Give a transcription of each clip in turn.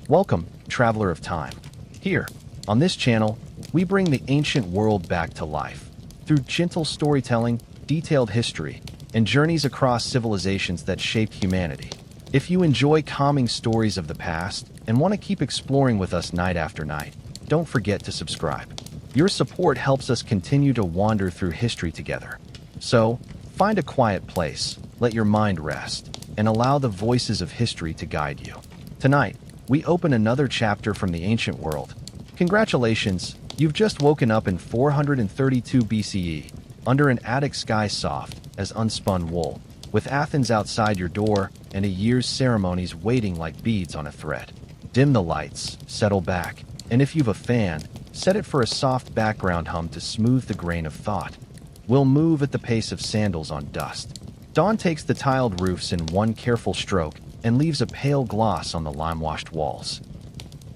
Welcome, traveler of time. Here, on this channel, we bring the ancient world back to life through gentle storytelling, detailed history, and journeys across civilizations that shaped humanity. If you enjoy calming stories of the past and want to keep exploring with us night after night, don't forget to subscribe. Your support helps us continue to wander through history together. So, find a quiet place, let your mind rest, and allow the voices of history to guide you. Tonight, we open another chapter from the ancient world. Congratulations, you've just woken up in 432 BCE, under an Attic sky soft as unspun wool, with Athens outside your door and a year's ceremonies waiting like beads on a thread. Dim the lights, settle back, and if you've a fan, set it for a soft background hum to smooth the grain of thought. We'll move at the pace of sandals on dust. Dawn takes the tiled roofs in one careful stroke and leaves a pale gloss on the lime-washed walls.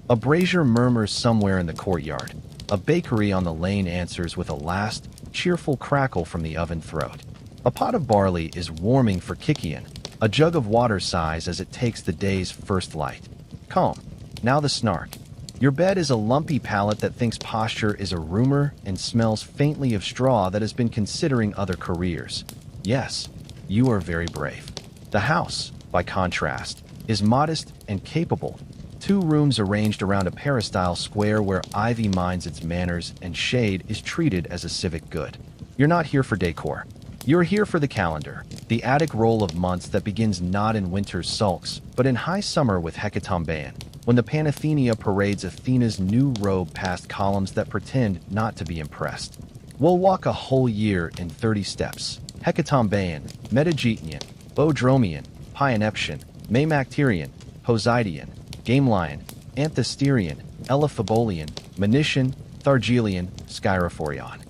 A brazier murmurs somewhere in the courtyard. A bakery on the lane answers with a last, cheerful crackle from the oven throat. A pot of barley is warming for Kikian. A jug of water sighs as it takes the day's first light. Calm. Now the snark. Your bed is a lumpy palate that thinks posture is a rumor and smells faintly of straw that has been considering other careers. Yes, you are very brave. The house, by contrast, is modest and capable. 2 rooms arranged around a peristyle square where ivy minds its manners and shade is treated as a civic good. You're not here for decor. You're here for the calendar, the Attic roll of months that begins not in winter's sulks, but in high summer with Hecatombean, when the Panathenaia parades Athena's new robe past columns that pretend not to be impressed. We'll walk a whole year in 30 steps. Hecatombean, Metagetian, Bodromian, Pyaneptian, Maymacterian, Poseidian, Gamelion, Anthesterian, Elaphebolian, Menician, Thargelian, Skyrophorion.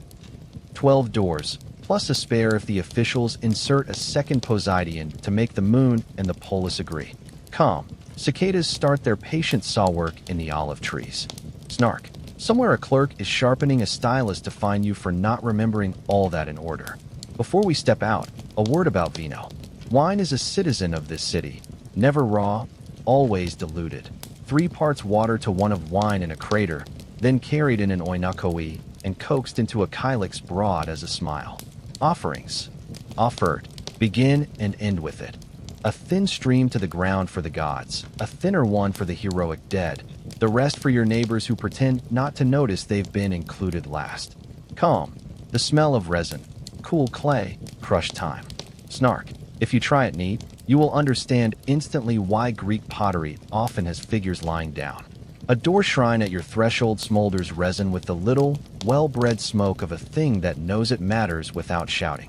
12 doors, plus a spare if the officials insert a second Poseidian to make the moon and the polis agree. Calm. Cicadas start their patient saw work in the olive trees. Snark. Somewhere a clerk is sharpening a stylus to fine you for not remembering all that in order. Before we step out, a word about vino. Wine is a citizen of this city, never raw, always diluted. 3 parts water to 1 of wine in a crater, then carried in an oinakoi and coaxed into a kylix broad as a smile. Offerings. Offered. Begin and end with it. A thin stream to the ground for the gods, a thinner one for the heroic dead, the rest for your neighbors who pretend not to notice they've been included last. Calm. The smell of resin. Cool clay. Crushed time. Snark. If you try it neat, you will understand instantly why Greek pottery often has figures lying down. A door shrine at your threshold smolders resin with the little, well-bred smoke of a thing that knows it matters without shouting.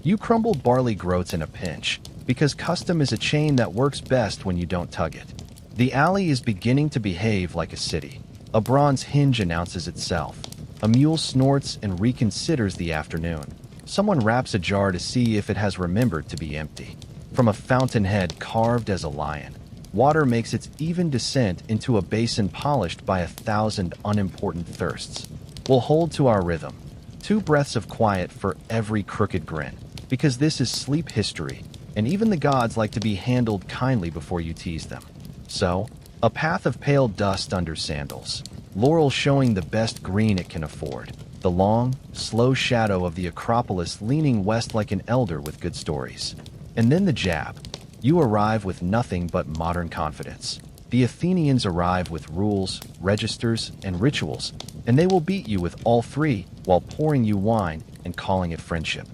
You crumble barley groats in a pinch, because custom is a chain that works best when you don't tug it. The alley is beginning to behave like a city. A bronze hinge announces itself. A mule snorts and reconsiders the afternoon. Someone raps a jar to see if it has remembered to be empty. From a fountainhead carved as a lion, water makes its even descent into a basin polished by 1,000 unimportant thirsts. We'll hold to our rhythm. 2 breaths of quiet for every crooked grin, because this is sleep history, and even the gods like to be handled kindly before you tease them. So, a path of pale dust under sandals, laurel showing the best green it can afford, the long, slow shadow of the Acropolis leaning west like an elder with good stories. And then the jab. You arrive with nothing but modern confidence. The Athenians arrive with rules, registers, and rituals, and they will beat you with all 3 while pouring you wine and calling it friendship.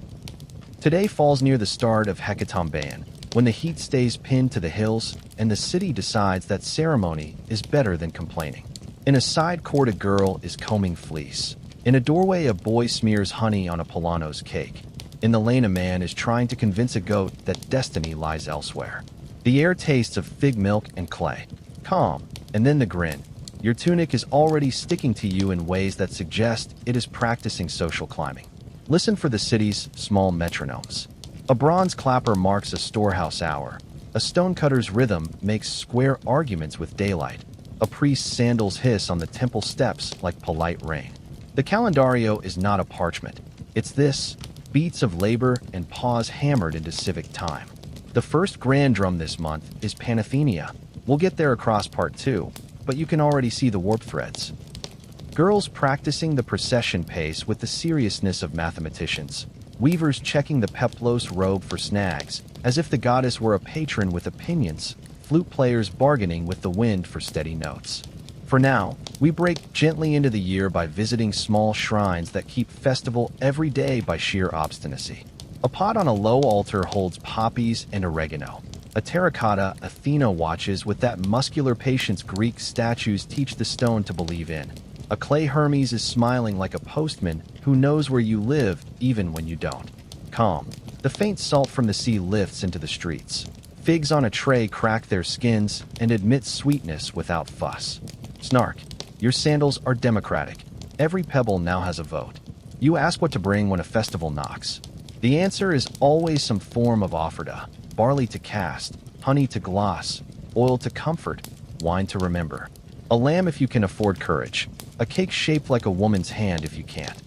Today falls near the start of Hecatombean, when the heat stays pinned to the hills and the city decides that ceremony is better than complaining. In a side court a girl is combing fleece. In a doorway a boy smears honey on a Polano's cake. In the lane a man is trying to convince a goat that destiny lies elsewhere. The air tastes of fig milk and clay. Calm, and then the grin. Your tunic is already sticking to you in ways that suggest it is practicing social climbing. Listen for the city's small metronomes. A bronze clapper marks a storehouse hour. A stonecutter's rhythm makes square arguments with daylight. A priest's sandals hiss on the temple steps like polite rain. The calendario is not a parchment. It's this, beats of labor and pause hammered into civic time. The first grand drum this month is Panathenaia, We'll get there across part 2, but you can already see the warp threads. Girls practicing the procession pace with the seriousness of mathematicians. Weavers checking the Peplos robe for snags, as if the goddess were a patron with opinions. Flute players bargaining with the wind for steady notes. For now, we break gently into the year by visiting small shrines that keep festival every day by sheer obstinacy. A pot on a low altar holds poppies and oregano. A terracotta Athena watches with that muscular patience Greek statues teach the stone to believe in. A clay Hermes is smiling like a postman who knows where you live even when you don't. Calm. The faint salt from the sea lifts into the streets. Figs on a tray crack their skins and admit sweetness without fuss. Snark. Your sandals are democratic. Every pebble now has a vote. You ask what to bring when a festival knocks. The answer is always some form of offerta. Barley to cast, honey to gloss, oil to comfort, wine to remember. A lamb if you can afford courage. A cake shaped like a woman's hand if you can't.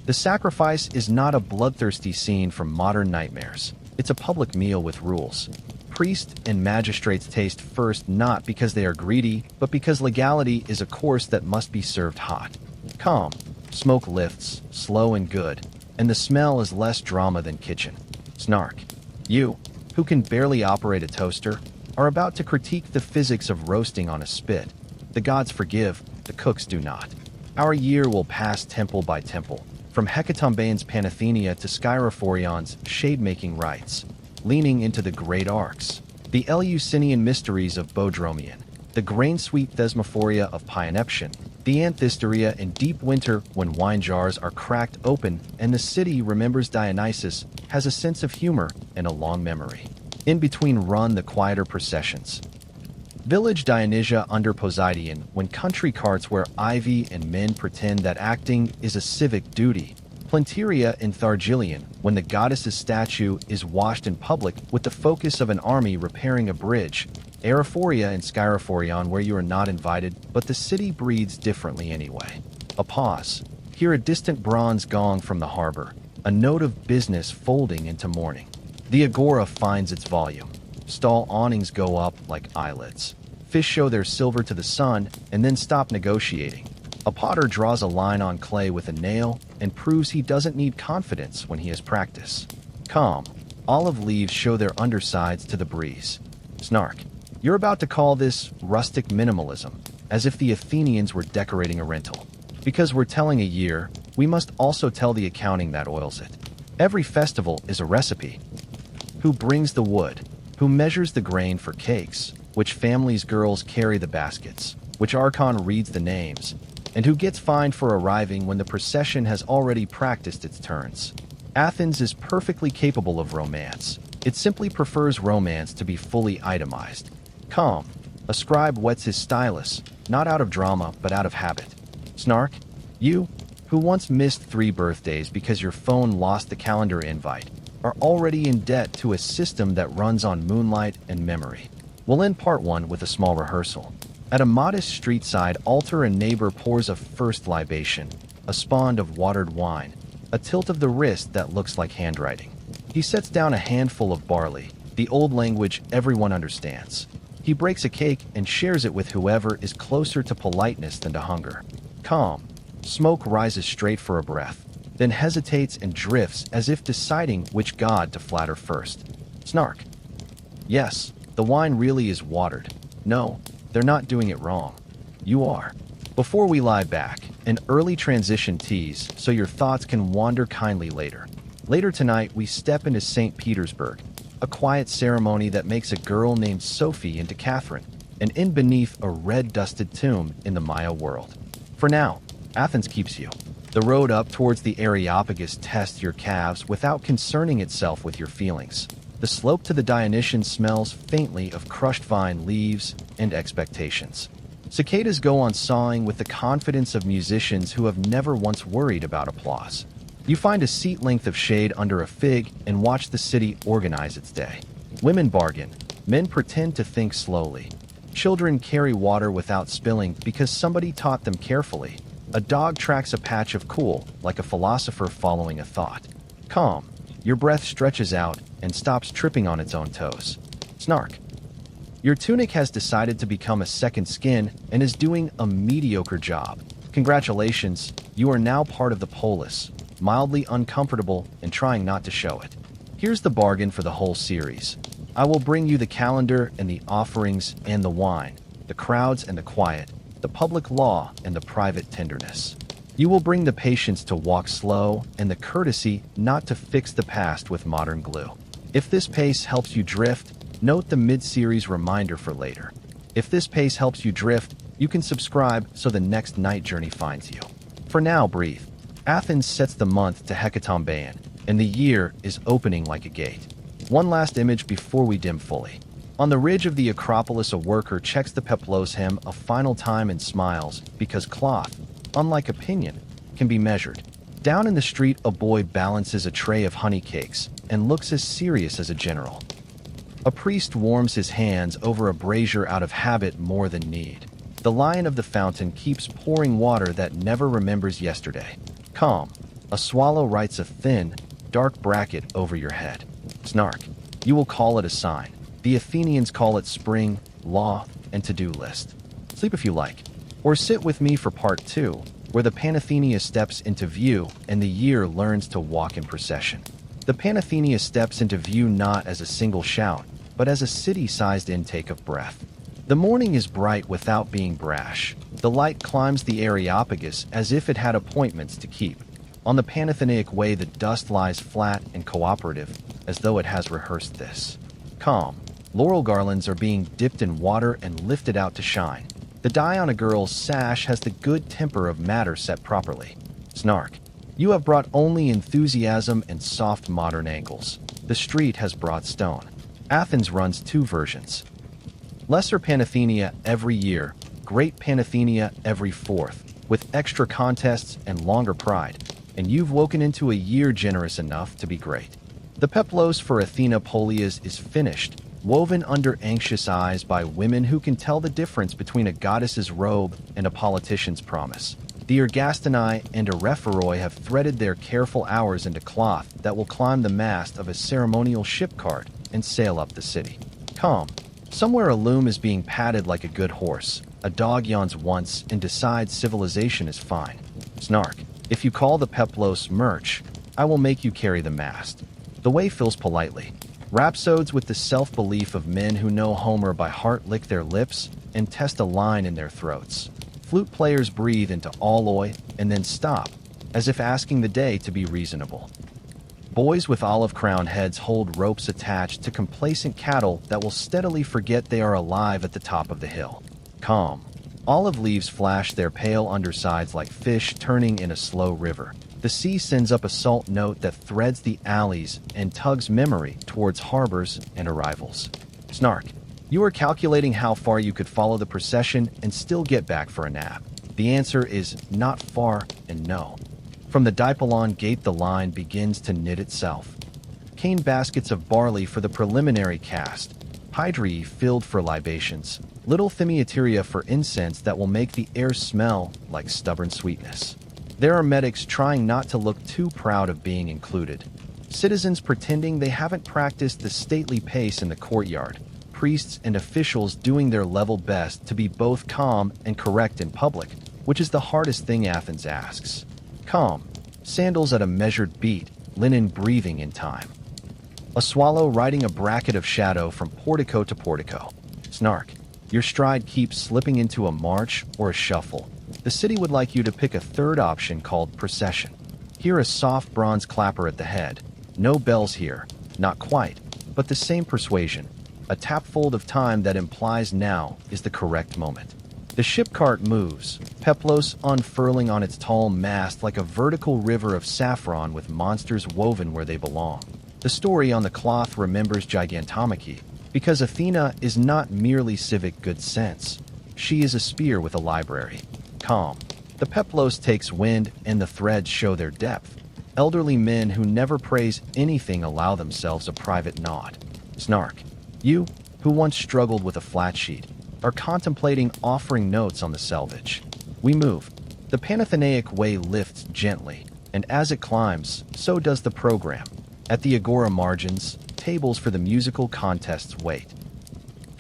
The sacrifice is not a bloodthirsty scene from modern nightmares. It's a public meal with rules. Priests and magistrates taste first not because they are greedy, but because legality is a course that must be served hot. Calm. Smoke lifts, slow and good, and the smell is less drama than kitchen. Snark. You, who can barely operate a toaster, are about to critique the physics of roasting on a spit. The gods forgive, the cooks do not. Our year will pass temple by temple, from Hecatombane's Panathenaia to Skyrophorion's shade-making rites, leaning into the great arcs, the Eleusinian mysteries of Bodromion, the grain-sweet thesmophoria of Pyaneption, the anthysteria in deep winter when wine jars are cracked open and the city remembers Dionysus, has a sense of humor and a long memory. In between run the quieter processions. Village Dionysia under Poseidon when country carts wear ivy and men pretend that acting is a civic duty. Planteria in Thargilion when the goddess's statue is washed in public with the focus of an army repairing a bridge. Aerophoria in Skyrophorion where you are not invited, but the city breathes differently anyway. A pause. Hear a distant bronze gong from the harbor, a note of business folding into mourning. The agora finds its volume. Stall awnings go up like eyelids. Fish show their silver to the sun and then stop negotiating. A potter draws a line on clay with a nail and proves he doesn't need confidence when he has practice. Calm. Olive leaves show their undersides to the breeze. Snark. You're about to call this rustic minimalism, as if the Athenians were decorating a rental. Because we're telling a year, we must also tell the accounting that oils it. Every festival is a recipe. Who brings the wood? Who measures the grain for cakes? Which family's girls carry the baskets? Which archon reads the names? And who gets fined for arriving when the procession has already practiced its turns? Athens is perfectly capable of romance. It simply prefers romance to be fully itemized. Calm. A scribe wets his stylus, not out of drama, but out of habit. Snark. You, who once missed 3 birthdays because your phone lost the calendar invite, are already in debt to a system that runs on moonlight and memory. We'll end part 1 with a small rehearsal. At a modest street-side altar, a neighbor pours a first libation, a spond of watered wine, a tilt of the wrist that looks like handwriting. He sets down a handful of barley, the old language everyone understands. He breaks a cake and shares it with whoever is closer to politeness than to hunger. Calm. Smoke rises straight for a breath, then hesitates and drifts as if deciding which god to flatter first. Snark. Yes, the wine really is watered. No, they're not doing it wrong. You are. Before we lie back, an early transition tease so your thoughts can wander kindly later. Later tonight, we step into St. Petersburg, a quiet ceremony that makes a girl named Sophie into Catherine, and in beneath a red-dusted tomb in the Maya world. For now, Athens keeps you. The road up towards the Areopagus tests your calves without concerning itself with your feelings. The slope to the Dionysian smells faintly of crushed vine leaves and expectations. Cicadas go on sawing with the confidence of musicians who have never once worried about applause. You find a seat length of shade under a fig and watch the city organize its day. Women bargain. Men pretend to think slowly. Children carry water without spilling because somebody taught them carefully. A dog tracks a patch of cool like a philosopher following a thought. Calm. Your breath stretches out and stops tripping on its own toes. Snark. Your tunic has decided to become a second skin and is doing a mediocre job. Congratulations, you are now part of the polis, mildly uncomfortable and trying not to show it. Here's the bargain for the whole series. I will bring you the calendar and the offerings and the wine, the crowds and the quiet, the public law and the private tenderness. You will bring the patience to walk slow and the courtesy not to fix the past with modern glue. If this pace helps you drift, note the mid-series reminder for later. If this pace helps you drift, you can subscribe so the next night journey finds you. For now, breathe. Athens sets the month to Hecatombean, and the year is opening like a gate. One last image before we dim fully. On the ridge of the Acropolis, a worker checks the Peplos hem a final time and smiles because cloth, unlike opinion, can be measured. Down in the street, a boy balances a tray of honey cakes and looks as serious as a general. A priest warms his hands over a brazier out of habit more than need. The lion of the fountain keeps pouring water that never remembers yesterday. Calm. A swallow writes a thin, dark bracket over your head. Snark. You will call it a sign. The Athenians call it spring, law, and to-do list. Sleep if you like. Or sit with me for part 2, where the Panathenaia steps into view and the year learns to walk in procession. The Panathenaia steps into view not as a single shout, but as a city-sized intake of breath. The morning is bright without being brash. The light climbs the Areopagus as if it had appointments to keep. On the Panathenaic way, the dust lies flat and cooperative, as though it has rehearsed this. Calm. Laurel garlands are being dipped in water and lifted out to shine. The dye on a girl's sash has the good temper of matter set properly. Snark. You have brought only enthusiasm and soft modern angles. The street has brought stone. Athens runs 2 versions. Lesser Panathenaia every year, Great Panathenaia every 4th, with extra contests and longer pride, and you've woken into a year generous enough to be great. The Peplos for Athena Polias is finished, woven under anxious eyes by women who can tell the difference between a goddess's robe and a politician's promise. The Ergastani and Erepheroi have threaded their careful hours into cloth that will climb the mast of a ceremonial ship cart and sail up the city. Calm. Somewhere a loom is being patted like a good horse. A dog yawns once and decides civilization is fine. Snark. If you call the Peplos merch, I will make you carry the mast. The way fills politely. Rhapsodes with the self-belief of men who know Homer by heart lick their lips and test a line in their throats. Flute players breathe into alloy and then stop, as if asking the day to be reasonable. Boys with olive-crowned heads hold ropes attached to complacent cattle that will steadily forget they are alive at the top of the hill. Calm. Olive leaves flash their pale undersides like fish turning in a slow river. The sea sends up a salt note that threads the alleys and tugs memory towards harbors and arrivals. Snark. You are calculating how far you could follow the procession and still get back for a nap. The answer is not far and no. From the Dipolon gate, the line begins to knit itself. Cane baskets of barley for the preliminary cast, hydrii filled for libations, little thymioteria for incense that will make the air smell like stubborn sweetness. There are medics trying not to look too proud of being included. Citizens pretending they haven't practiced the stately pace in the courtyard. Priests and officials doing their level best to be both calm and correct in public, which is the hardest thing Athens asks. Calm. Sandals at a measured beat, linen breathing in time. A swallow riding a bracket of shadow from portico to portico. Snark. Your stride keeps slipping into a march or a shuffle. The city would like you to pick a third option called procession. Hear a soft bronze clapper at the head. No bells here. Not quite, but the same persuasion. A tapfold of time that implies now is the correct moment. The ship cart moves, Peplos unfurling on its tall mast like a vertical river of saffron with monsters woven where they belong. The story on the cloth remembers Gigantomachy, because Athena is not merely civic good sense. She is a spear with a library. Calm. The Peplos takes wind and the threads show their depth. Elderly men who never praise anything allow themselves a private nod. Snark. You, who once struggled with a flat sheet, are contemplating offering notes on the selvage. We move. The Panathenaic way lifts gently, and as it climbs, so does the program. At the agora margins, tables for the musical contests wait.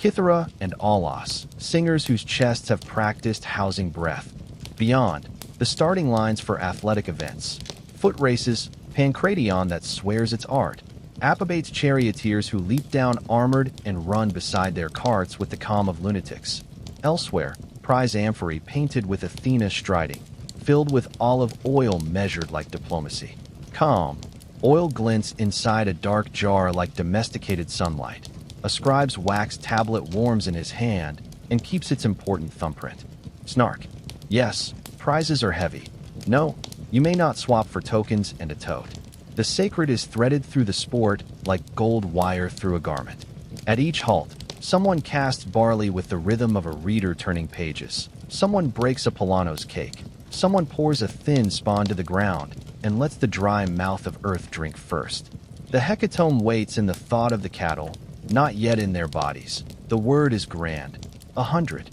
Kythera and Aulos, singers whose chests have practiced housing breath. Beyond, the starting lines for athletic events. Foot races, pancration that swears its art. Apobates charioteers who leap down armored and run beside their carts with the calm of lunatics. Elsewhere, prize amphorae painted with Athena striding, filled with olive oil measured like diplomacy. Calm. Oil glints inside a dark jar like domesticated sunlight. A scribe's wax tablet warms in his hand and keeps its important thumbprint. Snark. Yes, prizes are heavy. No, you may not swap for tokens and a tote. The sacred is threaded through the sport like gold wire through a garment. At each halt, someone casts barley with the rhythm of a reader turning pages. Someone breaks a Polano's cake. Someone pours a thin spawn to the ground and lets the dry mouth of earth drink first. The hecatomb waits in the thought of the cattle, not yet in their bodies. The word is grand. 100.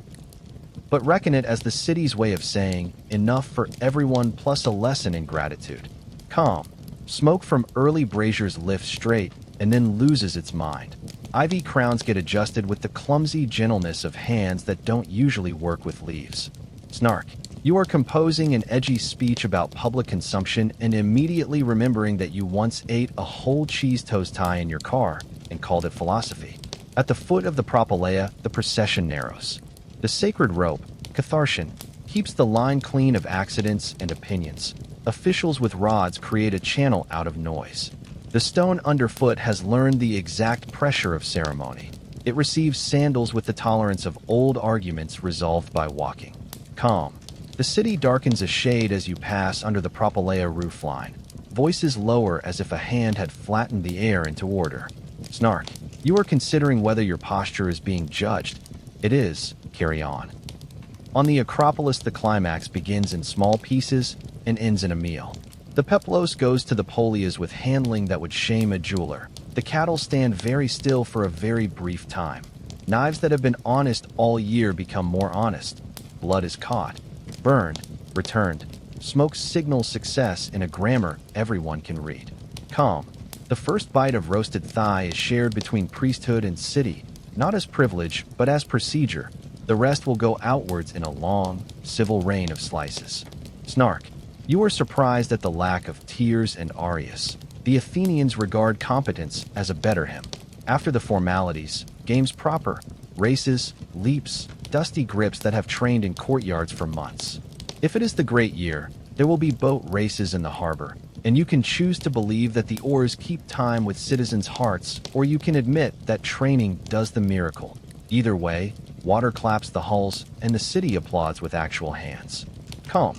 But reckon it as the city's way of saying, enough for everyone plus a lesson in gratitude. Calm. Smoke from early braziers lifts straight and then loses its mind. Ivy crowns get adjusted with the clumsy gentleness of hands that don't usually work with leaves. Snark. You are composing an edgy speech about public consumption and immediately remembering that you once ate a whole cheese toast tie in your car and called it philosophy. At the foot of the Panathenaia, the procession narrows. The sacred rope, cathartian, keeps the line clean of accidents and opinions. Officials with rods create a channel out of noise. The stone underfoot has learned the exact pressure of ceremony. It receives sandals with the tolerance of old arguments resolved by walking. Calm. The city darkens a shade as you pass under the Panathenaia roofline. Voices lower as if a hand had flattened the air into order. Snark. You are considering whether your posture is being judged. It is. Carry on. On the Acropolis, the climax begins in small pieces and ends in a meal. The Peplos goes to the Polias with handling that would shame a jeweler. The cattle stand very still for a very brief time. Knives that have been honest all year become more honest. Blood is caught, burned, returned. Smoke signals success in a grammar everyone can read. Calm. The first bite of roasted thigh is shared between priesthood and city, not as privilege, but as procedure. The rest will go outwards in a long, civil rain of slices. Snark. You are surprised at the lack of tears and arias. The Athenians regard competence as a better hymn. After the formalities, games proper, races, leaps, dusty grips that have trained in courtyards for months. If it is the great year, there will be boat races in the harbor, and you can choose to believe that the oars keep time with citizens' hearts, or you can admit that training does the miracle. Either way, water claps the hulls, and the city applauds with actual hands. Calm.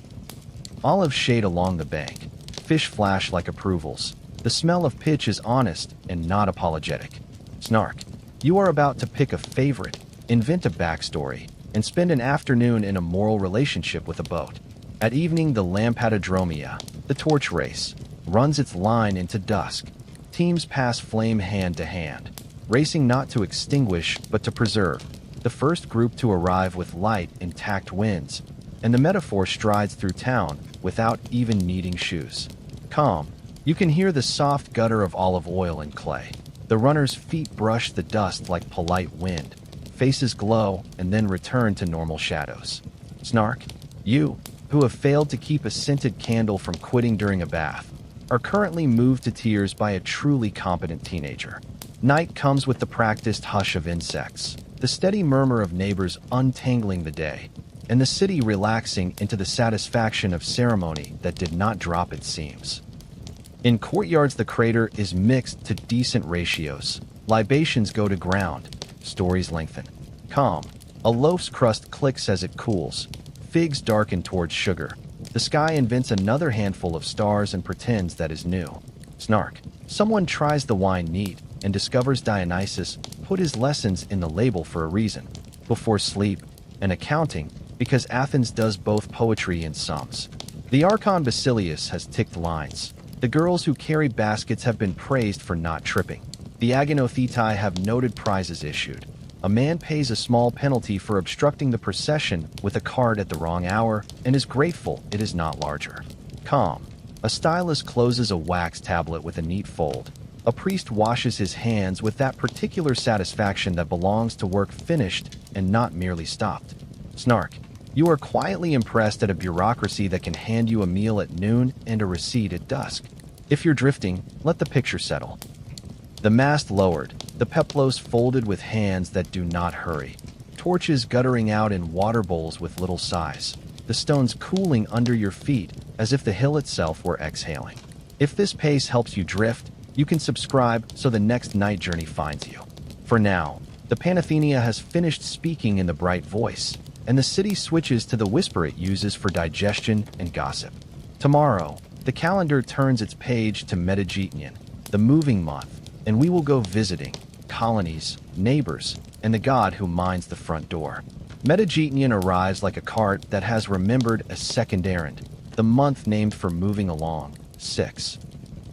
Olive shade along the bank. Fish flash like approvals. The smell of pitch is honest and not apologetic. Snark. You are about to pick a favorite, invent a backstory, and spend an afternoon in a moral relationship with a boat. At evening, the lampadodromia, the torch race, runs its line into dusk. Teams pass flame hand to hand, racing not to extinguish but to preserve. The first group to arrive with light intact wins, and the metaphor strides through town without even needing shoes. Calm. You can hear the soft gutter of olive oil and clay. The runner's feet brush the dust like polite wind. Faces glow and then return to normal shadows. Snark. You, who have failed to keep a scented candle from quitting during a bath, are currently moved to tears by a truly competent teenager. Night comes with the practiced hush of insects, the steady murmur of neighbors untangling the day, and the city relaxing into the satisfaction of ceremony that did not drop its seams. In courtyards, the crater is mixed to decent ratios. Libations go to ground. Stories lengthen. Calm. A loaf's crust clicks as it cools. Figs darken towards sugar. The sky invents another handful of stars and pretends that is new. Snark. Someone tries the wine neat and discovers Dionysus put his lessons in the label for a reason. Before sleep and accounting, because Athens does both poetry and sums. The Archon Basilius has ticked lines. The girls who carry baskets have been praised for not tripping. The Agenothetai have noted prizes issued. A man pays a small penalty for obstructing the procession with a card at the wrong hour and is grateful it is not larger. Calm. A stylist closes a wax tablet with a neat fold. A priest washes his hands with that particular satisfaction that belongs to work finished and not merely stopped. Snark. You are quietly impressed at a bureaucracy that can hand you a meal at noon and a receipt at dusk. If you're drifting, let the picture settle. The mast lowered, the Peplos folded with hands that do not hurry, torches guttering out in water bowls with little sighs, the stones cooling under your feet as if the hill itself were exhaling. If this pace helps you drift, you can subscribe so the next night journey finds you. For now, the Panathenaia has finished speaking in the bright voice, and the city switches to the whisper it uses for digestion and gossip. Tomorrow, the calendar turns its page to Metageitnian, the moving month, and we will go visiting colonies, neighbors, and the god who minds the front door. Metageitnian arrives like a cart that has remembered a second errand, the month named for moving along, 6.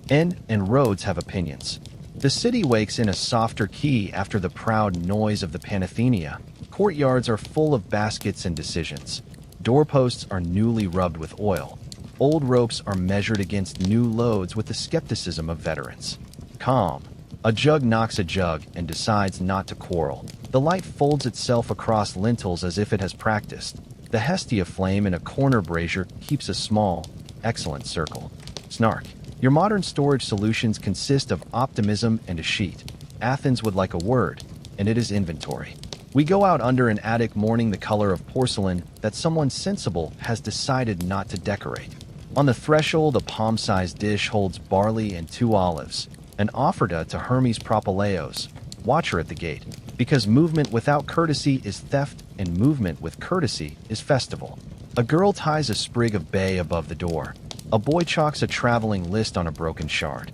N and roads have opinions. The city wakes in a softer key after the proud noise of the Panathenaia. Courtyards are full of baskets and decisions. Doorposts are newly rubbed with oil. Old ropes are measured against new loads with the skepticism of veterans. Calm. A jug knocks a jug and decides not to quarrel. The light folds itself across lintels as if it has practiced. The Hestia flame in a corner brazier keeps a small, excellent circle. Snark. Your modern storage solutions consist of optimism and a sheet. Athens would like a word, and it is inventory. We go out under an attic mourning the color of porcelain that someone sensible has decided not to decorate. On the threshold, a palm-sized dish holds barley and 2 olives, an offerta to Hermes Propylaeos, watcher at the gate, because movement without courtesy is theft and movement with courtesy is festival. A girl ties a sprig of bay above the door. A boy chalks a traveling list on a broken shard.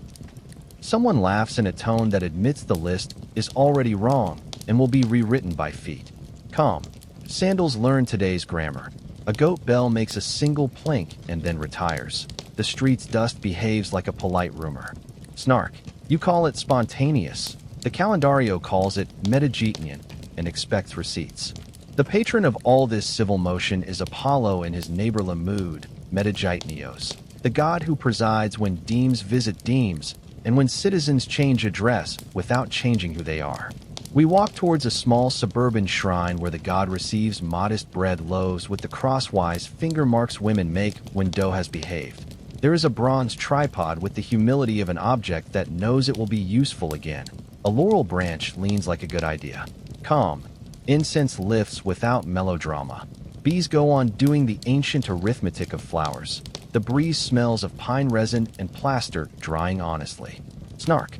Someone laughs in a tone that admits the list is already wrong and will be rewritten by feet. Calm. Sandals learn today's grammar. A goat bell makes a single plink and then retires. The street's dust behaves like a polite rumor. Snark. You call it spontaneous. The calendario calls it Metageitnian and expects receipts. The patron of all this civil motion is Apollo in his neighborly mood, Metageitnios, the god who presides when demes visit demes and when citizens change address without changing who they are. We walk towards a small suburban shrine where the god receives modest bread loaves with the crosswise finger marks women make when dough has behaved. There is a bronze tripod with the humility of an object that knows it will be useful again. A laurel branch leans like a good idea. Calm. Incense lifts without melodrama. Bees go on doing the ancient arithmetic of flowers. The breeze smells of pine resin and plaster drying honestly. Snark.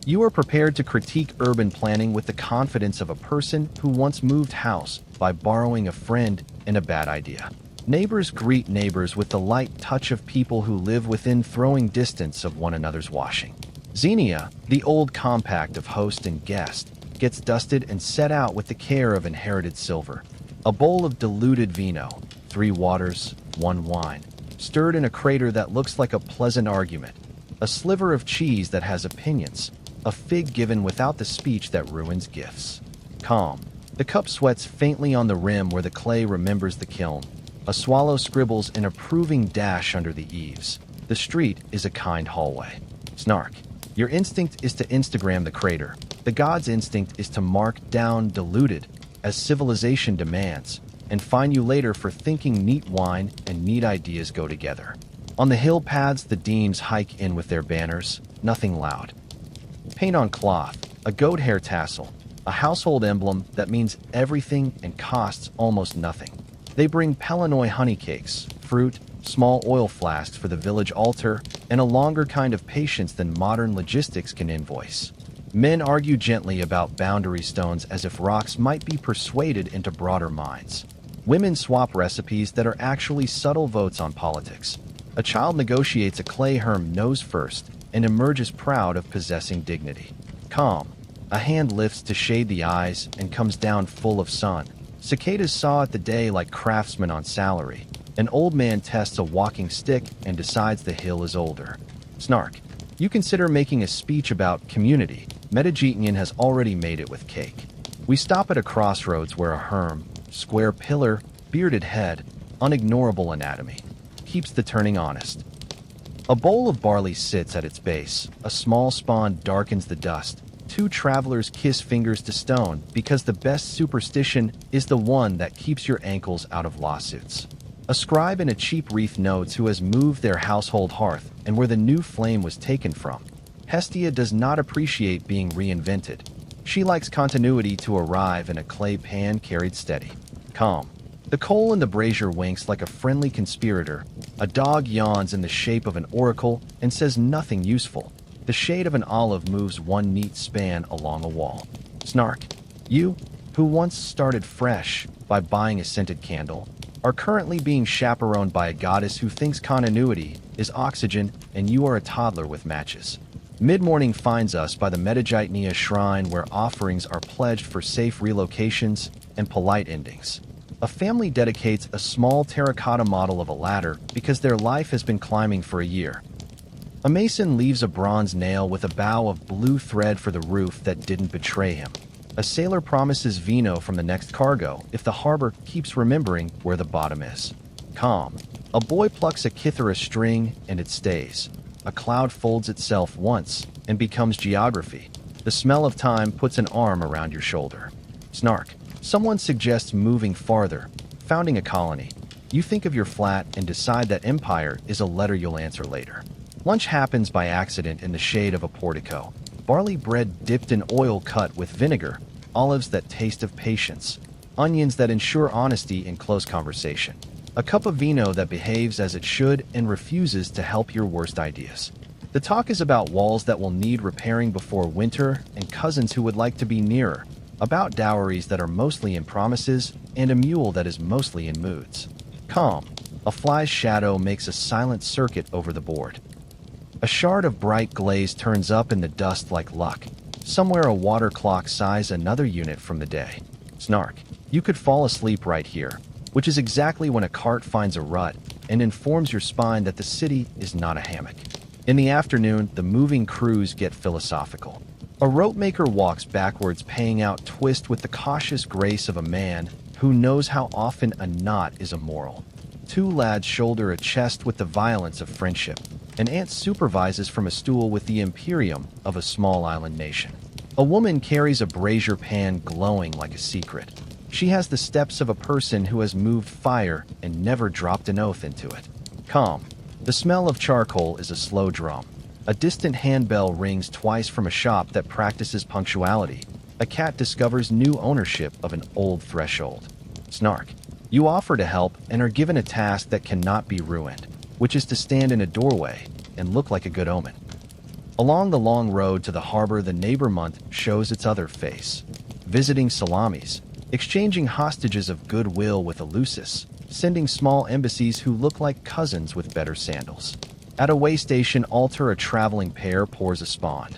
You are prepared to critique urban planning with the confidence of a person who once moved house by borrowing a friend and a bad idea. Neighbors greet neighbors with the light touch of people who live within throwing distance of one another's washing. Xenia, the old compact of host and guest, gets dusted and set out with the care of inherited silver. A bowl of diluted vino, 3 waters, 1 wine, stirred in a crater that looks like a pleasant argument. A sliver of cheese that has opinions. A fig given without the speech that ruins gifts. Calm. The cup sweats faintly on the rim where the clay remembers the kiln. A swallow scribbles an approving dash under the eaves. The street is a kind hallway. Snark. Your instinct is to Instagram the crater. The god's instinct is to mark down diluted, as civilization demands, and fine you later for thinking neat wine and neat ideas go together. On the hill paths, the demes hike in with their banners, nothing loud. Paint on cloth, a goat hair tassel, a household emblem that means everything and costs almost nothing. They bring Pelanoi honey cakes, fruit, small oil flasks for the village altar, and a longer kind of patience than modern logistics can invoice. Men argue gently about boundary stones as if rocks might be persuaded into broader minds. Women swap recipes that are actually subtle votes on politics. A child negotiates a clay herm nose first and emerges proud of possessing dignity. Calm. A hand lifts to shade the eyes and comes down full of sun. Cicadas saw at the day like craftsmen on salary. An old man tests a walking stick and decides the hill is older. Snark. You consider making a speech about community. Metageitnian has already made it with cake. We stop at a crossroads where a herm, square pillar, bearded head, unignorable anatomy, keeps the turning honest. A bowl of barley sits at its base. A small spawn darkens the dust. Two travelers kiss fingers to stone because the best superstition is the one that keeps your ankles out of lawsuits. A scribe in a cheap wreath notes who has moved their household hearth and where the new flame was taken from. Hestia does not appreciate being reinvented. She likes continuity to arrive in a clay pan carried steady. Calm. The coal in the brazier winks like a friendly conspirator. A dog yawns in the shape of an oracle and says nothing useful. The shade of an olive moves one neat span along a wall. Snark. You, who once started fresh by buying a scented candle, are currently being chaperoned by a goddess who thinks continuity is oxygen and you are a toddler with matches. Mid-morning finds us by the Panathenaia shrine where offerings are pledged for safe relocations and polite endings. A family dedicates a small terracotta model of a ladder because their life has been climbing for a year. A mason leaves a bronze nail with a bow of blue thread for the roof that didn't betray him. A sailor promises vino from the next cargo if the harbor keeps remembering where the bottom is. Calm. A boy plucks a kithara string and it stays. A cloud folds itself once and becomes geography. The smell of time puts an arm around your shoulder. Snark. Someone suggests moving farther, founding a colony. You think of your flat and decide that empire is a letter you'll answer later. Lunch happens by accident in the shade of a portico. Barley bread dipped in oil cut with vinegar, olives that taste of patience, onions that ensure honesty in close conversation, a cup of vino that behaves as it should and refuses to help your worst ideas. The talk is about walls that will need repairing before winter and cousins who would like to be nearer, about dowries that are mostly in promises and a mule that is mostly in moods. Calm. A fly's shadow makes a silent circuit over the board. A shard of bright glaze turns up in the dust like luck. Somewhere a water clock sighs another unit from the day. Snark. You could fall asleep right here, which is exactly when a cart finds a rut and informs your spine that the city is not a hammock. In the afternoon, the moving crews get philosophical. A rope maker walks backwards, paying out twist with the cautious grace of a man who knows how often a knot is immoral. Two lads shoulder a chest with the violence of friendship. An ant supervises from a stool with the imperium of a small island nation. A woman carries a brazier pan glowing like a secret. She has the steps of a person who has moved fire and never dropped an oath into it. Calm. The smell of charcoal is a slow drum. A distant handbell rings twice from a shop that practices punctuality. A cat discovers new ownership of an old threshold. Snark. You offer to help and are given a task that cannot be ruined, which is to stand in a doorway and look like a good omen. Along the long road to the harbor, the neighbor month shows its other face. Visiting salamis, exchanging hostages of goodwill with Eleusis, sending small embassies who look like cousins with better sandals. At a way station altar, a traveling pair pours a spawn.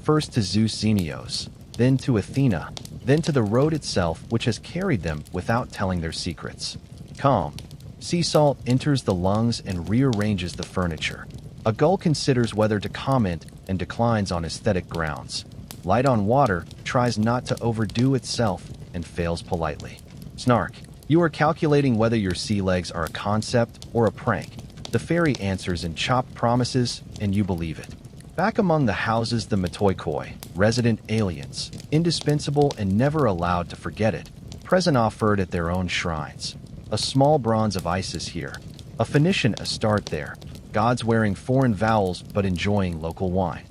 First to Zeus Xenios, then to Athena, then to the road itself which has carried them without telling their secrets. Calm. Sea salt enters the lungs and rearranges the furniture. A gull considers whether to comment and declines on aesthetic grounds. Light on water tries not to overdo itself and fails politely. Snark. You are calculating whether your sea legs are a concept or a prank. The fairy answers in chopped promises, and you believe it. Back among the houses, the Metoikoi, resident aliens, indispensable and never allowed to forget it, present offered at their own shrines. A small bronze of Isis here, a Phoenician Astarte there, gods wearing foreign vowels but enjoying local wine.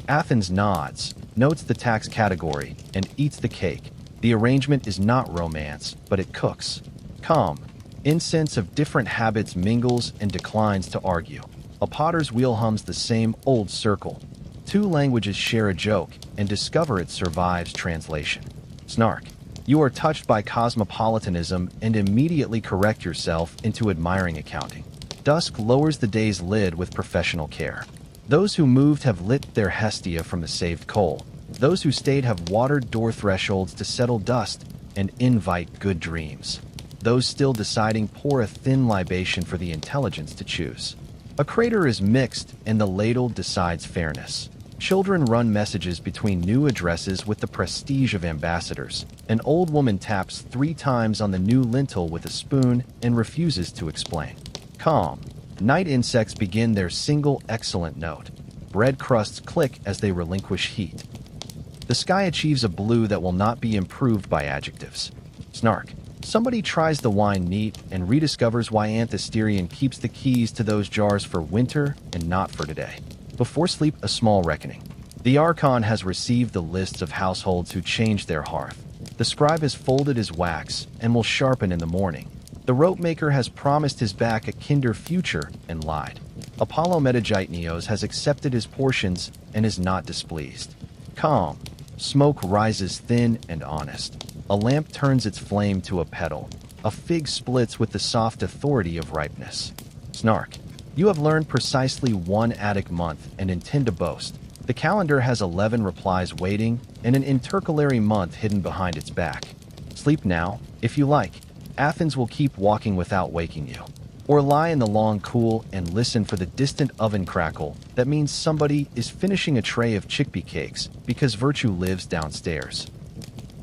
Athens nods, notes the tax category, and eats the cake. The arrangement is not romance, but it cooks. Calm. Incense of different habits mingles and declines to argue. A potter's wheel hums the same old circle. Two languages share a joke and discover it survives translation. Snark. You are touched by cosmopolitanism and immediately correct yourself into admiring accounting. Dusk lowers the day's lid with professional care. Those who moved have lit their Hestia from the saved coal. Those who stayed have watered door thresholds to settle dust and invite good dreams. Those still deciding pour a thin libation for the intelligence to choose. A crater is mixed and the ladle decides fairness. Children run messages between new addresses with the prestige of ambassadors. An old woman taps 3 times on the new lintel with a spoon and refuses to explain. Calm. Night insects begin their single excellent note. Bread crusts click as they relinquish heat. The sky achieves a blue that will not be improved by adjectives. Snark. Somebody tries the wine neat and rediscovers why Anthesterion keeps the keys to those jars for winter and not for today. Before sleep, a small reckoning. The Archon has received the lists of households who changed their hearth. The scribe has folded his wax and will sharpen in the morning. The rope maker has promised his back a kinder future and lied. Apollo Metageitneos has accepted his portions and is not displeased. Calm. Smoke rises thin and honest. A lamp turns its flame to a petal. A fig splits with the soft authority of ripeness. Snark. You have learned precisely one Attic month and intend to boast. The calendar has 11 replies waiting and an intercalary month hidden behind its back. Sleep now, if you like. Athens will keep walking without waking you. Or lie in the long cool and listen for the distant oven crackle that means somebody is finishing a tray of chickpea cakes because virtue lives downstairs.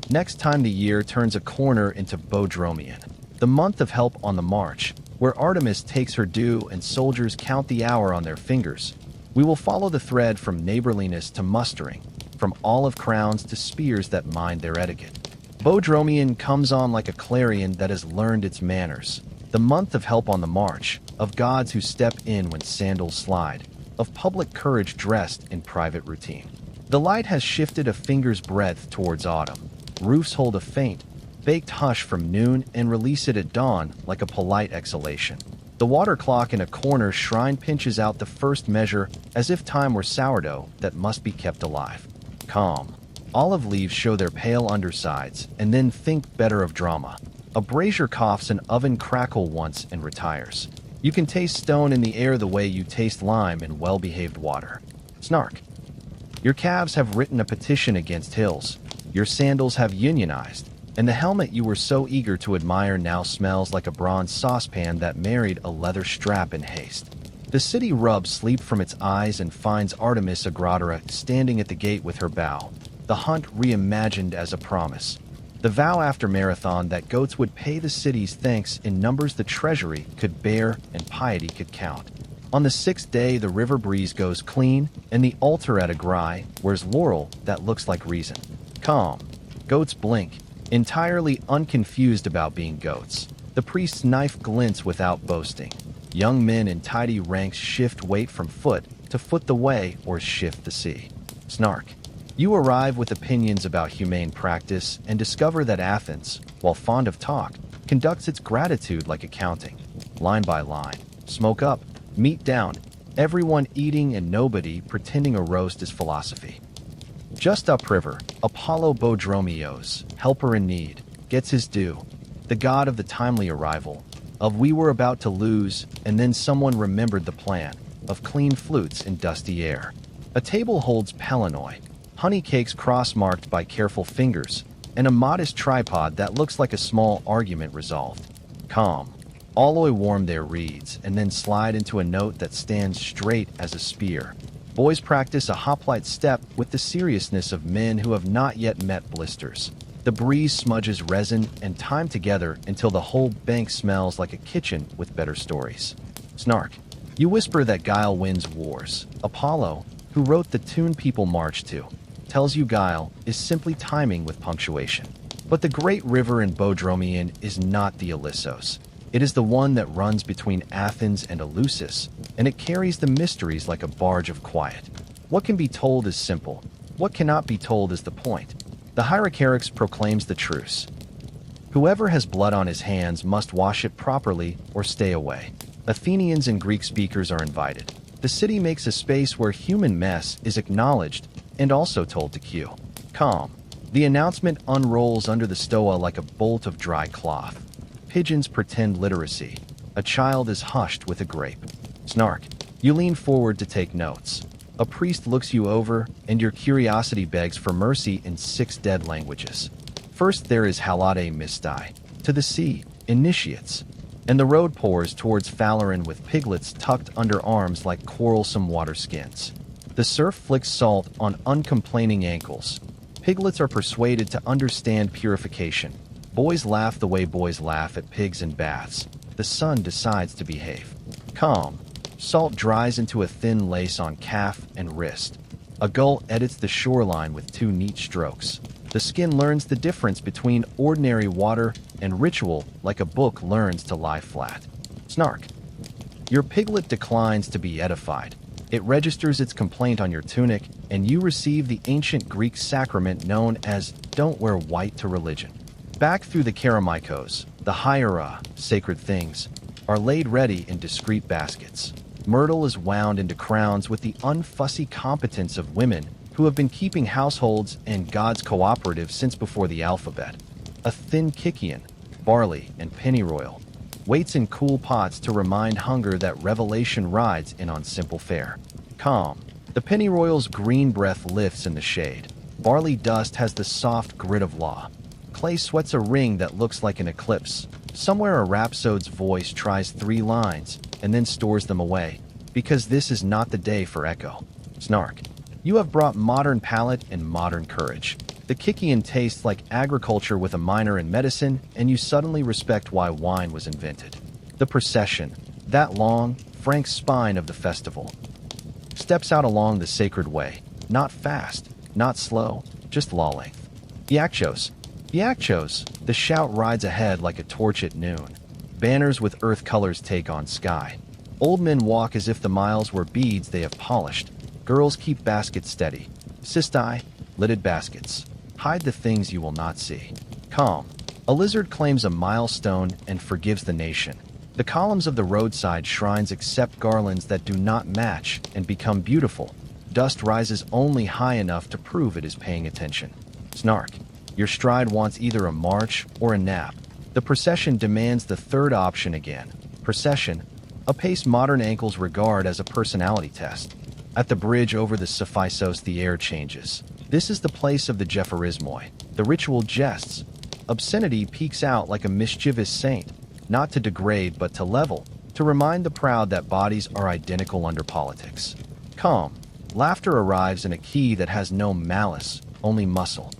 Next time the year turns a corner into Bodromion, the month of help on the march, where Artemis takes her due and soldiers count the hour on their fingers, we will follow the thread from neighborliness to mustering, from olive crowns to spears that mind their etiquette. Bodromion comes on like a clarion that has learned its manners. The month of help on the march, of gods who step in when sandals slide, of public courage dressed in private routine. The light has shifted a finger's breadth towards autumn. Roofs hold a faint, baked hush from noon and release it at dawn like a polite exhalation. The water clock in a corner shrine pinches out the first measure as if time were sourdough that must be kept alive. Calm. Olive leaves show their pale undersides and then think better of drama. A brazier coughs an oven crackle once and retires. You can taste stone in the air the way you taste lime in well-behaved water. Snark. Your calves have written a petition against hills. Your sandals have unionized, and the helmet you were so eager to admire now smells like a bronze saucepan that married a leather strap in haste. The city rubs sleep from its eyes and finds Artemis Agrodera standing at the gate with her bow, the hunt reimagined as a promise. The vow after Marathon that goats would pay the city's thanks in numbers the treasury could bear and piety could count. On the 6th day the river breeze goes clean, and the altar at Agrai wears laurel that looks like reason. Calm. Goats blink, entirely unconfused about being goats. The priest's knife glints without boasting. Young men in tidy ranks shift weight from foot to foot the way or shift the sea. Snark. You arrive with opinions about humane practice and discover that Athens, while fond of talk, conducts its gratitude like accounting. Line by line. Smoke up, meat down, everyone eating and nobody pretending a roast is philosophy. Just upriver, Apollo Bodromios, helper in need, gets his due. The god of the timely arrival, of we were about to lose, and then someone remembered the plan, of clean flutes in dusty air. A table holds Pelanoi, honey cakes cross-marked by careful fingers, and a modest tripod that looks like a small argument resolved. Calm. Alloy warm their reeds, and then slide into a note that stands straight as a spear. Boys practice a hoplite step with the seriousness of men who have not yet met blisters. The breeze smudges resin and time together until the whole bank smells like a kitchen with better stories. Snark. You whisper that guile wins wars. Apollo, who wrote the tune people march to, tells you guile is simply timing with punctuation. But the great river in Bodromion is not the Ilissos. It is the one that runs between Athens and Eleusis, and it carries the mysteries like a barge of quiet. What can be told is simple. What cannot be told is the point. The Hierarchix proclaims the truce. Whoever has blood on his hands must wash it properly or stay away. Athenians and Greek speakers are invited. The city makes a space where human mess is acknowledged and also told to queue. Calm. The announcement unrolls under the stoa like a bolt of dry cloth. Pigeons pretend literacy. A child is hushed with a grape. Snark. You lean forward to take notes. A priest looks you over, and your curiosity begs for mercy in 6 dead languages. First there is halate mistai, to the sea, initiates, and the road pours towards Phaleron with piglets tucked under arms like quarrelsome water skins. The surf flicks salt on uncomplaining ankles. Piglets are persuaded to understand purification. Boys laugh the way boys laugh at pigs in baths. The sun decides to behave. Calm. Salt dries into a thin lace on calf and wrist. A gull edits the shoreline with two neat strokes. The skin learns the difference between ordinary water and ritual like a book learns to lie flat. Snark. Your piglet declines to be edified. It registers its complaint on your tunic, and you receive the ancient Greek sacrament known as "don't wear white to religion." Back through the Kerameikos, the hieria, sacred things, are laid ready in discreet baskets. Myrtle is wound into crowns with the unfussy competence of women who have been keeping households and God's cooperative since before the alphabet. A thin Kikian, barley, and pennyroyal waits in cool pots to remind hunger that revelation rides in on simple fare. Calm. The pennyroyal's green breath lifts in the shade. Barley dust has the soft grit of law. Clay sweats a ring that looks like an eclipse. Somewhere a rhapsode's voice tries 3 lines and then stores them away, because this is not the day for echo. Snark. You have brought modern palate and modern courage. The Kikian tastes like agriculture with a minor in medicine, and you suddenly respect why wine was invented. The procession, that long, frank spine of the festival, steps out along the sacred way, not fast, not slow, just law-length. Iacchos. Iacchos, the shout rides ahead like a torch at noon. Banners with earth colors take on sky. Old men walk as if the miles were beads they have polished. Girls keep baskets steady. Sistai, lidded baskets. Hide the things you will not see. Calm. A lizard claims a milestone and forgives the nation. The columns of the roadside shrines accept garlands that do not match and become beautiful. Dust rises only high enough to prove it is paying attention. Snark. Your stride wants either a march or a nap. The procession demands the third option again. Procession, a pace modern ankles regard as a personality test. At the bridge over the Sophisos, the air changes. This is the place of the Jepharismoi, the ritual jests. Obscenity peeks out like a mischievous saint, not to degrade but to level, to remind the proud that bodies are identical under politics. Calm. Laughter arrives in a key that has no malice, only muscle.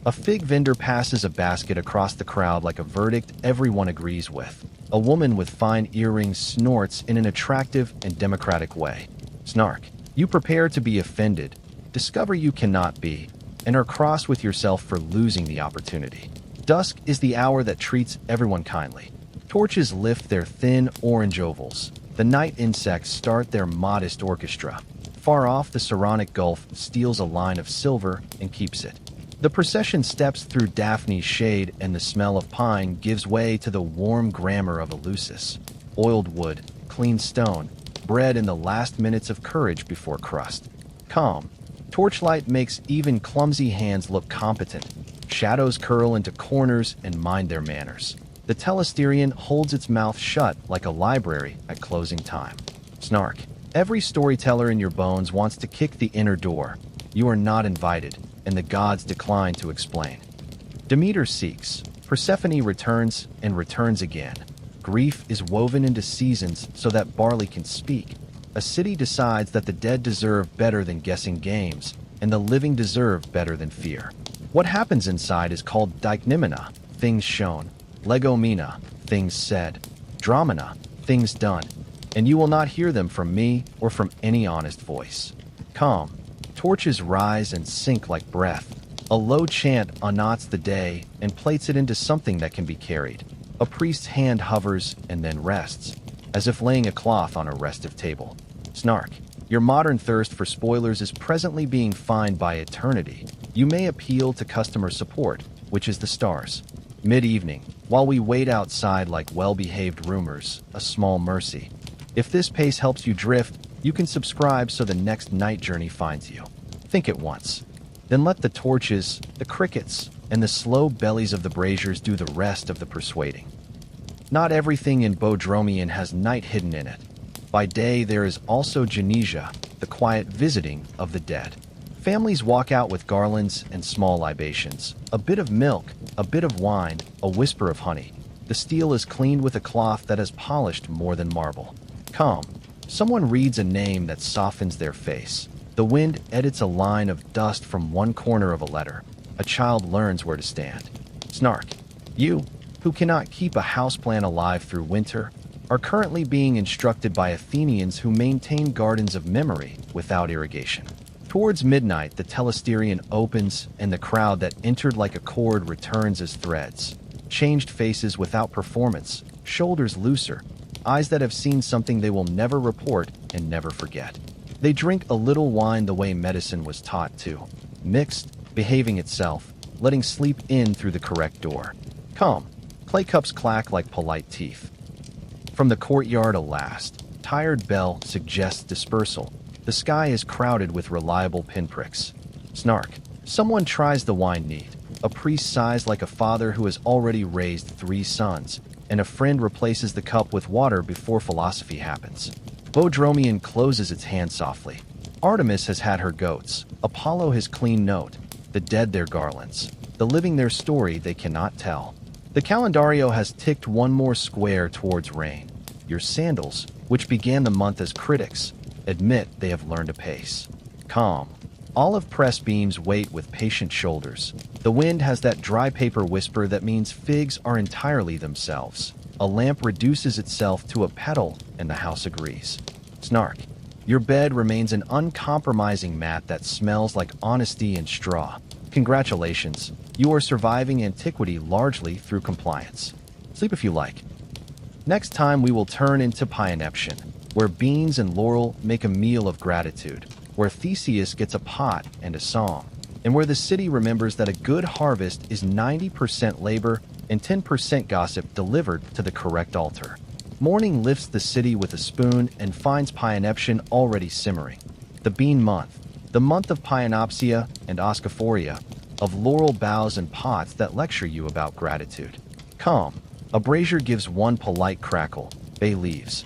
A fig vendor passes a basket across the crowd like a verdict everyone agrees with. A woman with fine earrings snorts in an attractive and democratic way. Snark. You prepare to be offended, discover you cannot be, and are cross with yourself for losing the opportunity. Dusk is the hour that treats everyone kindly. Torches lift their thin orange ovals. The night insects start their modest orchestra. Far off, the Saronic Gulf steals a line of silver and keeps it. The procession steps through Daphne's shade, and the smell of pine gives way to the warm grammar of Eleusis. Oiled wood, clean stone, bred in the last minutes of courage before crust. Calm. Torchlight makes even clumsy hands look competent. Shadows curl into corners and mind their manners. The telesterion holds its mouth shut like a library at closing time. Snark. Every storyteller in your bones wants to kick the inner door. You are not invited, and the gods decline to explain. Demeter seeks. Persephone returns and returns again. Grief is woven into seasons so that barley can speak. A city decides that the dead deserve better than guessing games, and the living deserve better than fear. What happens inside is called diknymena, things shown, legomena, things said, dramena, things done, and you will not hear them from me or from any honest voice. Calm. Torches rise and sink like breath. A low chant unknots the day and plates it into something that can be carried. A priest's hand hovers and then rests, as if laying a cloth on a restive table. Snark. Your modern thirst for spoilers is presently being fined by eternity. You may appeal to customer support, which is the stars. Mid-evening, while we wait outside like well-behaved roomers, a small mercy. If this pace helps you drift, you can subscribe so the next night journey finds you. Think it once. Then let the torches, the crickets, and the slow bellies of the braziers do the rest of the persuading. Not everything in Bodromian has night hidden in it. By day there is also Genesia, the quiet visiting of the dead. Families walk out with garlands and small libations, a bit of milk, a bit of wine, a whisper of honey. The steel is cleaned with a cloth that is polished more than marble. Calm. Someone reads a name that softens their face. The wind edits a line of dust from one corner of a letter. A child learns where to stand. Snark. You, who cannot keep a houseplant alive through winter, are currently being instructed by Athenians who maintain gardens of memory without irrigation. Towards midnight, the telesterion opens and the crowd that entered like a cord returns as threads. Changed faces without performance, shoulders looser, eyes that have seen something they will never report and never forget. They drink a little wine the way medicine was taught to. Mixed, behaving itself, letting sleep in through the correct door. Calm. Clay cups clack like polite teeth. From the courtyard, a last, tired bell suggests dispersal. The sky is crowded with reliable pinpricks. Snark. Someone tries the wine neat. A priest sighs like a father who has already raised 3 sons, and a friend replaces the cup with water before philosophy happens. Bodromion closes its hand softly. Artemis has had her goats. Apollo his clean note. The dead their garlands. The living their story they cannot tell. The calendario has ticked one more square towards rain. Your sandals, which began the month as critics, admit they have learned a pace. Calm. Olive press beams wait with patient shoulders. The wind has that dry paper whisper that means figs are entirely themselves. A lamp reduces itself to a petal, and the house agrees. Snark. Your bed remains an uncompromising mat that smells like honesty and straw. Congratulations, you are surviving antiquity largely through compliance. Sleep if you like. Next time we will turn into Panathenaia, where beans and laurel make a meal of gratitude, where Theseus gets a pot and a song, and where the city remembers that a good harvest is 90% labor and 10% gossip delivered to the correct altar. Morning lifts the city with a spoon and finds Panathenaia already simmering. The bean month, the month of Panathenaia and Oscophoria, of laurel boughs and pots that lecture you about gratitude. Calm. A brazier gives one polite crackle, bay leaves.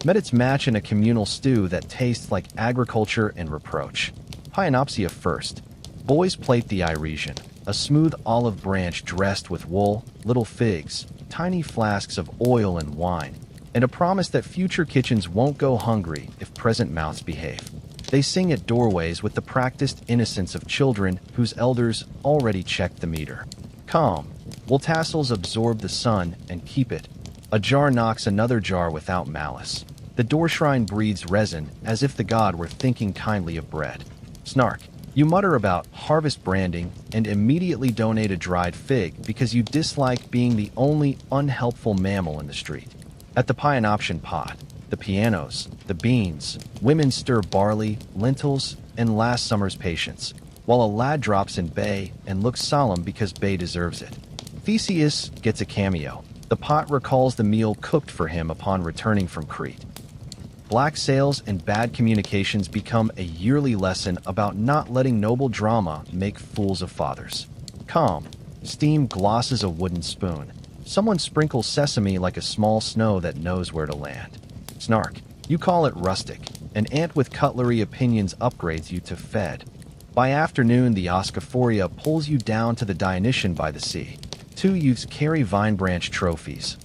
Met its match in a communal stew that tastes like agriculture and reproach. Panathenaia first. Boys plate the Iresian, a smooth olive branch dressed with wool, little figs, tiny flasks of oil and wine, and a promise that future kitchens won't go hungry if present mouths behave. They sing at doorways with the practiced innocence of children whose elders already checked the meter. Calm. Will tassels absorb the sun and keep it? A jar knocks another jar without malice. The door shrine breathes resin as if the god were thinking kindly of bread. Snark. You mutter about harvest branding and immediately donate a dried fig because you dislike being the only unhelpful mammal in the street. At the Panathenaia pot, the pianos, the beans, women stir barley, lentils, and last summer's patience, while a lad drops in bay and looks solemn because bay deserves it. Theseus gets a cameo. The pot recalls the meal cooked for him upon returning from Crete. Black sails and bad communications become a yearly lesson about not letting noble drama make fools of fathers. Calm. Steam glosses a wooden spoon. Someone sprinkles sesame like a small snow that knows where to land. Snark. You call it rustic. An ant with cutlery opinions upgrades you to fed. By afternoon, the Oscophoria pulls you down to the Dionysian by the sea. 2 youths carry vine branch trophies,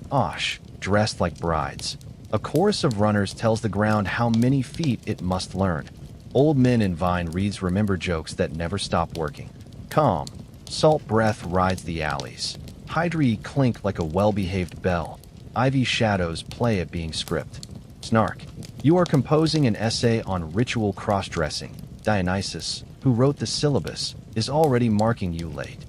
dressed like brides. A chorus of runners tells the ground how many feet it must learn. Old men in vine reeds remember jokes that never stop working. Calm. Salt breath rides the alleys. Hydrae clink like a well-behaved bell. Ivy shadows play at being script. Snark. You are composing an essay on ritual cross-dressing. Dionysus, who wrote the syllabus, is already marking you late.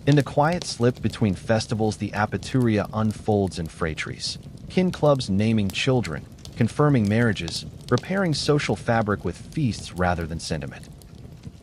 In the quiet slip between festivals, the Apaturia unfolds in phratries. Kin clubs naming children, confirming marriages, repairing social fabric with feasts rather than sentiment.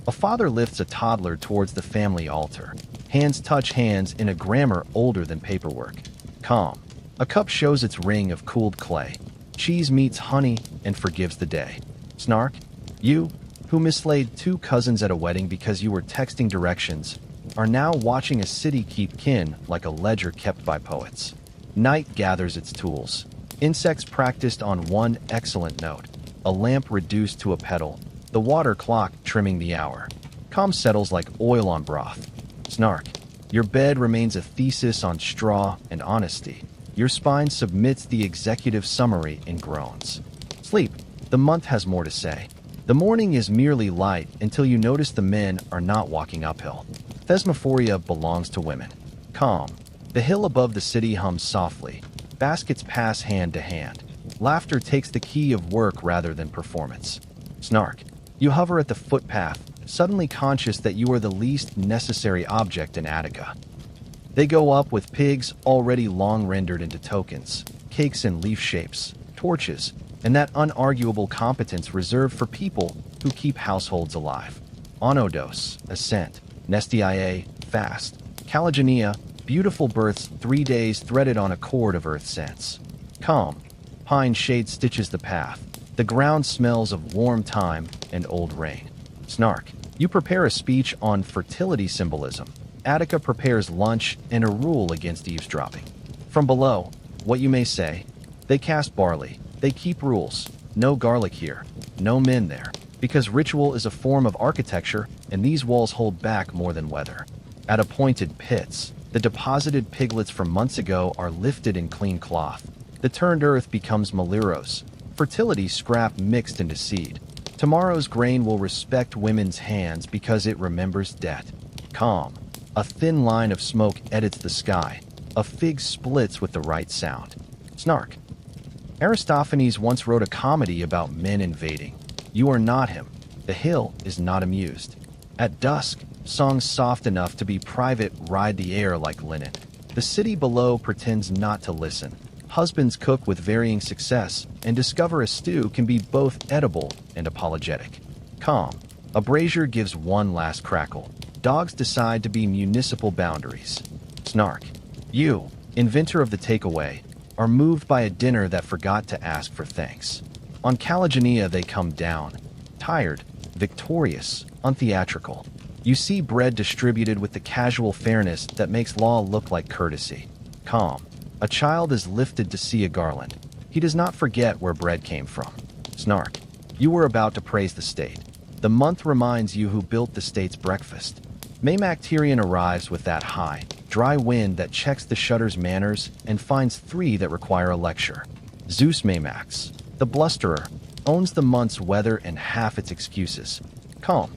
A father lifts a toddler towards the family altar. Hands touch hands in a grammar older than paperwork. Calm. A cup shows its ring of cooled clay. Cheese meets honey and forgives the day. Snark. You, who mislaid 2 cousins at a wedding because you were texting directions, are now watching a city keep kin like a ledger kept by poets. Night gathers its tools. Insects practiced on one excellent note. A lamp reduced to a petal. The water clock trimming the hour. Calm settles like oil on broth. Snark. Your bed remains a thesis on straw and honesty. Your spine submits the executive summary in groans. Sleep. The month has more to say. The morning is merely light until you notice the men are not walking uphill. Thesmophoria belongs to women. Calm. The hill above the city hums softly. Baskets pass hand to hand. Laughter takes the key of work rather than performance. Snark. You hover at the footpath, suddenly conscious that you are the least necessary object in Attica. They go up with pigs already long rendered into tokens, cakes in leaf shapes, torches, and that unarguable competence reserved for people who keep households alive. Onodos, ascent. Nestiae, fast. Kalagenia, beautiful births 3 days threaded on a cord of earth scents. Calm. Pine shade stitches the path. The ground smells of warm thyme and old rain. Snark. You prepare a speech on fertility symbolism. Attica prepares lunch and a rule against eavesdropping. From below, what you may say, they cast barley. They keep rules. No garlic here. No men there. Because ritual is a form of architecture, and these walls hold back more than weather. At appointed pits, the deposited piglets from months ago are lifted in clean cloth. The turned earth becomes maliros, fertility scrap mixed into seed. Tomorrow's grain will respect women's hands because it remembers debt. Calm. A thin line of smoke edits the sky. A fig splits with the right sound. Snark. Aristophanes once wrote a comedy about men invading. You are not him. The hill is not amused. At dusk, songs soft enough to be private ride the air like linen. The city below pretends not to listen. Husbands cook with varying success and discover a stew can be both edible and apologetic. Calm. A brazier gives one last crackle. Dogs decide to be municipal boundaries. Snark. You, inventor of the takeaway, are moved by a dinner that forgot to ask for thanks. On Kalagenia they come down, tired, victorious, untheatrical. You see bread distributed with the casual fairness that makes law look like courtesy. Calm. A child is lifted to see a garland. He does not forget where bread came from. Snark. You were about to praise the state. The month reminds you who built the state's breakfast. Maymacterian arrives with that high, dry wind that checks the shutter's manners and finds 3 that require a lecture. Zeus Maymax, the blusterer, owns the month's weather and half its excuses. Calm.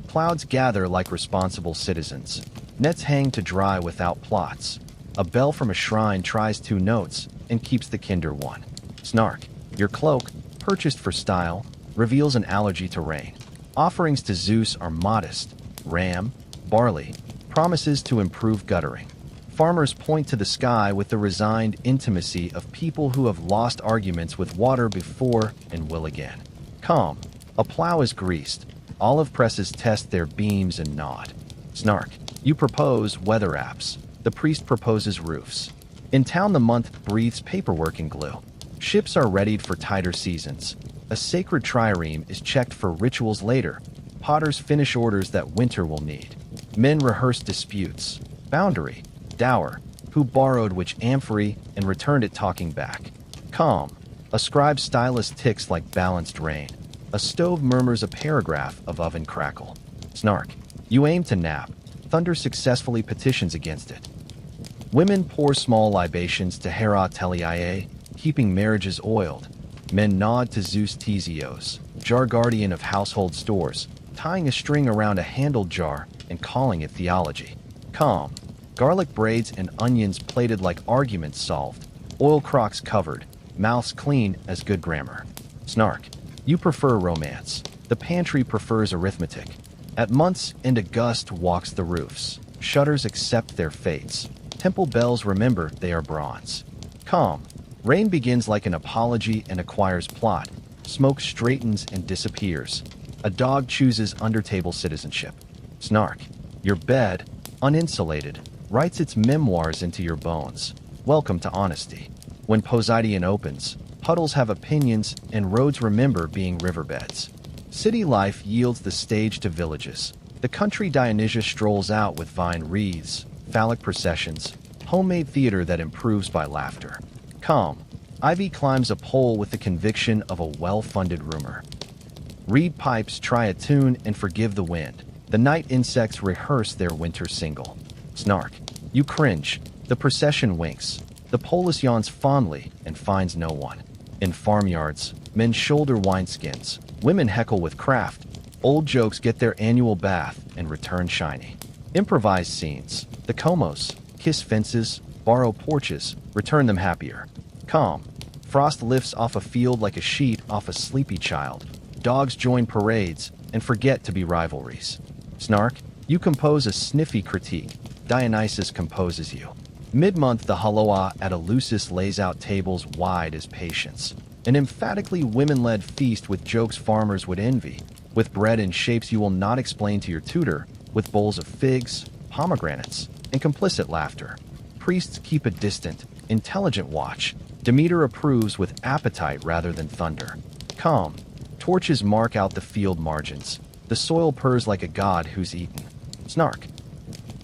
Clouds gather like responsible citizens. Nets hang to dry without plots. A bell from a shrine tries 2 notes and keeps the kinder one. Snark. Your cloak, purchased for style, reveals an allergy to rain. Offerings to Zeus are modest. Ram, barley, promises to improve guttering. Farmers point to the sky with the resigned intimacy of people who have lost arguments with water before and will again. Calm. A plow is greased. Olive presses test their beams and nod. Snark. You propose weather apps. The priest proposes roofs. In town the month breathes paperwork and glue. Ships are readied for tighter seasons. A sacred trireme is checked for rituals later. Potters finish orders that winter will need. Men rehearse disputes. Boundary. Dower. Who borrowed which amphory and returned it talking back. Calm. A scribe's stylus ticks like balanced rain. A stove murmurs a paragraph of oven crackle. Snark. You aim to nap. Thunder successfully petitions against it. Women pour small libations to Hera Teliae, keeping marriages oiled. Men nod to Zeus Theseos, jar guardian of household stores, tying a string around a handled jar and calling it theology. Calm. Garlic braids and onions plated like arguments solved. Oil crocks covered. Mouths clean as good grammar. Snark. You prefer romance. The pantry prefers arithmetic. At month's end a gust walks the roofs. Shutters accept their fates. Temple bells remember they are bronze. Calm. Rain begins like an apology and acquires plot. Smoke straightens and disappears. A dog chooses undertable citizenship. Snark. Your bed, uninsulated, writes its memoirs into your bones. Welcome to honesty. When Poseidon opens, puddles have opinions and roads remember being riverbeds. City life yields the stage to villages. The country Dionysia strolls out with vine wreaths, phallic processions, homemade theater that improves by laughter. Calm. Ivy climbs a pole with the conviction of a well-funded rumor. Reed pipes try a tune and forgive the wind. The night insects rehearse their winter single. Snark. You cringe. The procession winks. The polis yawns fondly and finds no one. In farmyards, men shoulder wineskins. Women heckle with craft. Old jokes get their annual bath and return shiny. Improvised scenes. The Comos kiss fences, borrow porches, return them happier. Calm. Frost lifts off a field like a sheet off a sleepy child. Dogs join parades and forget to be rivalries. Snark. You compose a sniffy critique. Dionysus composes you. Mid-month, the Haloa at Eleusis lays out tables wide as patience. An emphatically women-led feast with jokes farmers would envy, with bread in shapes you will not explain to your tutor, with bowls of figs, pomegranates, and complicit laughter. Priests keep a distant, intelligent watch. Demeter approves with appetite rather than thunder. Calm. Torches mark out the field margins. The soil purrs like a god who's eaten. Snark.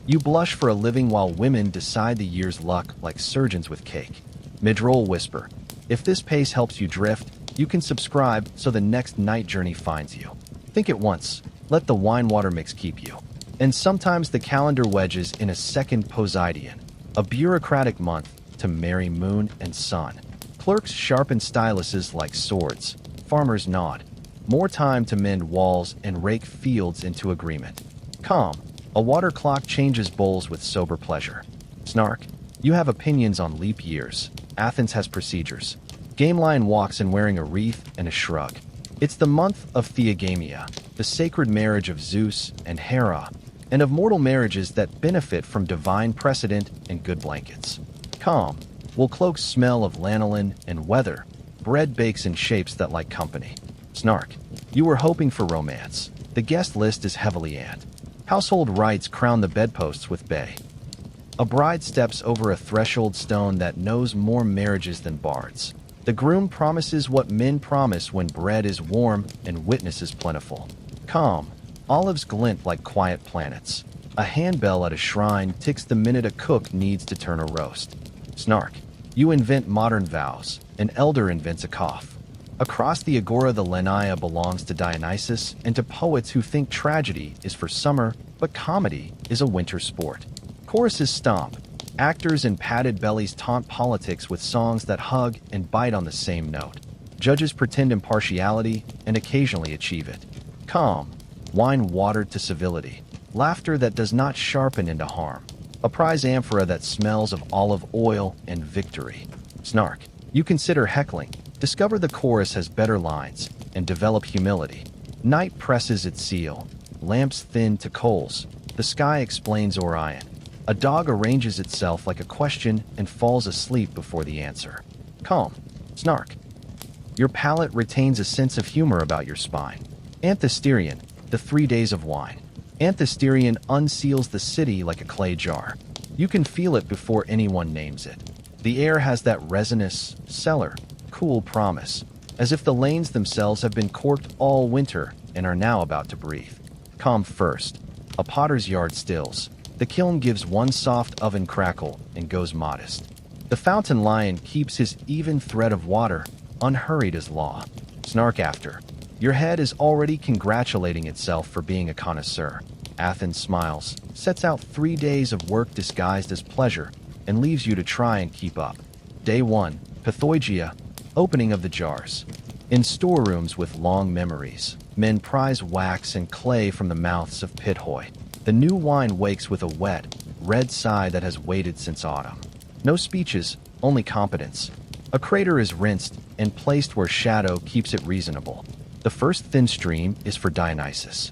You blush for a living while women decide the year's luck like surgeons with cake. Midroll whisper. If this pace helps you drift, you can subscribe so the next night journey finds you. Think it once. Let the wine-water mix keep you. And sometimes the calendar wedges in a second Poseidon, a bureaucratic month to marry moon and sun. Clerks sharpen styluses like swords. Farmers nod. More time to mend walls and rake fields into agreement. Calm. A water clock changes bowls with sober pleasure. Snark. You have opinions on leap years. Athens has procedures. Gamelion walks in wearing a wreath and a shrug. It's the month of Theogamia, the sacred marriage of Zeus and Hera, and of mortal marriages that benefit from divine precedent and good blankets. Calm. Will cloaks smell of lanolin and weather. Bread bakes in shapes that like company. Snark. You were hoping for romance. The guest list is heavily ant. Household rites crown the bedposts with bay. A bride steps over a threshold stone that knows more marriages than bards. The groom promises what men promise when bread is warm and witnesses plentiful. Calm. Olives glint like quiet planets. A handbell at a shrine ticks the minute a cook needs to turn a roast. Snark. You invent modern vows. An elder invents a cough. Across the agora, the Panathenaia belongs to Dionysus and to poets who think tragedy is for summer, but comedy is a winter sport. Choruses stomp. Actors in padded bellies taunt politics with songs that hug and bite on the same note. Judges pretend impartiality and occasionally achieve it. Calm. Wine watered to civility. Laughter that does not sharpen into harm. A prize amphora that smells of olive oil and victory. Snark. You consider heckling. Discover the chorus has better lines, and develop humility. Night presses its seal. Lamps thin to coals. The sky explains Orion. A dog arranges itself like a question and falls asleep before the answer. Calm. Snark. Your palate retains a sense of humor about your spine. Anthesterion, the 3 days of wine. Anthesterion unseals the city like a clay jar. You can feel it before anyone names it. The air has that resinous, cellar, cool promise, as if the lanes themselves have been corked all winter and are now about to breathe. Calm first. A potter's yard stills. The kiln gives one soft oven crackle and goes modest. The fountain lion keeps his even thread of water, unhurried as law. Snark after. Your head is already congratulating itself for being a connoisseur. Athens smiles, sets out 3 days of work disguised as pleasure, and leaves you to try and keep up. Day 1, Panathenaia, opening of the jars. In storerooms with long memories, men prize wax and clay from the mouths of pit-hoy. The new wine wakes with a wet, red sigh that has waited since autumn. No speeches, only competence. A crater is rinsed and placed where shadow keeps it reasonable. The first thin stream is for Dionysus.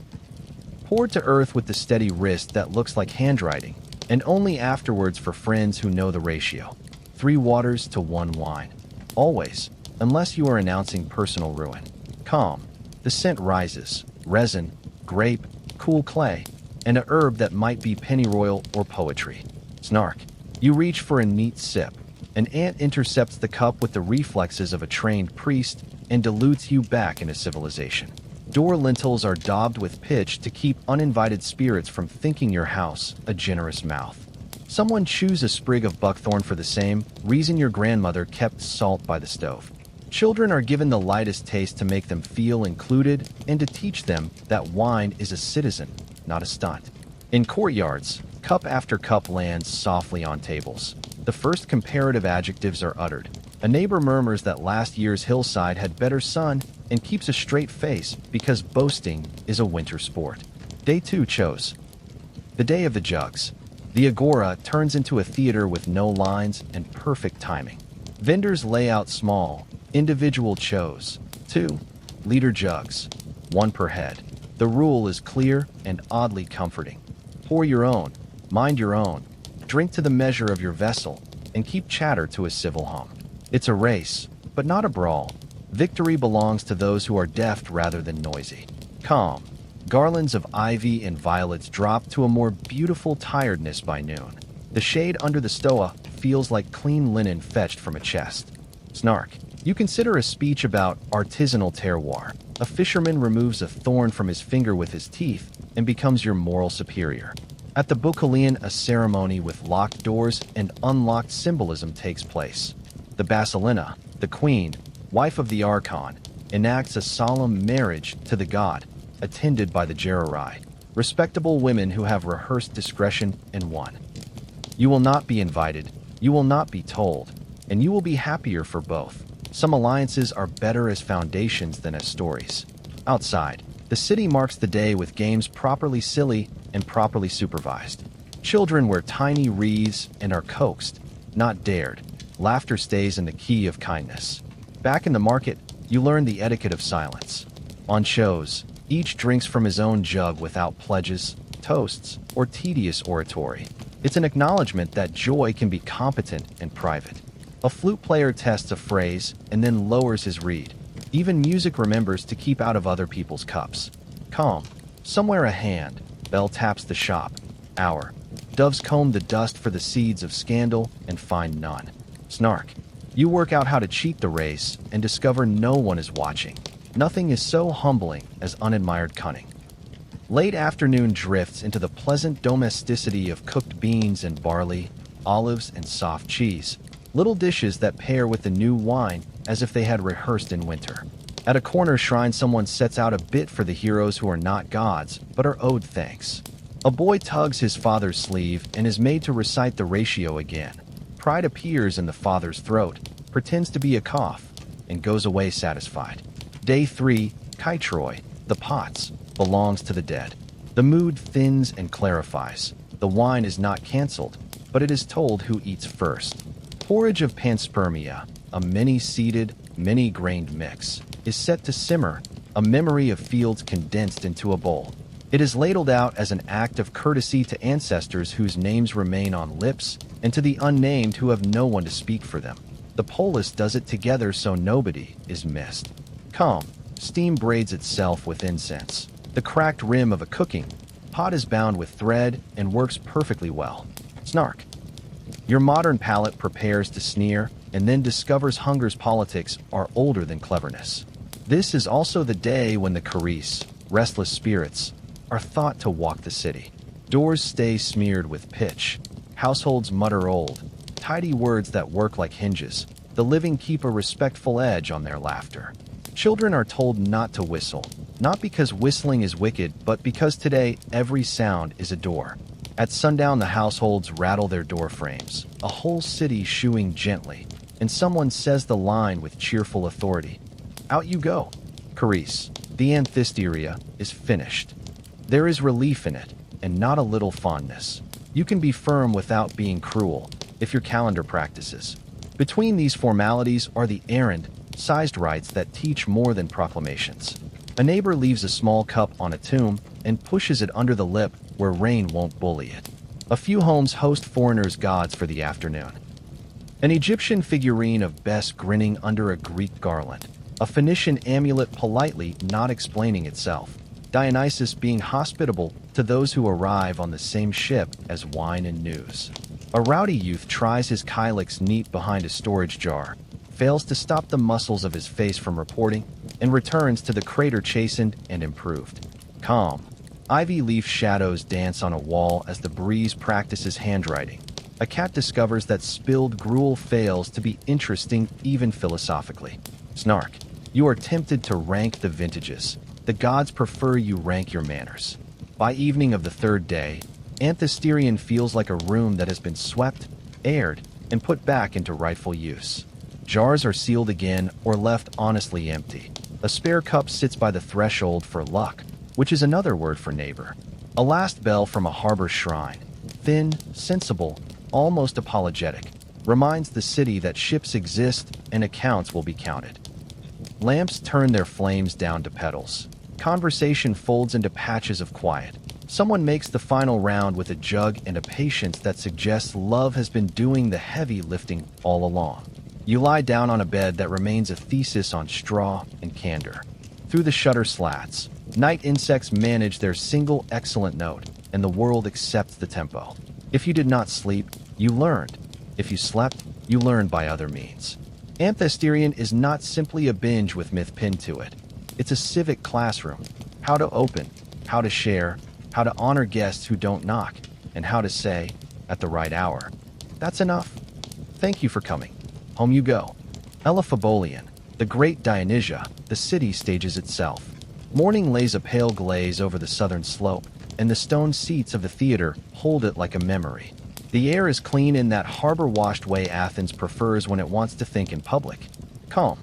Poured to earth with the steady wrist that looks like handwriting, and only afterwards for friends who know the ratio. 3 waters to 1 wine. Always, unless you are announcing personal ruin. Calm. The scent rises. Resin, grape, cool clay, and a herb that might be pennyroyal or poetry. Snark. You reach for a neat sip. An ant intercepts the cup with the reflexes of a trained priest and dilutes you back into civilization. Door lintels are daubed with pitch to keep uninvited spirits from thinking your house a generous mouth. Someone chews a sprig of buckthorn for the same reason your grandmother kept salt by the stove. Children are given the lightest taste to make them feel included and to teach them that wine is a citizen, not a stunt. In courtyards, cup after cup lands softly on tables. The first comparative adjectives are uttered. A neighbor murmurs that last year's hillside had better sun and keeps a straight face because boasting is a winter sport. Day 2 chose. The day of the jugs. The agora turns into a theater with no lines and perfect timing. Vendors lay out small, individual chos, 2-liter jugs, 1 per head. The rule is clear and oddly comforting. Pour your own, mind your own, drink to the measure of your vessel, and keep chatter to a civil hum. It's a race, but not a brawl. Victory belongs to those who are deft rather than noisy. Calm. Garlands of ivy and violets drop to a more beautiful tiredness by noon. The shade under the stoa feels like clean linen fetched from a chest. Snark. You consider a speech about artisanal terroir. A fisherman removes a thorn from his finger with his teeth and becomes your moral superior. At the Bucolion, a ceremony with locked doors and unlocked symbolism takes place. The Basilina, the queen, wife of the Archon, enacts a solemn marriage to the god, attended by the Gerurai, respectable women who have rehearsed discretion and won. You will not be invited, you will not be told, and you will be happier for both. Some alliances are better as foundations than as stories. Outside, the city marks the day with games properly silly and properly supervised. Children wear tiny wreaths and are coaxed, not dared. Laughter stays in the key of kindness. Back in the market, you learn the etiquette of silence. On shows, each drinks from his own jug without pledges, toasts, or tedious oratory. It's an acknowledgement that joy can be competent and private. A flute player tests a phrase and then lowers his reed. Even music remembers to keep out of other people's cups. Calm. Somewhere a hand. Bell taps the shop. Hour. Doves comb the dust for the seeds of scandal and find none. Snark. You work out how to cheat the race and discover no one is watching. Nothing is so humbling as unadmired cunning. Late afternoon drifts into the pleasant domesticity of cooked beans and barley, olives and soft cheese, little dishes that pair with the new wine as if they had rehearsed in winter. At a corner shrine, someone sets out a bit for the heroes who are not gods, but are owed thanks. A boy tugs his father's sleeve and is made to recite the ratio again. Pride appears in the father's throat, pretends to be a cough, and goes away satisfied. Day 3, Kaitroi, the pots, belongs to the dead. The mood thins and clarifies. The wine is not cancelled, but it is told who eats first. Porridge of panspermia, a many-seeded, many-grained mix, is set to simmer, a memory of fields condensed into a bowl. It is ladled out as an act of courtesy to ancestors whose names remain on lips and to the unnamed who have no one to speak for them. The polis does it together so nobody is missed. Calm. Steam braids itself with incense. The cracked rim of a cooking pot is bound with thread and works perfectly well. Snark. Your modern palate prepares to sneer and then discovers hunger's politics are older than cleverness. This is also the day when the Carice, restless spirits, are thought to walk the city. Doors stay smeared with pitch. Households mutter old, tidy words that work like hinges. The living keep a respectful edge on their laughter. Children are told not to whistle, not because whistling is wicked, but because today every sound is a door. At sundown, the households rattle their door frames, a whole city shooing gently, and someone says the line with cheerful authority. Out you go. Carice, the Panathenaia, is finished. There is relief in it, and not a little fondness. You can be firm without being cruel, if your calendar practices. Between these formalities are the errand-sized rites that teach more than proclamations. A neighbor leaves a small cup on a tomb and pushes it under the lip where rain won't bully it. A few homes host foreigners' gods for the afternoon. An Egyptian figurine of Bes grinning under a Greek garland. A Phoenician amulet politely not explaining itself. Dionysus being hospitable to those who arrive on the same ship as wine and news. A rowdy youth tries his kylix neat behind a storage jar, fails to stop the muscles of his face from reporting, and returns to the crater chastened and improved. Calm. Ivy leaf shadows dance on a wall as the breeze practices handwriting. A cat discovers that spilled gruel fails to be interesting even philosophically. Snark. You are tempted to rank the vintages. The gods prefer you rank your manners. By evening of the third day, Anthesterion feels like a room that has been swept, aired, and put back into rightful use. Jars are sealed again or left honestly empty. A spare cup sits by the threshold for luck, which is another word for neighbor. A last bell from a harbor shrine. thin, sensible, almost apologetic, reminds the city that ships exist and accounts will be counted. Lamps turn their flames down to petals. Conversation folds into patches of quiet. Someone makes the final round with a jug and a patience that suggests love has been doing the heavy lifting all along. You lie down on a bed that remains a thesis on straw and candor. Through the shutter slats, night insects manage their single excellent note, and the world accepts the tempo. If you did not sleep, you learned. If you slept, you learned by other means. Anthesterion is not simply a binge with myth pinned to it. It's a civic classroom. How to open, how to share, how to honor guests who don't knock, and how to say, at the right hour, "That's enough. Thank you for coming. Home you go." Elaphebolion, the great Dionysia, the city stages itself. Morning lays a pale glaze over the southern slope, and the stone seats of the theater hold it like a memory. The air is clean in that harbor-washed way Athens prefers when it wants to think in public. Calm.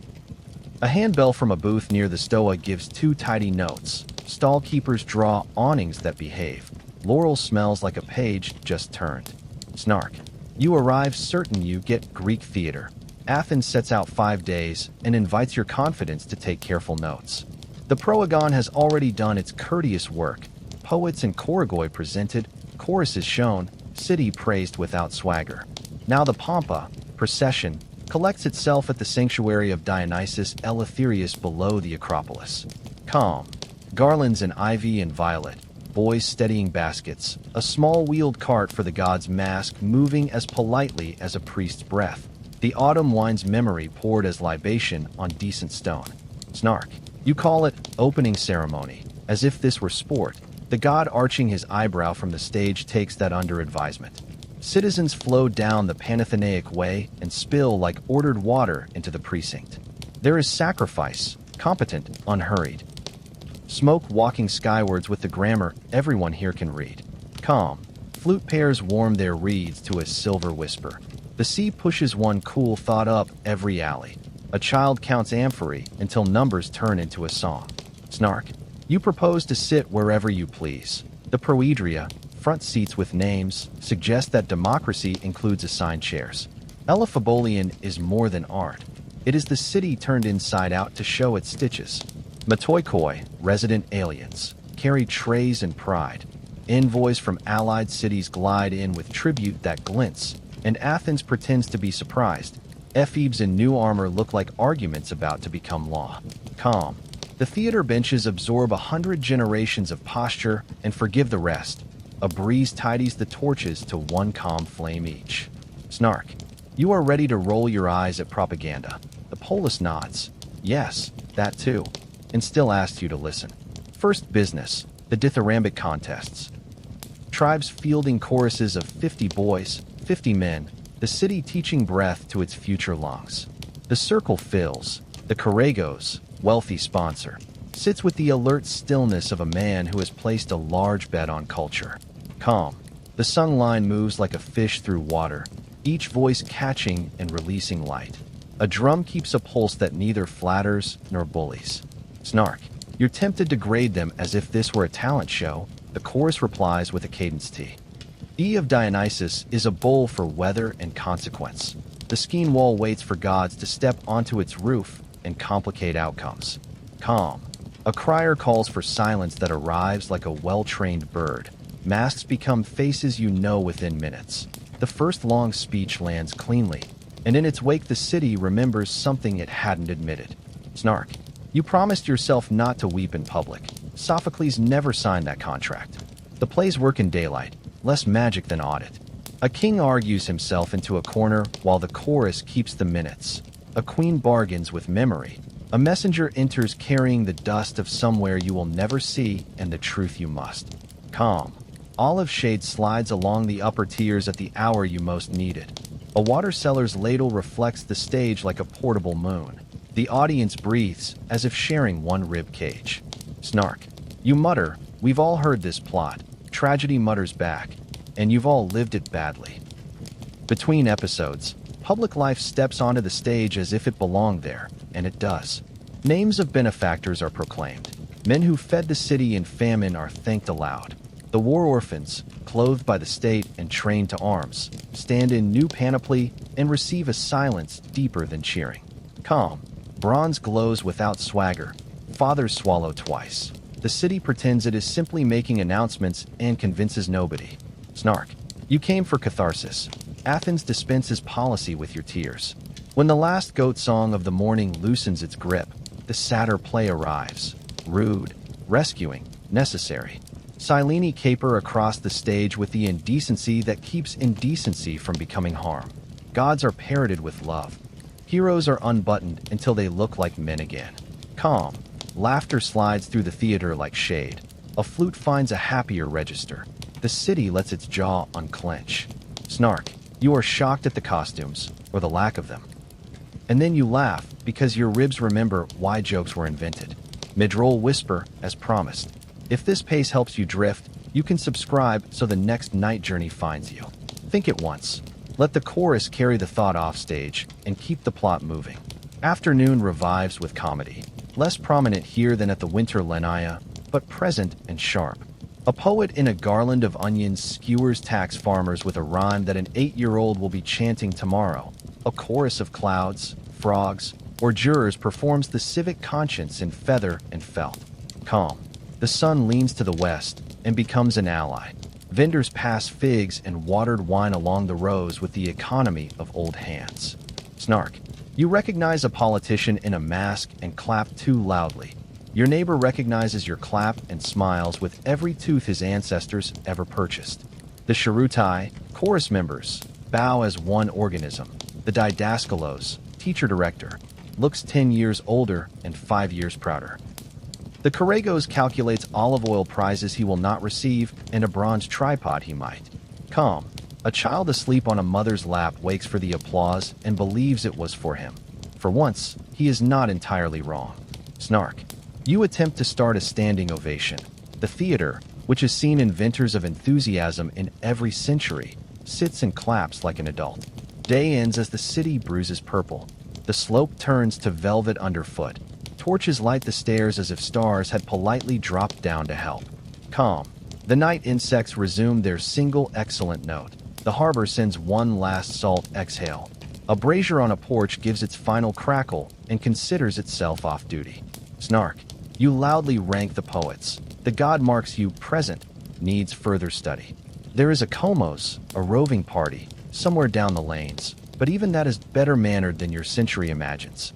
A handbell from a booth near the stoa gives two tidy notes. Stall keepers draw awnings that behave. Laurel smells like a page just turned. Snark. You arrive certain you get Greek theater. Athens sets out 5 days and invites your confidence to take careful notes. The proagon has already done its courteous work. Poets and chorigoi presented, choruses shown, city praised without swagger. Now the pampa, procession, collects itself at the sanctuary of Dionysus Eleutherius below the Acropolis. Calm. Garlands in ivy and violet, boys steadying baskets, a small wheeled cart for the god's mask moving as politely as a priest's breath. The autumn wine's memory poured as libation on decent stone. Snark. You call it opening ceremony, as if this were sport. The god arching his eyebrow from the stage takes that under advisement. Citizens flow down the Panathenaia way and spill like ordered water into the precinct. There is sacrifice, competent, unhurried. Smoke walking skywards with the grammar everyone here can read. Calm. Flute pairs warm their reeds to a silver whisper. The sea pushes one cool thought up every alley. A child counts amphorae until numbers turn into a song. Snark. You propose to sit wherever you please. The proedria, front seats with names, suggest that democracy includes assigned chairs. Elaphebolion is more than art. It is the city turned inside out to show its stitches. Metoikoi, resident aliens, carry trays and pride. Envoys from allied cities glide in with tribute that glints, and Athens pretends to be surprised. Ephebes in new armor look like arguments about to become law. Calm. The theater benches absorb 100 generations of posture and forgive the rest. A breeze tidies the torches to one calm flame each. Snark. You are ready to roll your eyes at propaganda. The polis nods. Yes, that too. And still asks you to listen. First business, the dithyrambic contests. Tribes fielding choruses of 50 boys, 50 men, the city teaching breath to its future lungs. The circle fills. The Corregos, wealthy sponsor, sits with the alert stillness of a man who has placed a large bet on culture. Calm. The sung line moves like a fish through water, each voice catching and releasing light. A drum keeps a pulse that neither flatters nor bullies. Snark. You're tempted to grade them as if this were a talent show. The chorus replies with a cadence T. E of Dionysus is a bowl for weather and consequence. The Skene wall waits for gods to step onto its roof and complicate outcomes. Calm. A crier calls for silence that arrives like a well-trained bird. Masks become faces you know within minutes. The first long speech lands cleanly, and in its wake the city remembers something it hadn't admitted. Snark. You promised yourself not to weep in public. Sophocles never signed that contract. The plays work in daylight, less magic than audit. A king argues himself into a corner while the chorus keeps the minutes. A queen bargains with memory. A messenger enters carrying the dust of somewhere you will never see and the truth you must. Calm. Olive shade slides along the upper tiers at the hour you most need it. A water seller's ladle reflects the stage like a portable moon. The audience breathes as if sharing one rib cage. Snark. You mutter, we've all heard this plot. Tragedy mutters back, and you've all lived it badly. Between episodes, public life steps onto the stage as if it belonged there, and it does. Names of benefactors are proclaimed. Men who fed the city in famine are thanked aloud. The war orphans, clothed by the state and trained to arms, stand in new panoply and receive a silence deeper than cheering. Calm. Bronze glows without swagger. Fathers swallow twice. The city pretends it is simply making announcements and convinces nobody. Snark. You came for catharsis. Athens dispenses policy with your tears. When the last goat song of the morning loosens its grip, the satyr play arrives. Rude, rescuing, necessary. Silene caper across the stage with the indecency that keeps indecency from becoming harm. Gods are parroted with love. Heroes are unbuttoned until they look like men again. Calm. Laughter slides through the theater like shade. A flute finds a happier register. The city lets its jaw unclench. Snark. You are shocked at the costumes, or the lack of them. And then you laugh, because your ribs remember why jokes were invented. Mid-roll whisper, as promised. If this pace helps you drift, you can subscribe so the next night journey finds you. Think it once. Let the chorus carry the thought off stage, and keep the plot moving. Afternoon revives with comedy. Less prominent here than at the winter Panathenaia, but present and sharp. A poet in a garland of onions skewers tax farmers with a rhyme that an 8-year-old will be chanting tomorrow. A chorus of clouds, frogs, or jurors performs the civic conscience in feather and felt. Calm. The sun leans to the west and becomes an ally. Vendors pass figs and watered wine along the rows with the economy of old hands. Snark. You recognize a politician in a mask and clap too loudly. Your neighbor recognizes your clap and smiles with every tooth his ancestors ever purchased. The Sharutai, chorus members, bow as one organism. The Didaskalos, teacher-director, looks 10 years older and 5 years prouder. The Karagos calculates olive oil prizes he will not receive and a bronze tripod he might. Calm. A child asleep on a mother's lap wakes for the applause and believes it was for him. For once, he is not entirely wrong. Snark. You attempt to start a standing ovation. The theater, which has seen inventors of enthusiasm in every century, sits and claps like an adult. Day ends as the city bruises purple. The slope turns to velvet underfoot. Torches light the stairs as if stars had politely dropped down to help. Calm. The night insects resume their single excellent note. The harbor sends one last salt exhale. A brazier on a porch gives its final crackle and considers itself off duty. Snark. You loudly rank the poets. The god marks you present, needs further study. There is a Komos, a roving party, somewhere down the lanes, but even that is better mannered than your century imagines.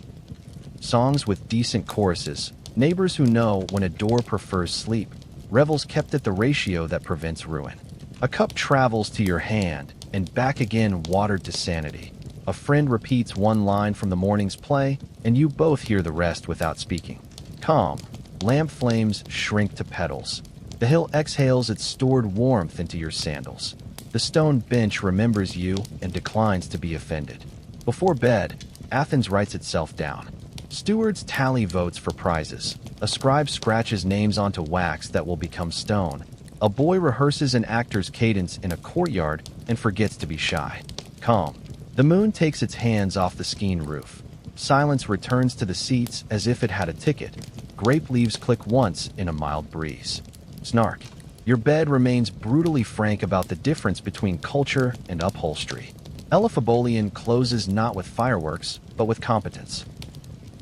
Songs with decent choruses, neighbors who know when a door prefers sleep, revels kept at the ratio that prevents ruin. A cup travels to your hand, and back again watered to sanity. A friend repeats one line from the morning's play, and you both hear the rest without speaking. Calm. Lamp flames shrink to petals. The hill exhales its stored warmth into your sandals. The stone bench remembers you and declines to be offended. Before bed, Athens writes itself down. Stewards tally votes for prizes. A scribe scratches names onto wax that will become stone. A boy rehearses an actor's cadence in a courtyard and forgets to be shy. Calm. The moon takes its hands off the skiing roof. Silence returns to the seats as if it had a ticket. Grape leaves click once in a mild breeze. Snark. Your bed remains brutally frank about the difference between culture and upholstery. Elaphebolian closes not with fireworks, but with competence.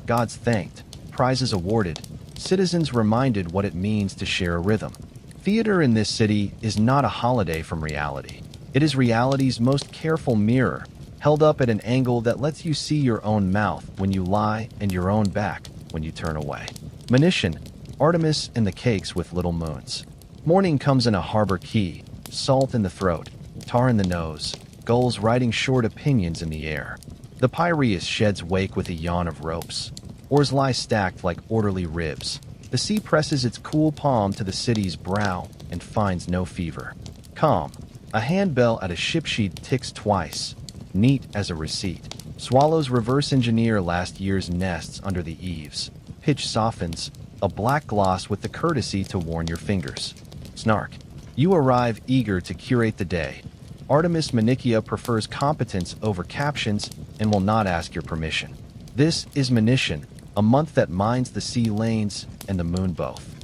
Gods thanked, prizes awarded, citizens reminded what it means to share a rhythm. Theater in this city is not a holiday from reality. It is reality's most careful mirror, held up at an angle that lets you see your own mouth when you lie and your own back when you turn away. Monition, Artemis and the cakes with little moons. Morning comes in a harbor key, salt in the throat, tar in the nose, gulls riding short opinions in the air. The Piraeus sheds wake with a yawn of ropes. Oars lie stacked like orderly ribs. The sea presses its cool palm to the city's brow and finds no fever. Calm. A handbell at a ship sheet ticks twice, neat as a receipt. Swallows reverse engineer last year's nests under the eaves. Pitch softens, a black gloss with the courtesy to warn your fingers. Snark. You arrive eager to curate the day. Artemis Manichia prefers competence over captions and will not ask your permission. This is Monition, a month that minds the sea lanes and the moon both.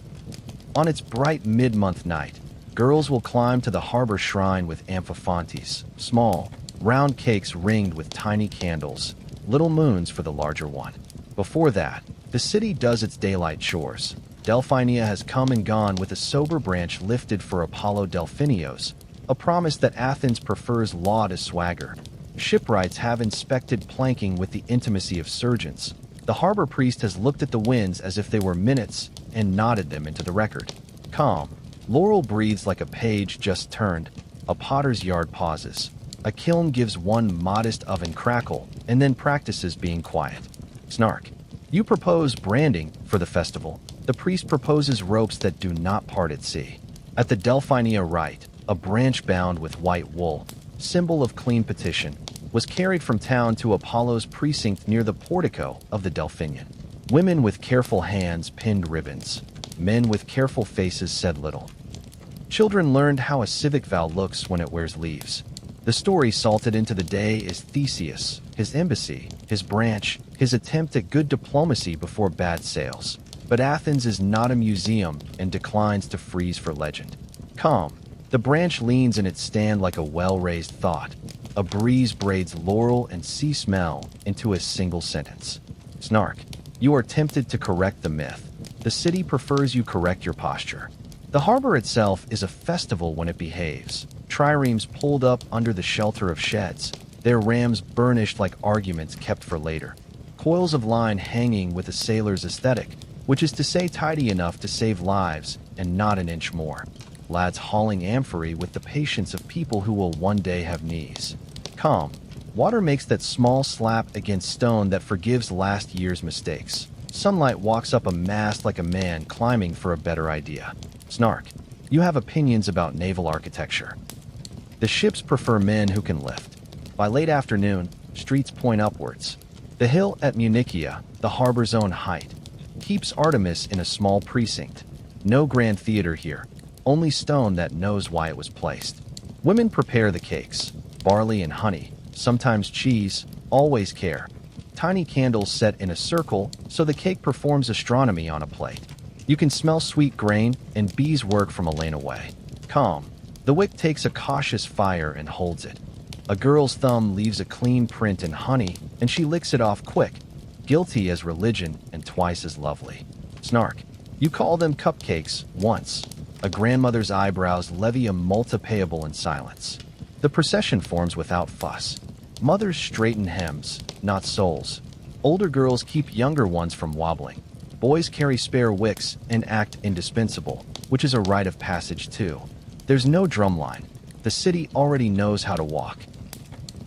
On its bright mid-month night, Girls will climb to the harbor shrine with amphifontes, small, round cakes ringed with tiny candles, little moons for the larger one. Before that, the city does its daylight chores. Delphinia has come and gone with a sober branch lifted for Apollo Delphinios, a promise that Athens prefers law to swagger. Shipwrights have inspected planking with the intimacy of surgeons. The harbor priest has looked at the winds as if they were minutes and nodded them into the record. Calm. Laurel breathes like a page just turned. A potter's yard pauses. A kiln gives one modest oven crackle and then practices being quiet. Snark. You propose branding for the festival. The priest proposes ropes that do not part at sea. At the Delphinia rite, a branch bound with white wool, symbol of clean petition, was carried from town to Apollo's precinct near the portico of the Delphinion. Women with careful hands pinned ribbons. Men with careful faces said little. Children learned how a civic vow looks when it wears leaves. The story salted into the day is Theseus, his embassy, his branch, his attempt at good diplomacy before bad sales. But Athens is not a museum and declines to freeze for legend. Calm. The branch leans in its stand like a well-raised thought. A breeze braids laurel and sea smell into a single sentence. Snark. You are tempted to correct the myth. The city prefers you correct your posture. The harbor itself is a festival when it behaves. Triremes pulled up under the shelter of sheds, their rams burnished like arguments kept for later. Coils of line hanging with a sailor's aesthetic, which is to say tidy enough to save lives and not an inch more. Lads hauling amphorae with the patience of people who will one day have knees. Calm. Water makes that small slap against stone that forgives last year's mistakes. Sunlight walks up a mast like a man climbing for a better idea. Snark. You have opinions about naval architecture. The ships prefer men who can lift. By late afternoon, streets point upwards. The hill at Munichia, the harbor's own height, keeps Artemis in a small precinct. No grand theater here, only stone that knows why it was placed. Women prepare the cakes, barley and honey, sometimes cheese, always care. Tiny candles set in a circle so the cake performs astronomy on a plate. You can smell sweet grain and bees work from a lane away. Calm. The wick takes a cautious fire and holds it. A girl's thumb leaves a clean print in honey and she licks it off quick. Guilty as religion and twice as lovely. Snark. You call them cupcakes once. A grandmother's eyebrows levy a multa payable in silence. The procession forms without fuss. Mothers straighten hems, not soles. Older girls keep younger ones from wobbling. Boys carry spare wicks and act indispensable, which is a rite of passage too. There's no drumline. The city already knows how to walk.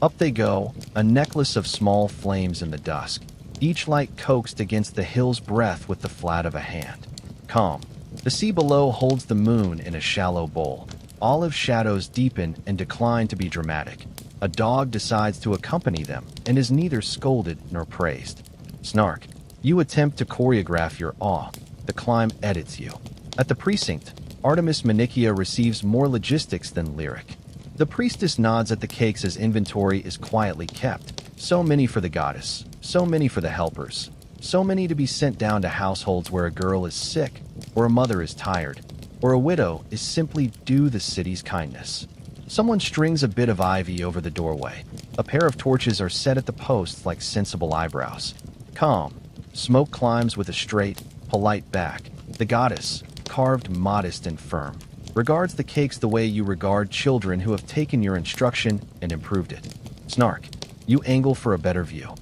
Up they go, a necklace of small flames in the dusk, each light coaxed against the hill's breath with the flat of a hand. Calm. The sea below holds the moon in a shallow bowl. Olive shadows deepen and decline to be dramatic. A dog decides to accompany them and is neither scolded nor praised. Snark. You attempt to choreograph your awe. The climb edits you. At the precinct, Artemis Munichia receives more logistics than lyric. The priestess nods at the cakes as inventory is quietly kept. So many for the goddess, so many for the helpers, so many to be sent down to households where a girl is sick, or a mother is tired, or a widow is simply due the city's kindness. Someone strings a bit of ivy over the doorway. A pair of torches are set at the posts like sensible eyebrows. Calm. Smoke climbs with a straight, polite back. The goddess, carved modest and firm, regards the cakes the way you regard children who have taken your instruction and improved it. Snark. You angle for a better view.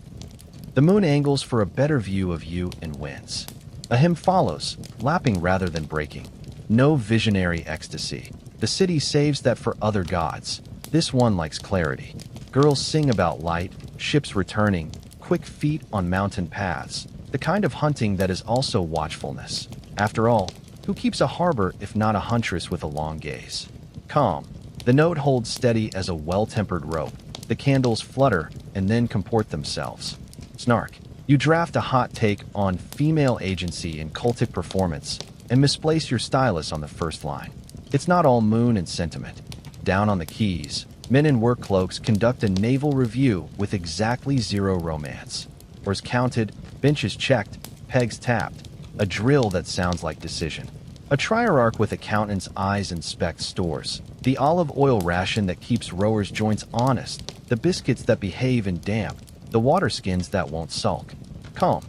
The moon angles for a better view of you and wins. A hymn follows, lapping rather than breaking. No visionary ecstasy. The city saves that for other gods. This one likes clarity. Girls sing about light, ships returning, quick feet on mountain paths, the kind of hunting that is also watchfulness. After all, who keeps a harbor if not a huntress with a long gaze? Calm. The note holds steady as a well-tempered rope. The candles flutter and then comport themselves. Snark. You draft a hot take on female agency in cultic performance and misplace your stylus on the first line. It's not all moon and sentiment. Down on the quays, men in work cloaks conduct a naval review with exactly zero romance. Oars counted, benches checked, pegs tapped, a drill that sounds like decision. A A trierarch with accountant's eyes inspects stores. The olive oil ration that keeps rowers' joints honest. The biscuits that behave in damp. The water skins that won't sulk. Calm.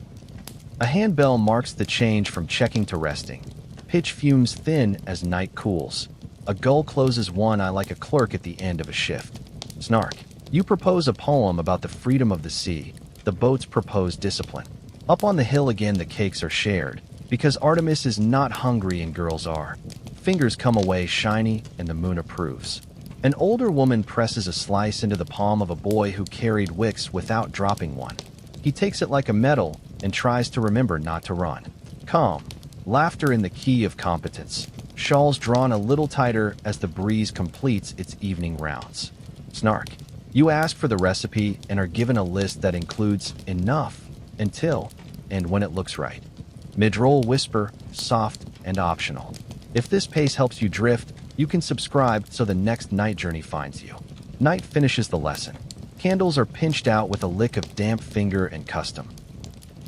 A handbell marks the change from checking to resting. Pitch fumes thin as night cools. A gull closes one eye like a clerk at the end of a shift. Snark. You propose a poem about the freedom of the sea. The boats propose discipline. Up on the hill again the cakes are shared, because Artemis is not hungry and girls are. Fingers come away shiny and the moon approves. An older woman presses a slice into the palm of a boy who carried wicks without dropping one. He takes it like a medal and tries to remember not to run. Calm. Laughter in the key of competence. Shawls drawn a little tighter as the breeze completes its evening rounds. Snark. You ask for the recipe and are given a list that includes enough, until, and when it looks right. Mid-roll whisper, soft and optional. If this pace helps you drift, you can subscribe so the next night journey finds you. Night finishes the lesson. Candles are pinched out with a lick of damp finger and custom.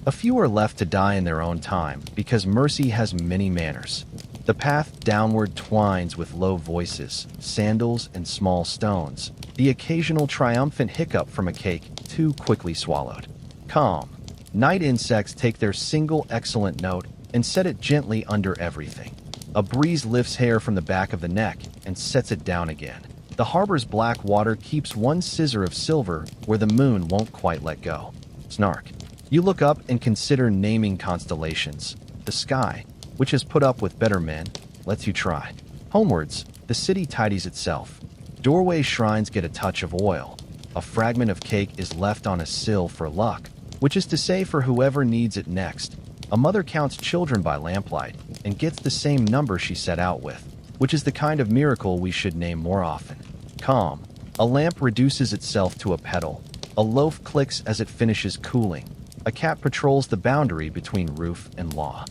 A few are left to die in their own time because mercy has many manners. The path downward twines with low voices, sandals and small stones. The occasional triumphant hiccup from a cake too quickly swallowed. Calm. Night insects take their single excellent note and set it gently under everything. A breeze lifts hair from the back of the neck and sets it down again. The harbor's black water keeps one scissor of silver where the moon won't quite let go. Snark. You look up and consider naming constellations. The sky, which has put up with better men, lets you try. Homewards, the city tidies itself. Doorway shrines get a touch of oil. A fragment of cake is left on a sill for luck, which is to say for whoever needs it next. A mother counts children by lamplight and gets the same number she set out with, which is the kind of miracle we should name more often. Calm. A lamp reduces itself to a petal. A loaf clicks as it finishes cooling. A cat patrols the boundary between roof and law.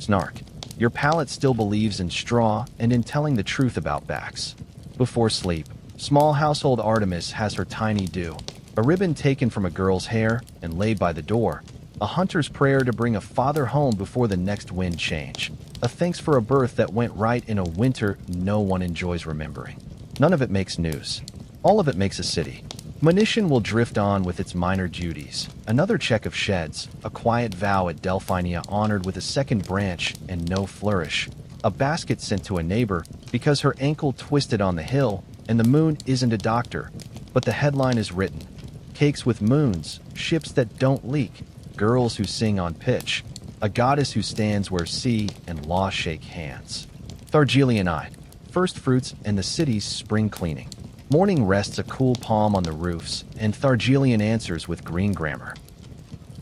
Snark. Your palate still believes in straw and in telling the truth about backs. Before sleep, small household Artemis has her tiny due. A ribbon taken from a girl's hair and laid by the door. A hunter's prayer to bring a father home before the next wind change. A thanks for a birth that went right in a winter no one enjoys remembering. None of it makes news. All of it makes a city. Monition will drift on with its minor duties. Another check of sheds, a quiet vow at Delphinia honored with a second branch and no flourish. A basket sent to a neighbor because her ankle twisted on the hill and the moon isn't a doctor. But the headline is written. Cakes with moons, ships that don't leak, girls who sing on pitch, a goddess who stands where sea and law shake hands. Thargelian-eyed, first fruits and the city's spring cleaning. Morning rests a cool palm on the roofs, and Thargelian answers with green grammar.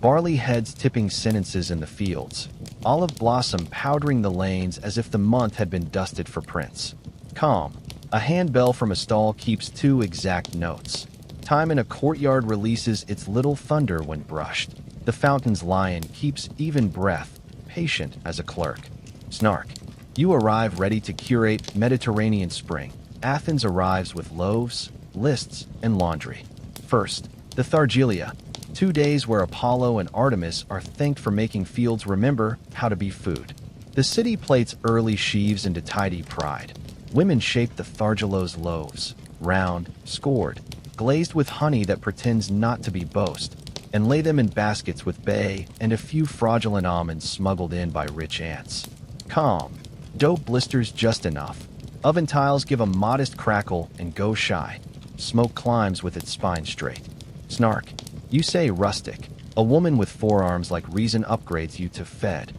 Barley heads tipping sentences in the fields. Olive blossom powdering the lanes as if the month had been dusted for prints. Calm. A handbell from a stall keeps two exact notes. Time in a courtyard releases its little thunder when brushed. The fountain's lion keeps even breath, patient as a clerk. Snark. You arrive ready to curate Mediterranean spring. Athens arrives with loaves, lists, and laundry. First, the Thargelia, 2 days where Apollo and Artemis are thanked for making fields remember how to be food. The city plates early sheaves into tidy pride. Women shape the Thargelos loaves, round, scored, glazed with honey that pretends not to be boast, and lay them in baskets with bay and a few fraudulent almonds smuggled in by rich aunts. Calm. Dough blisters just enough. Oven tiles give a modest crackle and go shy. Smoke climbs with its spine straight. Snark. You say rustic. A woman with forearms like reason upgrades you to fed.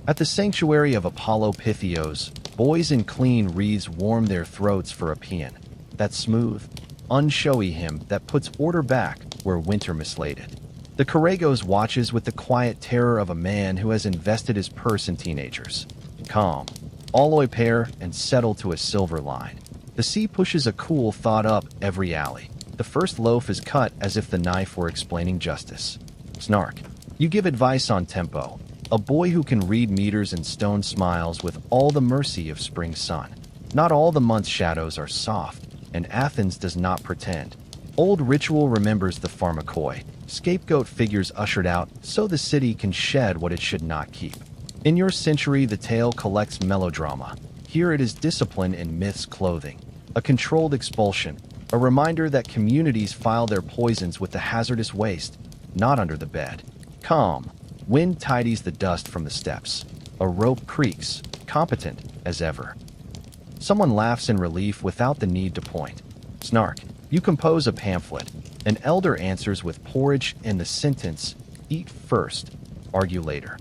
At the sanctuary of Apollo Pythios, boys in clean wreaths warm their throats for a paean. That smooth, unshowy hymn that puts order back where winter mislaid it. The Corregos watches with the quiet terror of a man who has invested his purse in teenagers. Calm. Alloy pair and settle to a silver line. The sea pushes a cool thought up every alley. The first loaf is cut as if the knife were explaining justice. Snark. You give advice on tempo. A boy who can read meters and stone smiles with all the mercy of spring sun. Not all the month's shadows are soft, and Athens does not pretend. Old ritual remembers the pharmakoi. Scapegoat figures ushered out so the city can shed what it should not keep. In your century, the tale collects melodrama. Here it is discipline in myth's clothing. A controlled expulsion, a reminder that communities file their poisons with the hazardous waste, not under the bed. Calm. Wind tidies the dust from the steps. A rope creaks, competent as ever. Someone laughs in relief without the need to point. Snark. You compose a pamphlet. An elder answers with porridge and the sentence, eat first, argue later.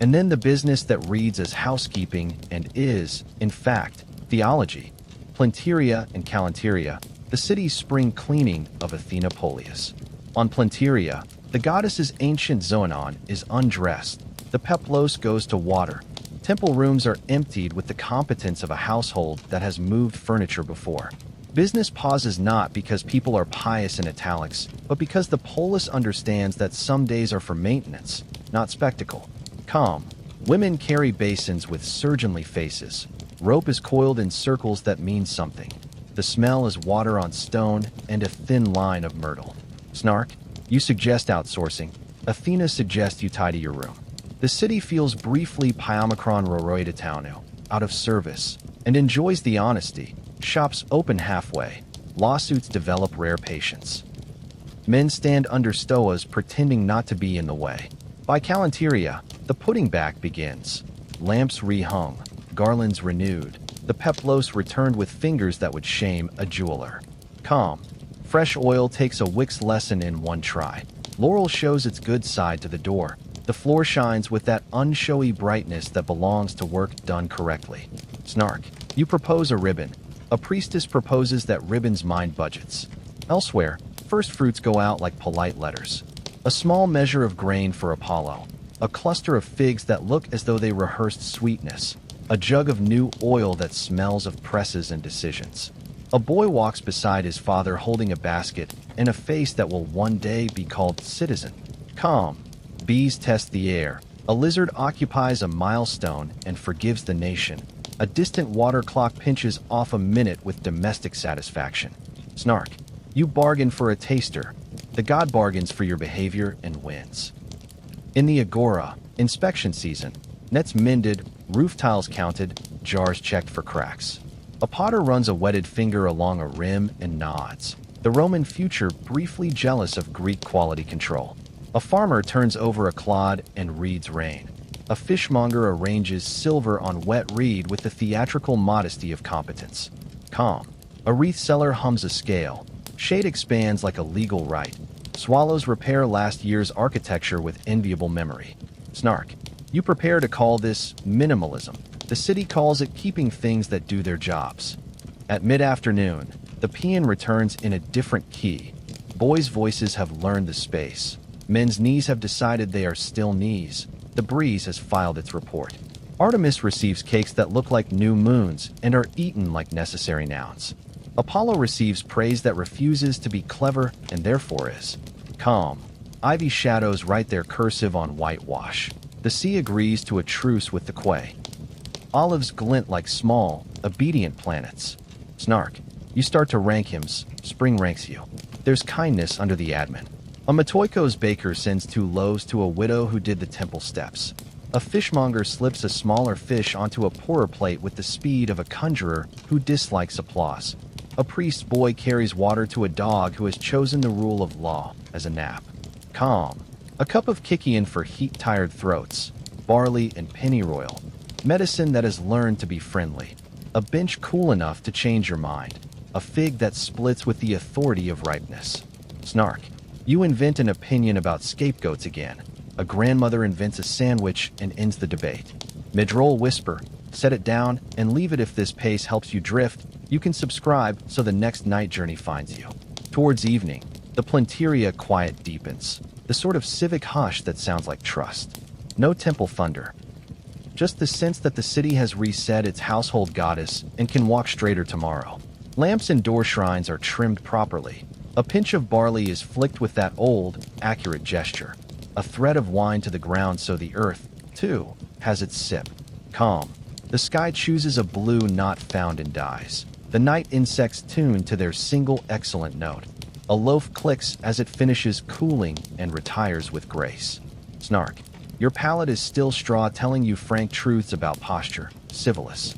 And then the business that reads as housekeeping and is, in fact, theology. Plenteria and Calenteria, the city's spring cleaning of Athena Polius. On Plenteria, the goddess's ancient Zoanon is undressed. The Peplos goes to water. Temple rooms are emptied with the competence of a household that has moved furniture before. Business pauses not because people are pious in italics, but because the polis understands that some days are for maintenance, not spectacle. Calm. Women carry basins with surgeonly faces. Rope is coiled in circles that mean something. The smell is water on stone and a thin line of myrtle. Snark. You suggest outsourcing. Athena suggests you tidy your room. The city feels briefly Pyomicron Roroidatauno, out of service, and enjoys the honesty. Shops open halfway. Lawsuits develop rare patience. Men stand under stoas pretending not to be in the way. By Calenteria, the putting back begins. Lamps rehung, garlands renewed. The Peplos returned with fingers that would shame a jeweler. Calm. Fresh oil takes a Wix lesson in one try. Laurel shows its good side to the door. The floor shines with that unshowy brightness that belongs to work done correctly. Snark. You propose a ribbon. A priestess proposes that ribbons mind budgets. Elsewhere, first fruits go out like polite letters. A small measure of grain for Apollo. A cluster of figs that look as though they rehearsed sweetness. A jug of new oil that smells of presses and decisions. A boy walks beside his father holding a basket and a face that will one day be called citizen. Calm. Bees test the air. A lizard occupies a milestone and forgives the nation. A distant water clock pinches off a minute with domestic satisfaction. Snark. You bargain for a taster. The god bargains for your behavior and wins. In the agora, inspection season, nets mended, roof tiles counted, jars checked for cracks. A potter runs a wetted finger along a rim and nods. The Roman future briefly jealous of Greek quality control. A farmer turns over a clod and reads rain. A fishmonger arranges silver on wet reed with the theatrical modesty of competence. Calm. A wreath seller hums a scale. Shade expands like a legal right. Swallows repair last year's architecture with enviable memory. Snark. You prepare to call this minimalism. The city calls it keeping things that do their jobs. At mid-afternoon, the paean returns in a different key. Boys' voices have learned the space. Men's knees have decided they are still knees. The breeze has filed its report. Artemis receives cakes that look like new moons and are eaten like necessary nouns. Apollo receives praise that refuses to be clever and therefore is calm. Ivy shadows write their cursive on whitewash. The sea agrees to a truce with the quay. Olives glint like small, obedient planets. Snark. You start to rank hymns. Spring ranks you. There's kindness under the admin. A Matoiko's baker sends 2 loaves to a widow who did the temple steps. A fishmonger slips a smaller fish onto a poorer plate with the speed of a conjurer who dislikes applause. A priest's boy carries water to a dog who has chosen the rule of law as a nap. Calm. A cup of Kikian for heat-tired throats. Barley and pennyroyal. Medicine that has learned to be friendly. A bench cool enough to change your mind. A fig that splits with the authority of ripeness. Snark. You invent an opinion about scapegoats again. A grandmother invents a sandwich and ends the debate. Midroll whisper. Set it down and leave it if this pace helps you drift. You can subscribe so the next night journey finds you. Towards evening, the Plenteria quiet deepens. The sort of civic hush that sounds like trust. No temple thunder. Just the sense that the city has reset its household goddess and can walk straighter tomorrow. Lamps and door shrines are trimmed properly. A pinch of barley is flicked with that old, accurate gesture. A thread of wine to the ground so the earth, too, has its sip. Calm. The sky chooses a blue not found and dies. The night insects tune to their single excellent note. A loaf clicks as it finishes cooling and retires with grace. Snark. Your palate is still straw telling you frank truths about posture, civilis.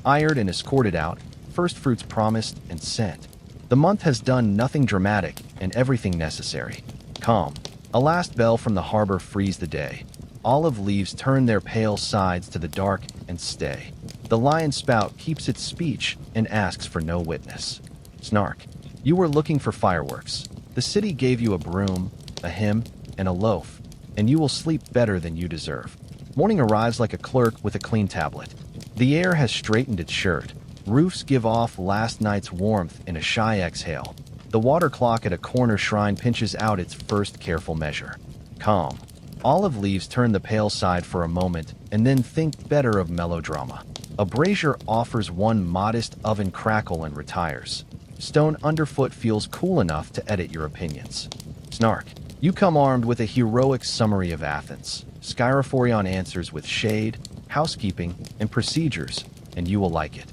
Ired and escorted out, first fruits promised and sent. The month has done nothing dramatic and everything necessary. Calm. A last bell from the harbor frees the day. Olive leaves turn their pale sides to the dark and stay. The lion spout keeps its speech and asks for no witness. Snark. You were looking for fireworks. The city gave you a broom, a hymn, and a loaf, and you will sleep better than you deserve. Morning arrives like a clerk with a clean tablet. The air has straightened its shirt. Roofs give off last night's warmth in a shy exhale. The water clock at a corner shrine pinches out its first careful measure. Calm. Olive leaves turn the pale side for a moment and then think better of melodrama. A brazier offers one modest oven crackle and retires. Stone underfoot feels cool enough to edit your opinions. Snark. You come armed with a heroic summary of Athens. Skyrophorion answers with shade, housekeeping, and procedures, and you will like it.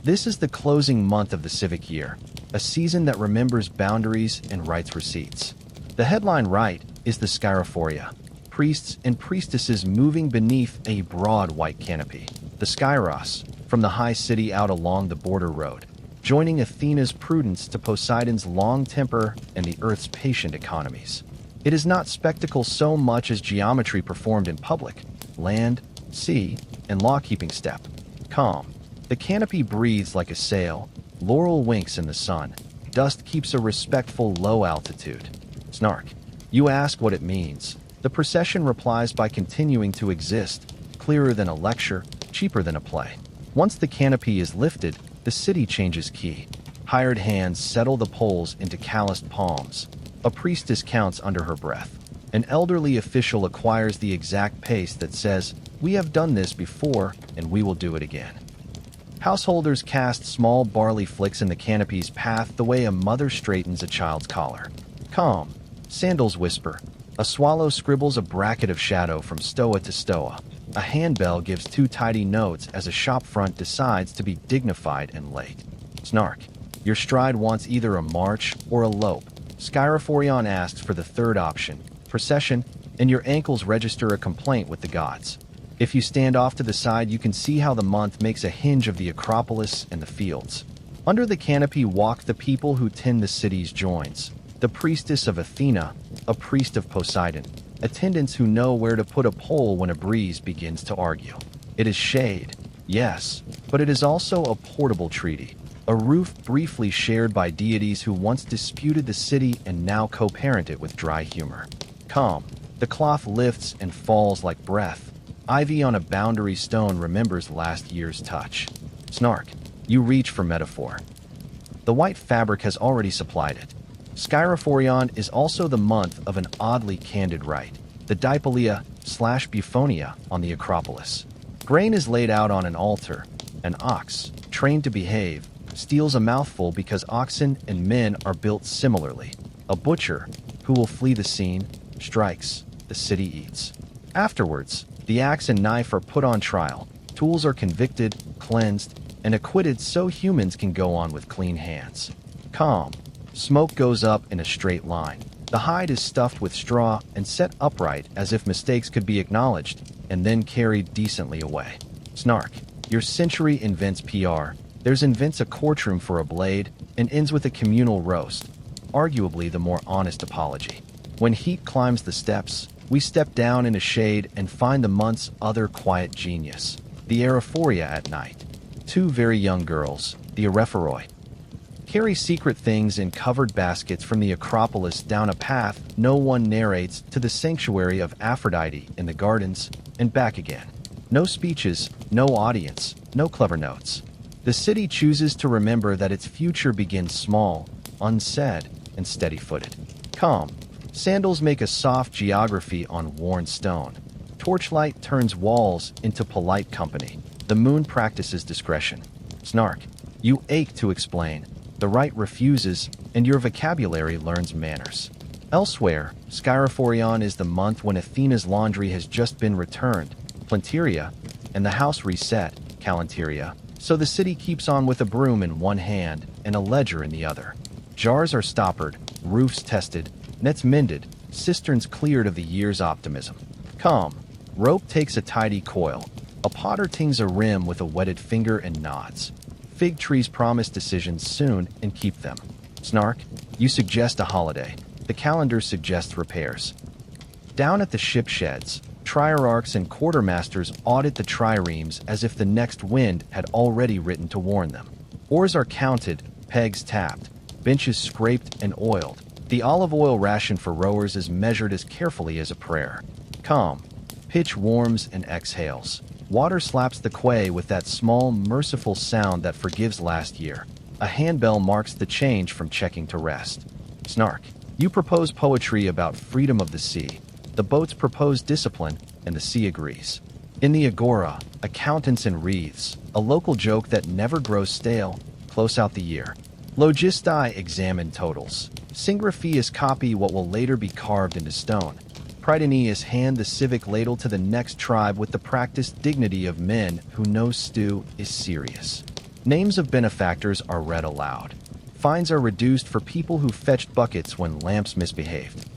This is the closing month of the civic year, a season that remembers boundaries and writes receipts. The headline rite is the Skyrophoria, priests and priestesses moving beneath a broad white canopy. The Skyros, from the high city out along the border road, joining Athena's prudence to Poseidon's long temper and the Earth's patient economies. It is not spectacle so much as geometry performed in public, land, sea, and law-keeping step. Calm. The canopy breathes like a sail, laurel winks in the sun, dust keeps a respectful low altitude. Snark. You ask what it means. The procession replies by continuing to exist, clearer than a lecture, cheaper than a play. Once the canopy is lifted, the city changes key. Hired hands settle the poles into calloused palms. A priestess counts under her breath. An elderly official acquires the exact pace that says, "We have done this before, and we will do it again." Householders cast small barley flicks in the canopy's path the way a mother straightens a child's collar. Calm. Sandals whisper. A swallow scribbles a bracket of shadow from stoa to stoa. A handbell gives two tidy notes as a shopfront decides to be dignified and late. Snark. Your stride wants either a march or a lope. Skyrophorion asks for the third option, procession, and your ankles register a complaint with the gods. If you stand off to the side, you can see how the month makes a hinge of the Acropolis and the fields. Under the canopy walk the people who tend the city's joins. The priestess of Athena, a priest of Poseidon, attendants who know where to put a pole when a breeze begins to argue. It is shade, yes, but it is also a portable treaty, a roof briefly shared by deities who once disputed the city and now co-parent it with dry humor. Calm. The cloth lifts and falls like breath. Ivy on a boundary stone remembers last year's touch. Snark. You reach for metaphor. The white fabric has already supplied it. Skyrophorion is also the month of an oddly candid rite, the Dipolia/Buphonia on the Acropolis. Grain is laid out on an altar. An ox, trained to behave, steals a mouthful because oxen and men are built similarly. A butcher, who will flee the scene, strikes. The city eats. Afterwards, the axe and knife are put on trial. Tools are convicted, cleansed, and acquitted so humans can go on with clean hands. Calm. Smoke goes up in a straight line. The hide is stuffed with straw and set upright as if mistakes could be acknowledged and then carried decently away. Snark. Your century invents PR. Theirs invents a courtroom for a blade and ends with a communal roast, arguably the more honest apology. When heat climbs the steps, we step down in a shade and find the month's other quiet genius, the Aerophoria at night. Two very young girls, the Arephoroi, carry secret things in covered baskets from the Acropolis down a path no one narrates to the sanctuary of Aphrodite in the gardens and back again. No speeches, no audience, no clever notes. The city chooses to remember that its future begins small, unsaid, and steady-footed. Calm. Sandals make a soft geography on worn stone. Torchlight turns walls into polite company. The moon practices discretion. Snark. You ache to explain. The right refuses, and your vocabulary learns manners. Elsewhere, Skyrophorion is the month when Athena's laundry has just been returned, Planteria, and the house reset, Calenteria, so the city keeps on with a broom in one hand and a ledger in the other. Jars are stoppered, roofs tested, nets mended, cisterns cleared of the year's optimism. Calm. Rope takes a tidy coil. A potter tings a rim with a wetted finger and nods. Fig trees promise decisions soon and keep them. Snark. You suggest a holiday. The calendar suggests repairs. Down at the ship sheds, trierarchs and quartermasters audit the triremes as if the next wind had already written to warn them. Oars are counted, pegs tapped, benches scraped and oiled. The olive oil ration for rowers is measured as carefully as a prayer. Calm. Pitch warms and exhales. Water slaps the quay with that small, merciful sound that forgives last year. A handbell marks the change from checking to rest. Snark. You propose poetry about freedom of the sea. The boats propose discipline, and the sea agrees. In the agora, accountants and wreaths, a local joke that never grows stale, close out the year. Logistai examine totals. Syngraphius copy what will later be carved into stone. Prytaneus hand the civic ladle to the next tribe with the practiced dignity of men who know stew is serious. Names of benefactors are read aloud. Fines are reduced for people who fetched buckets when lamps misbehaved.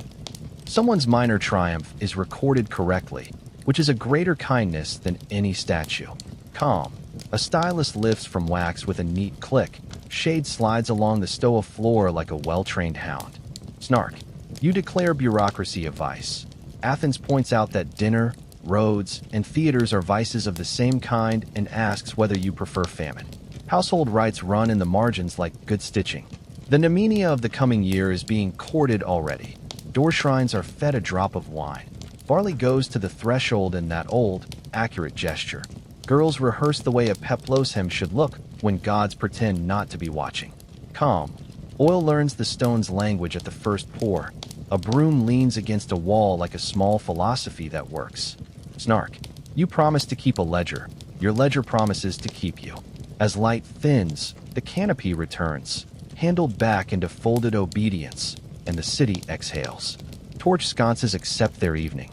Someone's minor triumph is recorded correctly, which is a greater kindness than any statue. Calm. A stylus lifts from wax with a neat click. Shade slides along the stoa floor like a well-trained hound. Snark. You declare bureaucracy a vice. Athens points out that dinner, roads, and theaters are vices of the same kind and asks whether you prefer famine. Household rites run in the margins like good stitching. The Nemenia of the coming year is being courted already. Door shrines are fed a drop of wine. Barley goes to the threshold in that old, accurate gesture. Girls rehearse the way a Peplos hem should look when gods pretend not to be watching. Calm. Oil learns the stone's language at the first pour. A broom leans against a wall like a small philosophy that works. Snark. You promise to keep a ledger. Your ledger promises to keep you. As light thins, the canopy returns, handled back into folded obedience, and the city exhales. Torch sconces accept their evening.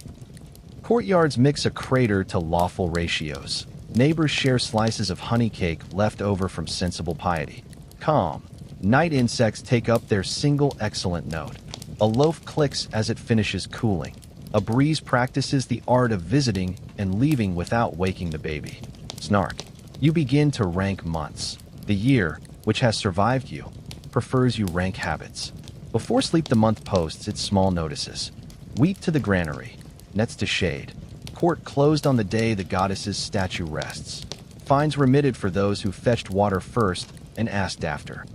Courtyards mix a crater to lawful ratios. Neighbors share slices of honey cake left over from sensible piety. Calm. Night insects take up their single excellent note. A loaf clicks as it finishes cooling. A breeze practices the art of visiting and leaving without waking the baby. Snark. You begin to rank months. The year, which has survived you, prefers you rank habits. Before sleep the month posts its small notices. Week to the granary. Nets to shade. Court closed on the day the goddess's statue rests. Fines remitted for those who fetched water first and asked after.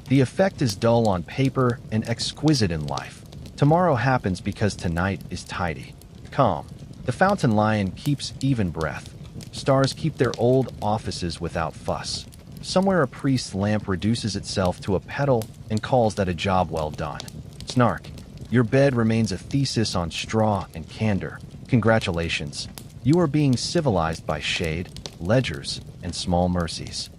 The effect is dull on paper and exquisite in life. Tomorrow happens because tonight is tidy. Calm. The fountain lion keeps even breath. Stars keep their old offices without fuss. Somewhere a priest's lamp reduces itself to a petal and calls that a job well done. Snark. Your bed remains a thesis on straw and candor. Congratulations. You are being civilized by shade, ledgers, and small mercies.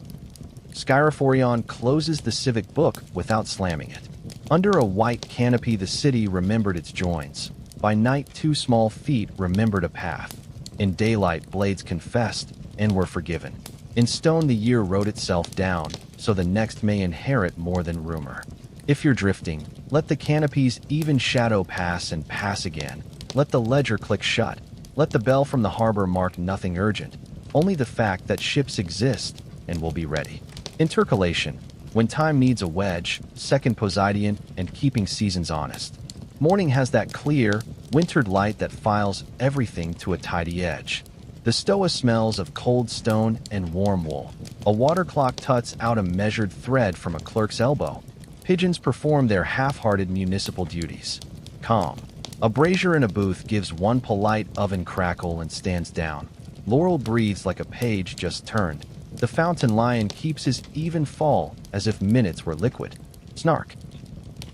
Skyrophorion closes the civic book without slamming it. Under a white canopy the city remembered its joins. By night 2 small feet remembered a path. In daylight blades confessed and were forgiven. In stone the year wrote itself down, so the next may inherit more than rumor. If you're drifting, let the canopy's even shadow pass and pass again. Let the ledger click shut. Let the bell from the harbor mark nothing urgent, only the fact that ships exist and will be ready. Intercalation. When time needs a wedge, second Poseidian, and keeping seasons honest. Morning has that clear, wintered light that files everything to a tidy edge. The stoa smells of cold stone and warm wool. A water clock tuts out a measured thread from a clerk's elbow. Pigeons perform their half-hearted municipal duties. Calm. A brazier in a booth gives one polite oven crackle and stands down. Laurel breathes like a page just turned. The fountain lion keeps his even fall as if minutes were liquid. Snark.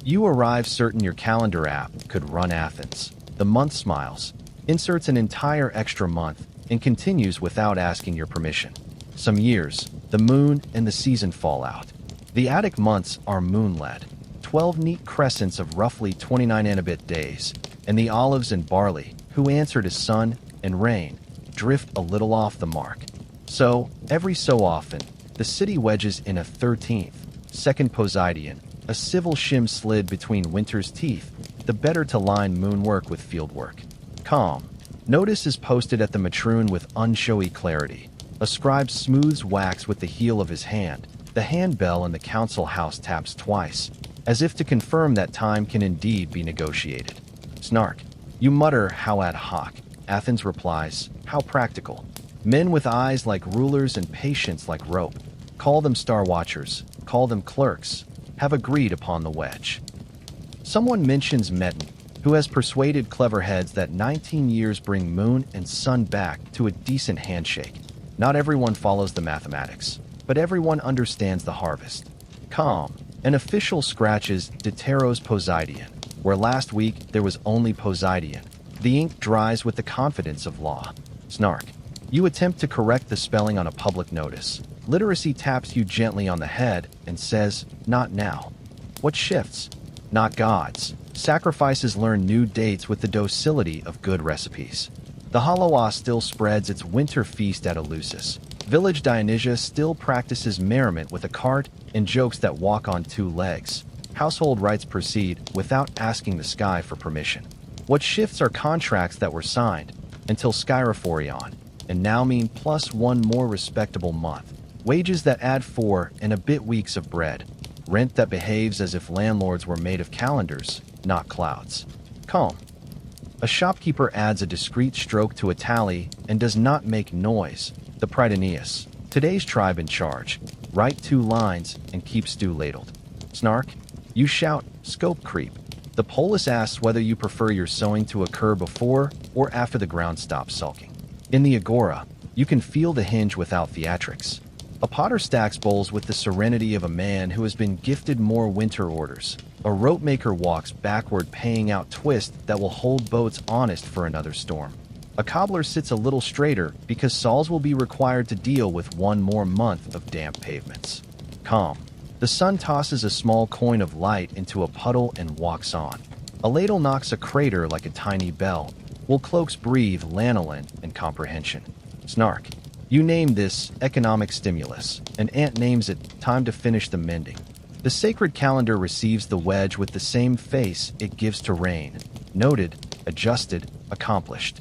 You arrive certain your calendar app could run Athens. The month smiles, inserts an entire extra month, and continues without asking your permission. Some years, the moon and the season fall out. The Attic months are moon-led, 12 neat crescents of roughly 29 annabit days, and the olives and barley, who answer to sun and rain, drift a little off the mark. So, every so often, the city wedges in a 13th, second Poseidian, a civil shim slid between winter's teeth, the better to line moon work with field work. Calm. Notice is posted at the matroon with unshowy clarity. A scribe smooths wax with the heel of his hand. The handbell in the council house taps twice, as if to confirm that time can indeed be negotiated. Snark. You mutter, how ad hoc. Athens replies, how practical. Men with eyes like rulers and patience like rope. Call them star watchers, call them clerks, have agreed upon the wedge. Someone mentions Meton, who has persuaded clever heads that 19 years bring moon and sun back to a decent handshake. Not everyone follows the mathematics, but everyone understands the harvest. Calm. An official scratches Deuteros Poseidion, where last week there was only Poseidion. The ink dries with the confidence of law. Snark. You attempt to correct the spelling on a public notice. Literacy taps you gently on the head and says, not now. What shifts? Not gods. Sacrifices learn new dates with the docility of good recipes. The Holoa still spreads its winter feast at Eleusis. Village Dionysia still practices merriment with a cart and jokes that walk on two legs. Household rites proceed without asking the sky for permission. What shifts are contracts that were signed until Skyrophorion, and now mean plus one more respectable month. Wages that add 4 and a bit weeks of bread. Rent that behaves as if landlords were made of calendars, not clouds. Calm. A shopkeeper adds a discreet stroke to a tally and does not make noise. The Prytaneus. Today's tribe in charge. Write 2 lines and keep stew ladled. Snark. You shout, scope creep. The polis asks whether you prefer your sowing to occur before or after the ground stops sulking. In the agora, you can feel the hinge without theatrics. A potter stacks bowls with the serenity of a man who has been gifted more winter orders. A rope maker walks backward paying out twist that will hold boats honest for another storm. A cobbler sits a little straighter because saws will be required to deal with one more month of damp pavements. Calm. The sun tosses a small coin of light into a puddle and walks on. A ladle knocks a crater like a tiny bell. Will cloaks breathe lanolin and comprehension? Snark. You name this economic stimulus. An ant names it time to finish the mending. The sacred calendar receives the wedge with the same face it gives to rain. Noted, adjusted, accomplished.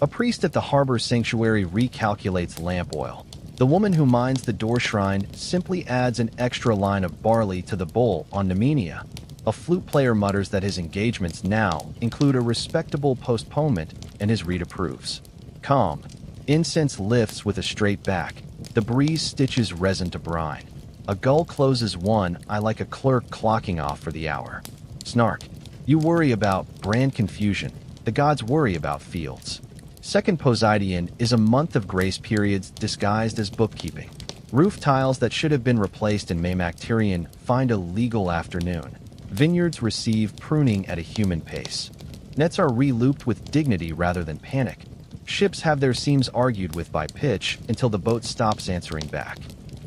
A priest at the harbor sanctuary recalculates lamp oil. The woman who minds the door shrine simply adds an extra line of barley to the bowl on Nemenia. A flute player mutters that his engagements now include a respectable postponement and his reed approves. Calm. Incense lifts with a straight back. The breeze stitches resin to brine. A gull closes one eye like a clerk clocking off for the hour. Snark. You worry about brand confusion. The gods worry about fields. Second Poseidion is a month of grace periods disguised as bookkeeping. Roof tiles that should have been replaced in Maymacterian find a legal afternoon. Vineyards receive pruning at a human pace. Nets are re-looped with dignity rather than panic. Ships have their seams argued with by pitch until the boat stops answering back.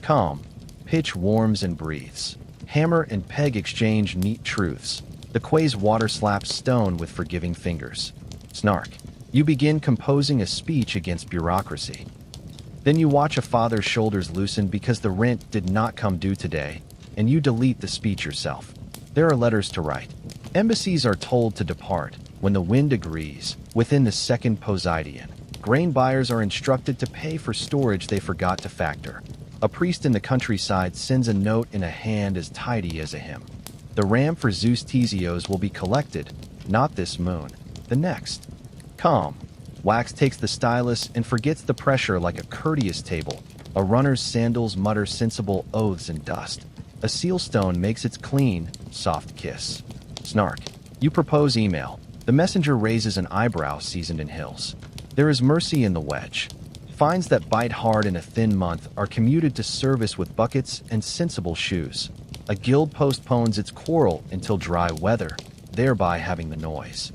Calm. Pitch warms and breathes. Hammer and peg exchange neat truths. The quay's water slaps stone with forgiving fingers. Snark. You begin composing a speech against bureaucracy. Then you watch a father's shoulders loosen because the rent did not come due today, and you delete the speech yourself. There are letters to write. Embassies are told to depart when the wind agrees within the second Poseidion. Grain buyers are instructed to pay for storage they forgot to factor. A priest in the countryside sends a note in a hand as tidy as a hymn. The ram for Zeus Tesios will be collected, not this moon, the next. Calm. Wax takes the stylus and forgets the pressure like a courteous table. A runner's sandals mutter sensible oaths in dust. A sealstone makes its clean, soft kiss. Snark. You propose email. The messenger raises an eyebrow seasoned in hills. There is mercy in the wedge. Fines that bite hard in a thin month are commuted to service with buckets and sensible shoes. A guild postpones its quarrel until dry weather, thereby having the noise.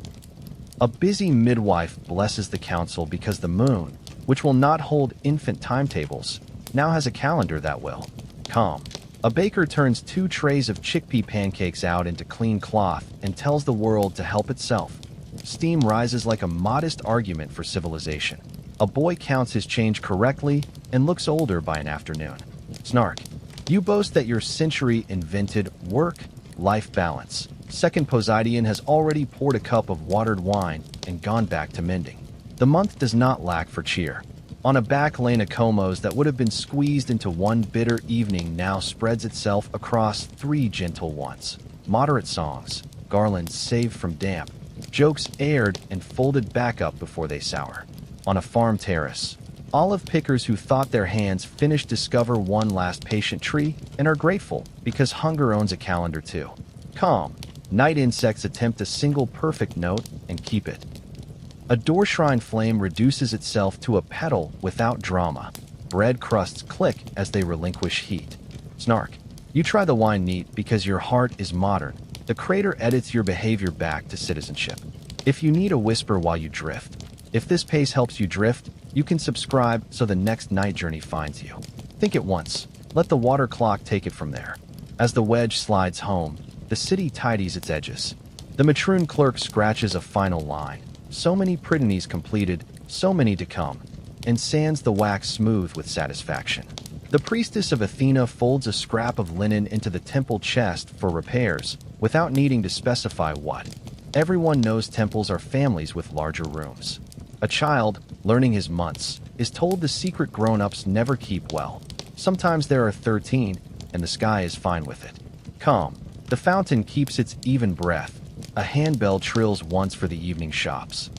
A busy midwife blesses the council because the moon, which will not hold infant timetables, now has a calendar that will. Calm. A baker turns 2 trays of chickpea pancakes out into clean cloth and tells the world to help itself. Steam rises like a modest argument for civilization. A boy counts his change correctly and looks older by an afternoon. Snark. You boast that your century invented work-life balance. Second Poseidion has already poured a cup of watered wine and gone back to mending. The month does not lack for cheer. On a back lane of comos that would have been squeezed into one bitter evening now spreads itself across 3 gentle ones. Moderate songs, garlands saved from damp, jokes aired and folded back up before they sour. On a farm terrace, olive pickers who thought their hands finished discover one last patient tree and are grateful because hunger owns a calendar too. Calm, night insects attempt a single perfect note and keep it. A door shrine flame reduces itself to a petal without drama. Bread crusts click as they relinquish heat. Snark. You try the wine neat because your heart is modern. The crater edits your behavior back to citizenship. If you need a whisper while you drift. If this pace helps you drift, you can subscribe so the next night journey finds you. Think it once. Let the water clock take it from there. As the wedge slides home, the city tidies its edges. The matroon clerk scratches a final line. So many prytanes completed, so many to come, and sands the wax smooth with satisfaction. The priestess of Athena folds a scrap of linen into the temple chest for repairs, without needing to specify what. Everyone knows temples are families with larger rooms. A child, learning his months, is told the secret grown-ups never keep well. Sometimes there are 13, and the sky is fine with it. Calm. The fountain keeps its even breath. A handbell trills once for the evening shops.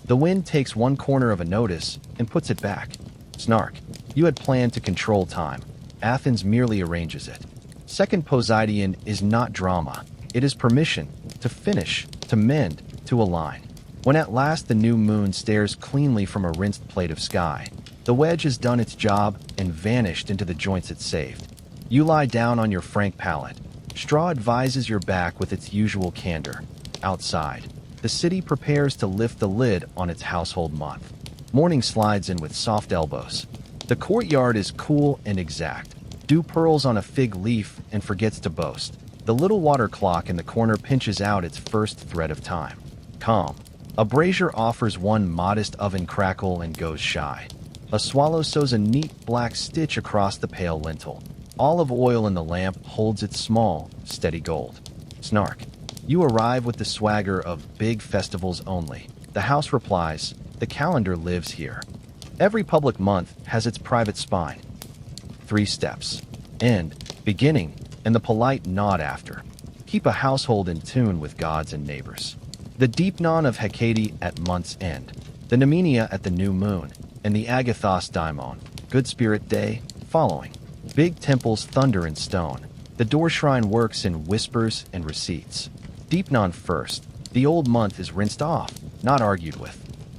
The wind takes one corner of a notice and puts it back. Snark. You had planned to control time. Athens merely arranges it. Second Poseidon is not drama. It is permission to finish, to mend, to align. When at last the new moon stares cleanly from a rinsed plate of sky, the wedge has done its job and vanished into the joints it saved. You lie down on your frank pallet. Straw advises your back with its usual candor. Outside, the city prepares to lift the lid on its household month. Morning slides in with soft elbows. The courtyard is cool and exact. Dew pearls on a fig leaf and forgets to boast. The little water clock in the corner pinches out its first thread of time. Calm. A brazier offers one modest oven crackle and goes shy. A swallow sews a neat black stitch across the pale lintel. Olive oil in the lamp holds its small, steady gold. Snark. You arrive with the swagger of big festivals only. The house replies, the calendar lives here. Every public month has its private spine. 3 steps. End, beginning, and the polite nod after. Keep a household in tune with gods and neighbors. The deepnon of Hecate at month's end. The Nemenia at the new moon. And the Agathos daimon, good spirit day, following. Big temples thunder in stone. The door shrine works in whispers and receipts. Deepnon first. The old month is rinsed off, not argued with.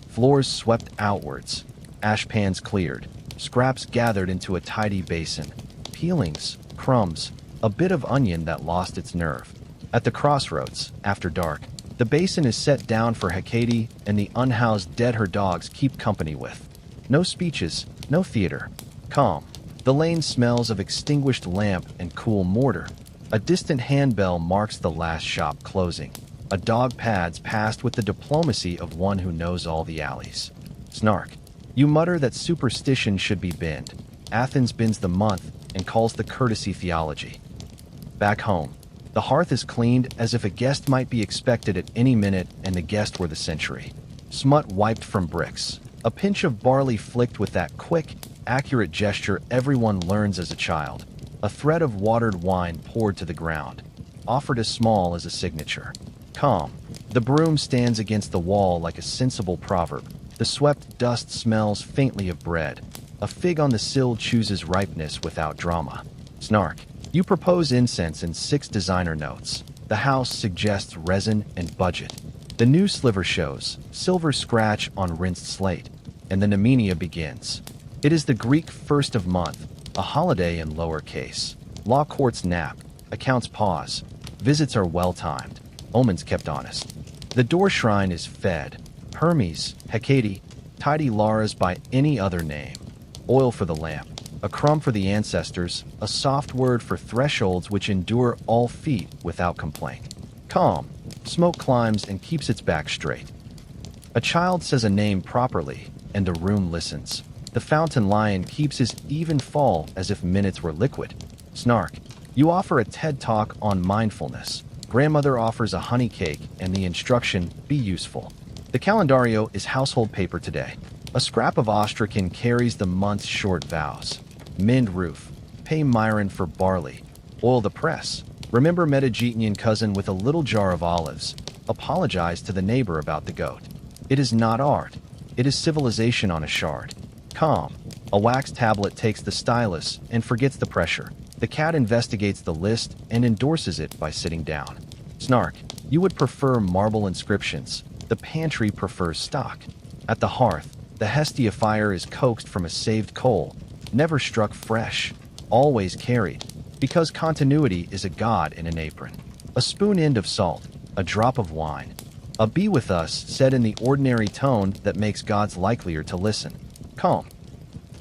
Floors swept outwards. Ash pans cleared. Scraps gathered into a tidy basin. Peelings, crumbs, a bit of onion that lost its nerve. At the crossroads, after dark, the basin is set down for Hecate and the unhoused dead her dogs keep company with. No speeches, no theater. Calm. The lane smells of extinguished lamp and cool mortar. A distant handbell marks the last shop closing. A dog pads past with the diplomacy of one who knows all the alleys. Snark. You mutter that superstition should be binned. Athens bins the month and calls the courtesy theology. Back home, the hearth is cleaned as if a guest might be expected at any minute and the guest were the century. Smut wiped from bricks. A pinch of barley flicked with that quick, accurate gesture everyone learns as a child. A thread of watered wine poured to the ground, offered as small as a signature. Calm. The broom stands against the wall like a sensible proverb. The swept dust smells faintly of bread. A fig on the sill chooses ripeness without drama. Snark. You propose incense in 6 designer notes. The house suggests resin and budget. The new sliver shows, silver scratch on rinsed slate, and the Nemenia begins. It is the Greek first of month, a holiday in lowercase. Law courts nap, accounts pause, visits are well-timed, omens kept honest. The door shrine is fed. Hermes, Hecate, tidy Laura's by any other name. Oil for the lamp, a crumb for the ancestors, a soft word for thresholds which endure all feet without complaint. Calm. Smoke climbs and keeps its back straight. A child says a name properly, and the room listens. The fountain lion keeps his even fall as if minutes were liquid. Snark. You offer a TED talk on mindfulness. Grandmother offers a honey cake and the instruction, be useful. The calendario is household paper today. A scrap of Astrakhan carries the month's short vows. Mend roof. Pay Myron for barley. Oil the press. Remember Mediterranean cousin with a little jar of olives. Apologize to the neighbor about the goat. It is not art. It is civilization on a shard. Calm. A wax tablet takes the stylus and forgets the pressure. The cat investigates the list and endorses it by sitting down. Snark. You would prefer marble inscriptions. The pantry prefers stock. At the hearth, the Hestia fire is coaxed from a saved coal, never struck fresh, always carried, because continuity is a god in an apron. A spoon end of salt, a drop of wine. A be with us said in the ordinary tone that makes gods likelier to listen. Calm.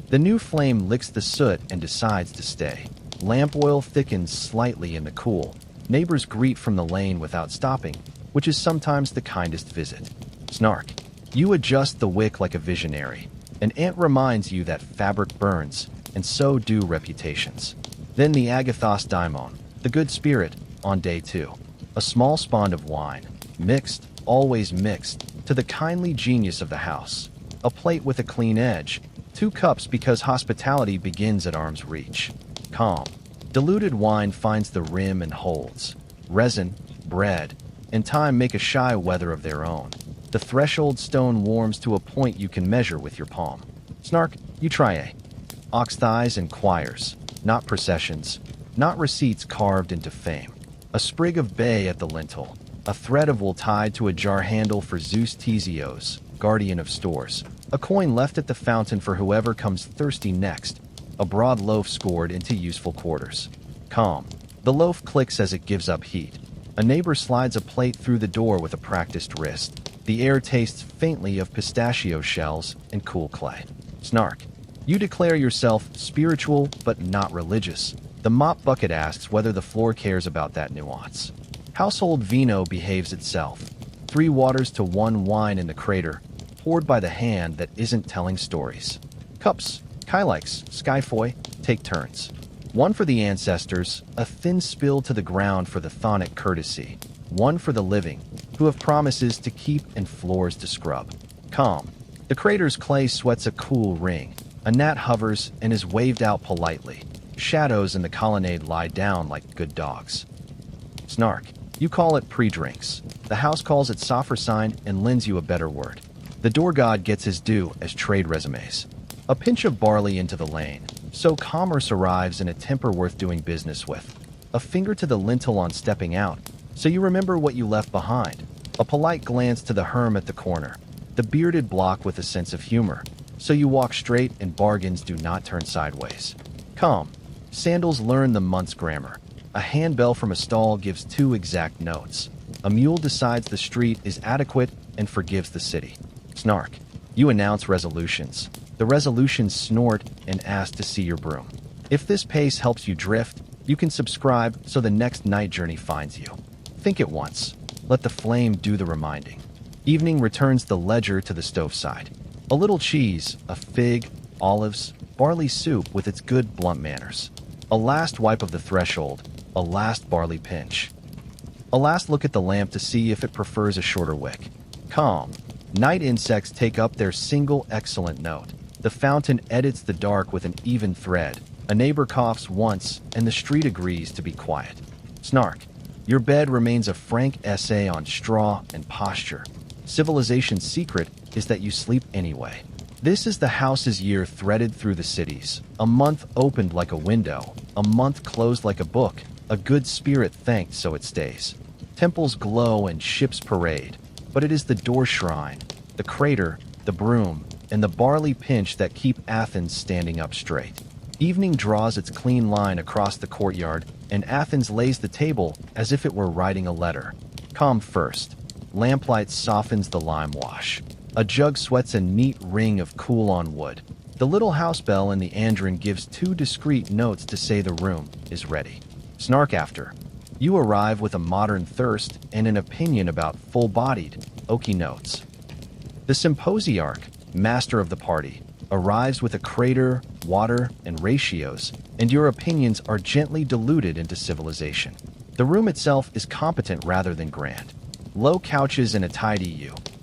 The new flame licks the soot and decides to stay. Lamp oil thickens slightly in the cool. Neighbors greet from the lane without stopping, which is sometimes the kindest visit. Snark. You adjust the wick like a visionary. An ant reminds you that fabric burns, and so do reputations. Then the agathos daimon, the good spirit, on day 2. A small spawn of wine, mixed, always mixed, to the kindly genius of the house. A plate with a clean edge, 2 cups because hospitality begins at arm's reach. Calm. Diluted wine finds the rim and holds. Resin, bread, and time make a shy weather of their own. The threshold stone warms to a point you can measure with your palm. Snark, you try a. Ox thighs and choirs, not processions, not receipts carved into fame. A sprig of bay at the lintel, a thread of wool tied to a jar handle for Zeus Tesios, guardian of stores. A coin left at the fountain for whoever comes thirsty next. A broad loaf scored into useful quarters. Calm. The loaf clicks as it gives up heat. A neighbor slides a plate through the door with a practiced wrist. The air tastes faintly of pistachio shells and cool clay. Snark. You declare yourself spiritual but not religious. The mop bucket asks whether the floor cares about that nuance. Household vino behaves itself. 3 waters to 1 wine in the crater, poured by the hand that isn't telling stories. Cups, kylikes, skyfoy, take turns. 1 for the ancestors, a thin spill to the ground for the thonic courtesy. 1 for the living, who have promises to keep and floors to scrub. Calm. The crater's clay sweats a cool ring. A gnat hovers and is waved out politely. Shadows in the colonnade lie down like good dogs. Snark. You call it pre-drinks. The house calls it sophrosine and lends you a better word. The door god gets his due as trade resumes. A pinch of barley into the lane. So commerce arrives in a temper worth doing business with. A finger to the lintel on stepping out. So you remember what you left behind. A polite glance to the herm at the corner. The bearded block with a sense of humor. So you walk straight and bargains do not turn sideways. Calm. Sandals learn the month's grammar. A handbell from a stall gives 2 exact notes. A mule decides the street is adequate and forgives the city. Snark. You announce resolutions. The resolutions snort and ask to see your broom. If this pace helps you drift, you can subscribe so the next night journey finds you. Think it once. Let the flame do the reminding. Evening returns the ledger to the stove side. A little cheese, a fig, olives, barley soup with its good blunt manners. A last wipe of the threshold, a last barley pinch. A last look at the lamp to see if it prefers a shorter wick. Calm. Night insects take up their single excellent note. The fountain edits the dark with an even thread. A neighbor coughs once, and the street agrees to be quiet. Snark. Your bed remains a frank essay on straw and posture. Civilization's secret is that you sleep anyway. This is the house's year threaded through the cities. A month opened like a window. A month closed like a book. A good spirit thanked so it stays. Temples glow and ships parade. But it is the door shrine, the crater, the broom, and the barley pinch that keep Athens standing up straight. Evening draws its clean line across the courtyard, and Athens lays the table as if it were writing a letter. Calm first. Lamplight softens the lime wash. A jug sweats a neat ring of cool on wood. The little house bell in the andron gives 2 discreet notes to say the room is ready. Snark after. You arrive with a modern thirst and an opinion about full-bodied, oaky notes. The symposiarch, master of the party, arrives with a crater, water, and ratios, and your opinions are gently diluted into civilization. The room itself is competent rather than grand. Low couches and a tidy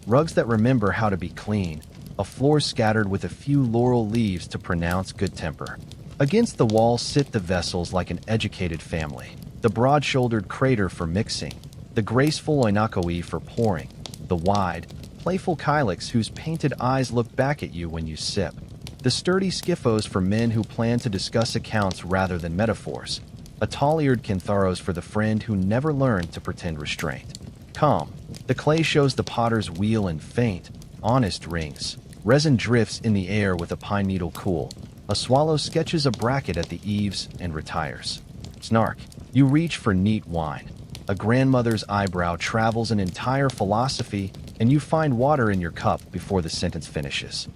rugs that remember how to be clean, a floor scattered with a few laurel leaves to pronounce good temper. Against the wall sit the vessels like an educated family, the broad-shouldered crater for mixing, the graceful oinakoi for pouring, the wide, playful kylix whose painted eyes look back at you when you sip, the sturdy skiphos for men who plan to discuss accounts rather than metaphors, a tall-eared kintharos for the friend who never learned to pretend restraint. Calm. The clay shows the potter's wheel and faint, honest rings. Resin drifts in the air with a pine needle cool. A swallow sketches a bracket at the eaves and retires. Snark. You reach for neat wine. A grandmother's eyebrow travels an entire philosophy, and you find water in your cup before the sentence finishes.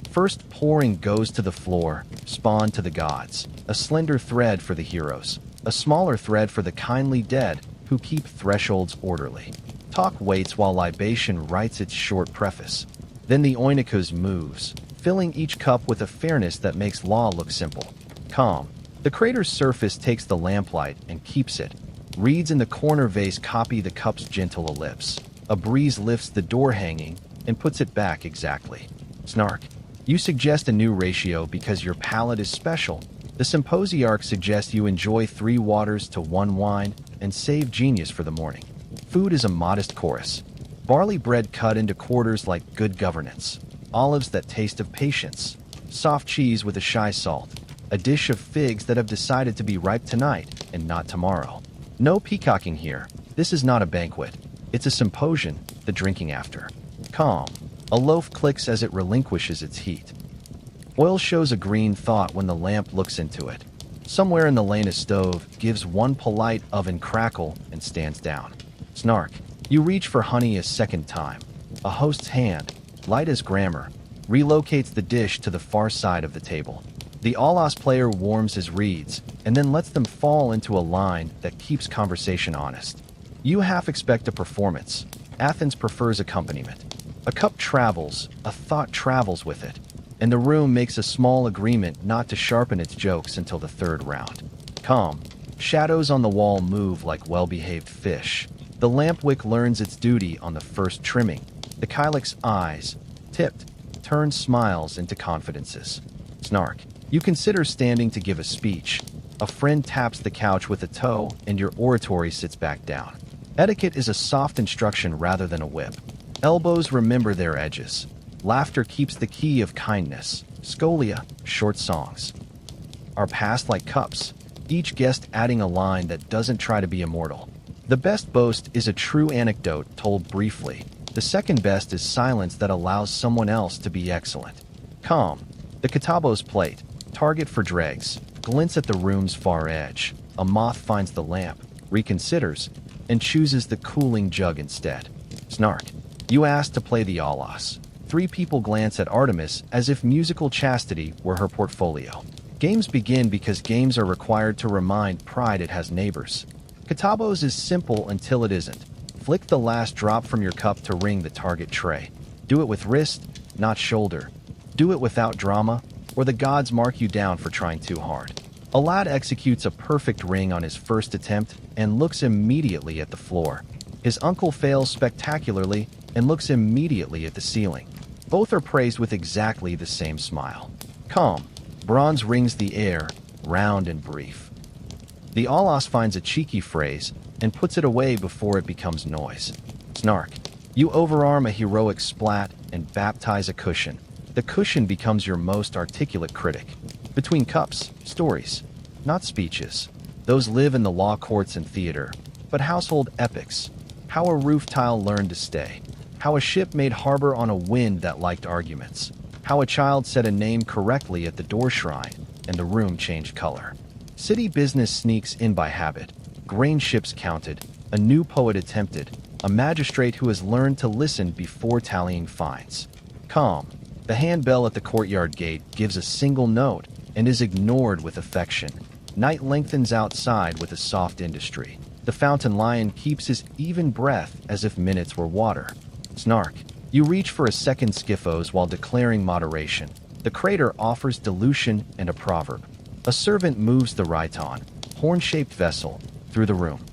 First pouring goes to the floor, spawn to the gods. A slender thread for the heroes. A smaller thread for the kindly dead who keep thresholds orderly. Talk waits while libation writes its short preface. Then the oinikos moves, filling each cup with a fairness that makes law look simple. Calm. The crater's surface takes the lamplight and keeps it. Reeds in the corner vase copy the cup's gentle ellipse. A breeze lifts the door hanging and puts it back exactly. Snark. You suggest a new ratio because your palate is special. The symposiarch suggests you enjoy 3 waters to 1 wine and save genius for the morning. Food is a modest chorus. Barley bread cut into quarters like good governance. Olives that taste of patience. Soft cheese with a shy salt. A dish of figs that have decided to be ripe tonight and not tomorrow. No peacocking here. This is not a banquet. It's a symposium, the drinking after. Calm. A loaf clicks as it relinquishes its heat. Oil shows a green thought when the lamp looks into it. Somewhere in the lane a stove gives one polite oven crackle and stands down. Snark. You reach for honey a second time. A host's hand, light as grammar, relocates the dish to the far side of the table. The Alas player warms his reeds and then lets them fall into a line that keeps conversation honest. You half expect a performance. Athens prefers accompaniment. A cup travels, a thought travels with it, and the room makes a small agreement not to sharpen its jokes until the third round. Calm. Shadows on the wall move like well-behaved fish. The lamp wick learns its duty on the first trimming. The kylix eyes, tipped, turn smiles into confidences. Snark. You consider standing to give a speech. A friend taps the couch with a toe, and your oratory sits back down. Etiquette is a soft instruction rather than a whip. Elbows remember their edges. Laughter keeps the key of kindness. Scholia, short songs, are passed like cups, each guest adding a line that doesn't try to be immortal. The best boast is a true anecdote told briefly. The second best is silence that allows someone else to be excellent. Calm. The katabos plate, target for dregs, glints at the room's far edge. A moth finds the lamp, reconsiders, and chooses the cooling jug instead. Snark. You ask to play the Alas. 3 people glance at Artemis as if musical chastity were her portfolio. Games begin because games are required to remind pride it has neighbors. Katabos is simple until it isn't. Flick the last drop from your cup to ring the target tray. Do it with wrist, not shoulder. Do it without drama, or the gods mark you down for trying too hard. A lad executes a perfect ring on his first attempt and looks immediately at the floor. His uncle fails spectacularly and looks immediately at the ceiling. Both are praised with exactly the same smile. Calm. Bronze rings the air, round and brief. The Alas finds a cheeky phrase and puts it away before it becomes noise. Snark. You overarm a heroic splat and baptize a cushion. The cushion becomes your most articulate critic. Between cups, stories, not speeches. Those live in the law courts and theater, but household epics. How a roof tile learned to stay. How a ship made harbor on a wind that liked arguments. How a child said a name correctly at the door shrine, and the room changed color. City business sneaks in by habit. Grain ships counted. A new poet attempted. A magistrate who has learned to listen before tallying fines. Calm. The handbell at the courtyard gate gives a single note and is ignored with affection. Night lengthens outside with a soft industry. The fountain lion keeps his even breath as if minutes were water. Snark. You reach for a second skiphos while declaring moderation. The crater offers dilution and a proverb. A servant moves the raiton, horn-shaped vessel, through the room.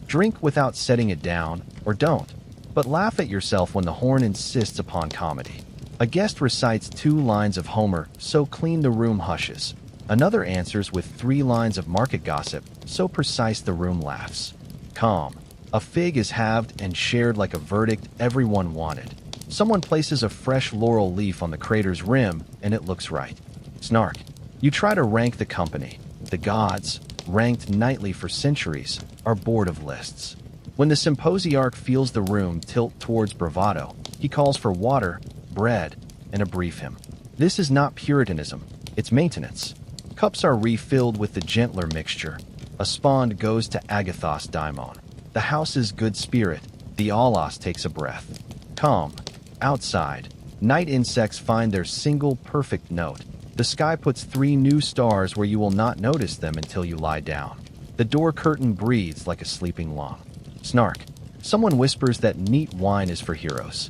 Drink without setting it down, or don't. but laugh at yourself when the horn insists upon comedy. A guest recites 2 lines of Homer, so clean the room hushes. Another answers with 3 lines of market gossip, so precise the room laughs. Calm. A fig is halved and shared like a verdict everyone wanted. Someone places a fresh laurel leaf on the crater's rim, and it looks right. Snark. You try to rank the company. The gods, ranked nightly for centuries, are bored of lists. When the symposiarch feels the room tilt towards bravado, he calls for water, bread, and a brief hymn. This is not Puritanism, it's maintenance. Cups are refilled with the gentler mixture. A spond goes to Agathos Daimon. The house's good spirit, the Alos takes a breath. Calm. Outside, night insects find their single perfect note. The sky puts 3 new stars where you will not notice them until you lie down. The door curtain breathes like a sleeping long. Snark. Someone whispers that neat wine is for heroes.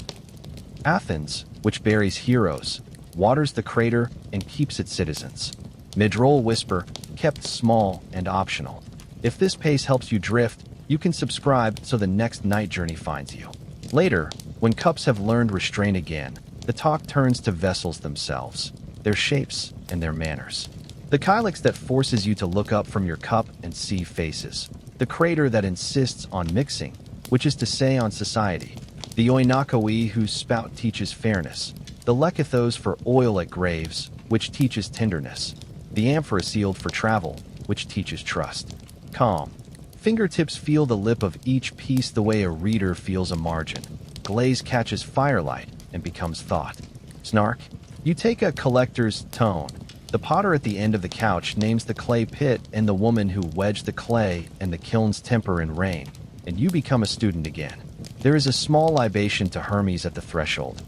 Athens, which buries heroes, waters the crater and keeps its citizens. Midroll whisper, kept small and optional. If this pace helps you drift, you can subscribe so the next night journey finds you. Later, when cups have learned restraint again, the talk turns to vessels themselves, their shapes and their manners. The kylix that forces you to look up from your cup and see faces. The crater that insists on mixing, which is to say on society. The oinakoi whose spout teaches fairness. The lekythos for oil at graves, which teaches tenderness. The amphorasealed for travel, which teaches trust. Calm. Fingertips feel the lip of each piece the way a reader feels a margin. Glaze catches firelight and becomes thought. Snark. You take a collector's tone. The potter at the end of the couch names the clay pit and the woman who wedged the clay and the kiln's temper in rain, and you become a student again. There is a small libation to Hermes at the threshold.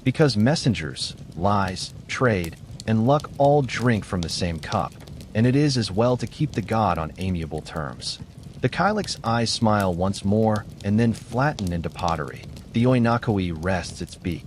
Because messengers, lies, trade, and luck all drink from the same cup, and it is as well to keep the god on amiable terms. The kylix's eyes smile once more and then flatten into pottery. The oinakoi rests its beak.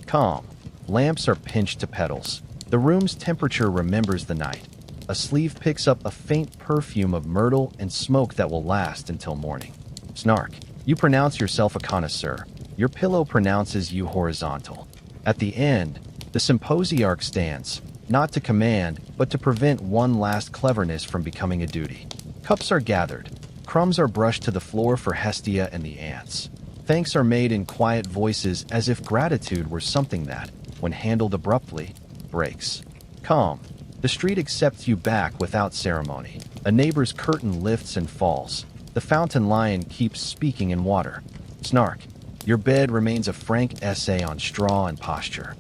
Calm. Lamps are pinched to petals. The room's temperature remembers the night. A sleeve picks up a faint perfume of myrtle and smoke that will last until morning. Snark. You pronounce yourself a connoisseur. Your pillow pronounces you horizontal. At the end, the symposiarch stands, not to command, but to prevent one last cleverness from becoming a duty. Cups are gathered. Crumbs are brushed to the floor for Hestia and the ants. Thanks are made in quiet voices as if gratitude were something that, when handled abruptly, breaks. Calm. The street accepts you back without ceremony. A neighbor's curtain lifts and falls. The fountain lion keeps speaking in water. Snark. Your bed remains a frank essay on straw and posture.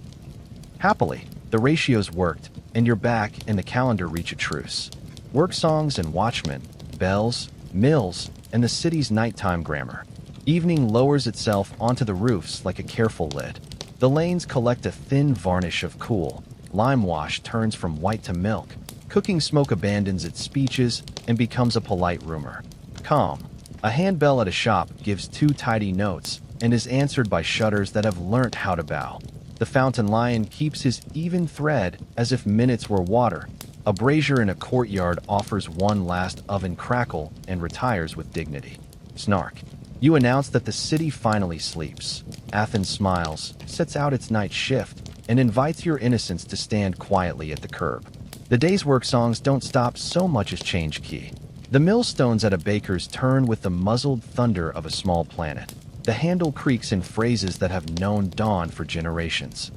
Happily, the ratio's worked, and you're back and the calendar reach a truce. Work songs and watchmen, bells, mills, and the city's nighttime grammar. Evening lowers itself onto the roofs like a careful lid. The lanes collect a thin varnish of cool. Lime wash turns from white to milk. Cooking smoke abandons its speeches and becomes a polite rumor. Calm. A handbell at a shop gives 2 tidy notes and is answered by shutters that have learnt how to bow. The fountain lion keeps his even thread as if minutes were water. A brazier in a courtyard offers one last oven crackle and retires with dignity. Snark. You announce that the city finally sleeps. Athens smiles, sets out its night shift, and invites your innocence to stand quietly at the curb. The day's work songs don't stop so much as change key. The millstones at a baker's turn with the muzzled thunder of a small planet. The handle creaks in phrases that have known dawn for generations.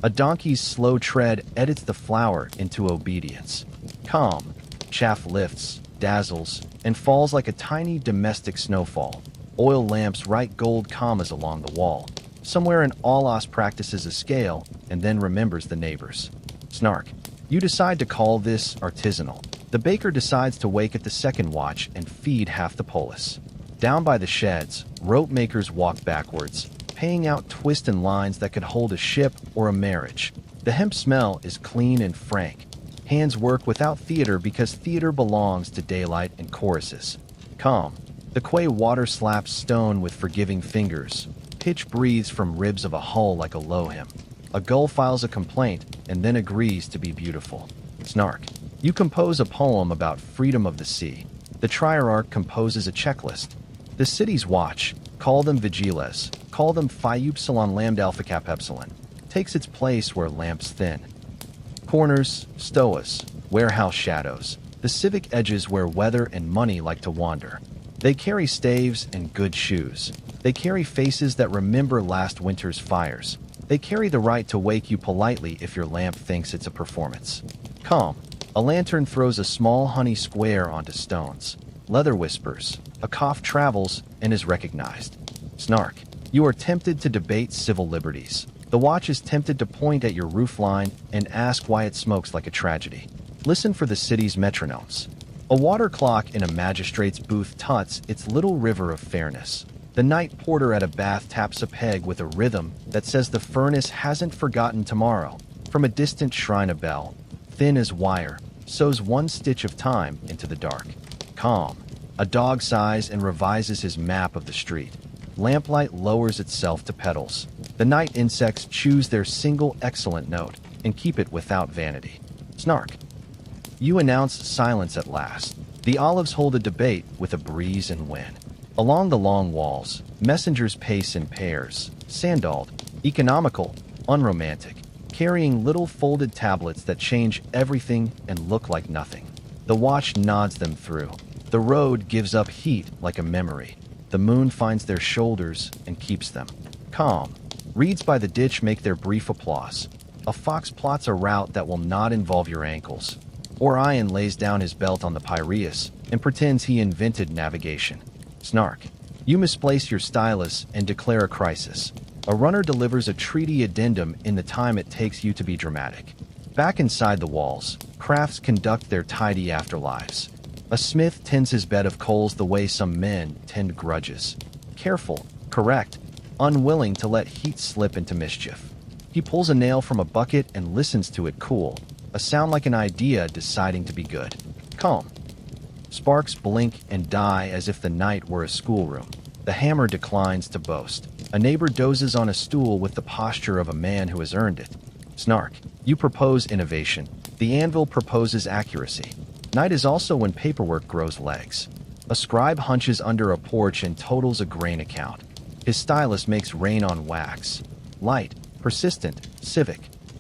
A donkey's slow tread edits the flour into obedience. Calm. Chaff lifts, dazzles, and falls like a tiny domestic snowfall. Oil lamps write gold commas along the wall. Somewhere an Alos practices a scale and then remembers the neighbors. Snark. You decide to call this artisanal. The baker decides to wake at the second watch and feed half the polis. Down by the sheds, rope makers walk backwards, paying out twists and lines that could hold a ship or a marriage. The hemp smell is clean and frank. Hands work without theater because theater belongs to daylight and choruses. Calm. The quay water slaps stone with forgiving fingers. Pitch breathes from ribs of a hull like a low hymn. A gull files a complaint and then agrees to be beautiful. Snark. You compose a poem about freedom of the sea. The trierarch composes a checklist. The city's watch, Call them vigiles, call them phi upsilon lambda alpha cap epsilon, takes its place where lamps thin. Corners, stoas, warehouse shadows, the civic edges where weather and money like to wander. They carry staves and good shoes. They carry faces that remember last winter's fires. They carry the right to wake you politely if your lamp thinks it's a performance. Calm. A lantern throws a small honey square onto stones. Leather whispers. A cough travels and is recognized. Snark. You are tempted to debate civil liberties. The watch is tempted to point at your roofline and ask why it smokes like a tragedy. Listen for the city's metronomes. A water clock in a magistrate's booth tuts its little river of fairness. The night porter at a bath taps a peg with a rhythm that says the furnace hasn't forgotten tomorrow. From a distant shrine a bell, thin as wire, sews one stitch of time into the dark. Calm. A dog sighs and revises his map of the street. Lamplight lowers itself to petals. The night insects choose their single excellent note and keep it without vanity. Snark. You announce silence at last. The olives hold a debate with a breeze and wind. Along the long walls, messengers pace in pairs, sandaled, economical, unromantic, carrying little folded tablets that change everything and look like nothing. The watch nods them through. The road gives up heat like a memory. The moon finds their shoulders and keeps them. Calm. Reeds by the ditch make their brief applause. A fox plots a route that will not involve your ankles. Orion lays down his belt on the Piraeus and pretends he invented navigation. Snark. You misplace your stylus and declare a crisis. A runner delivers a treaty addendum in the time it takes you to be dramatic. Back inside the walls, crafts conduct their tidy afterlives. A smith tends his bed of coals the way some men tend grudges. Careful, correct, unwilling to let heat slip into mischief. He pulls a nail from a bucket and listens to it cool, a sound like an idea deciding to be good. Calm. Sparks blink and die as if the night were a schoolroom. The hammer declines to boast. A neighbor dozes on a stool with the posture of a man who has earned it. Snark. You propose innovation. The anvil proposes accuracy. Night is also when paperwork grows legs. A scribe hunches under a porch and totals a grain account. His stylus makes rain on wax. Light, persistent, civic.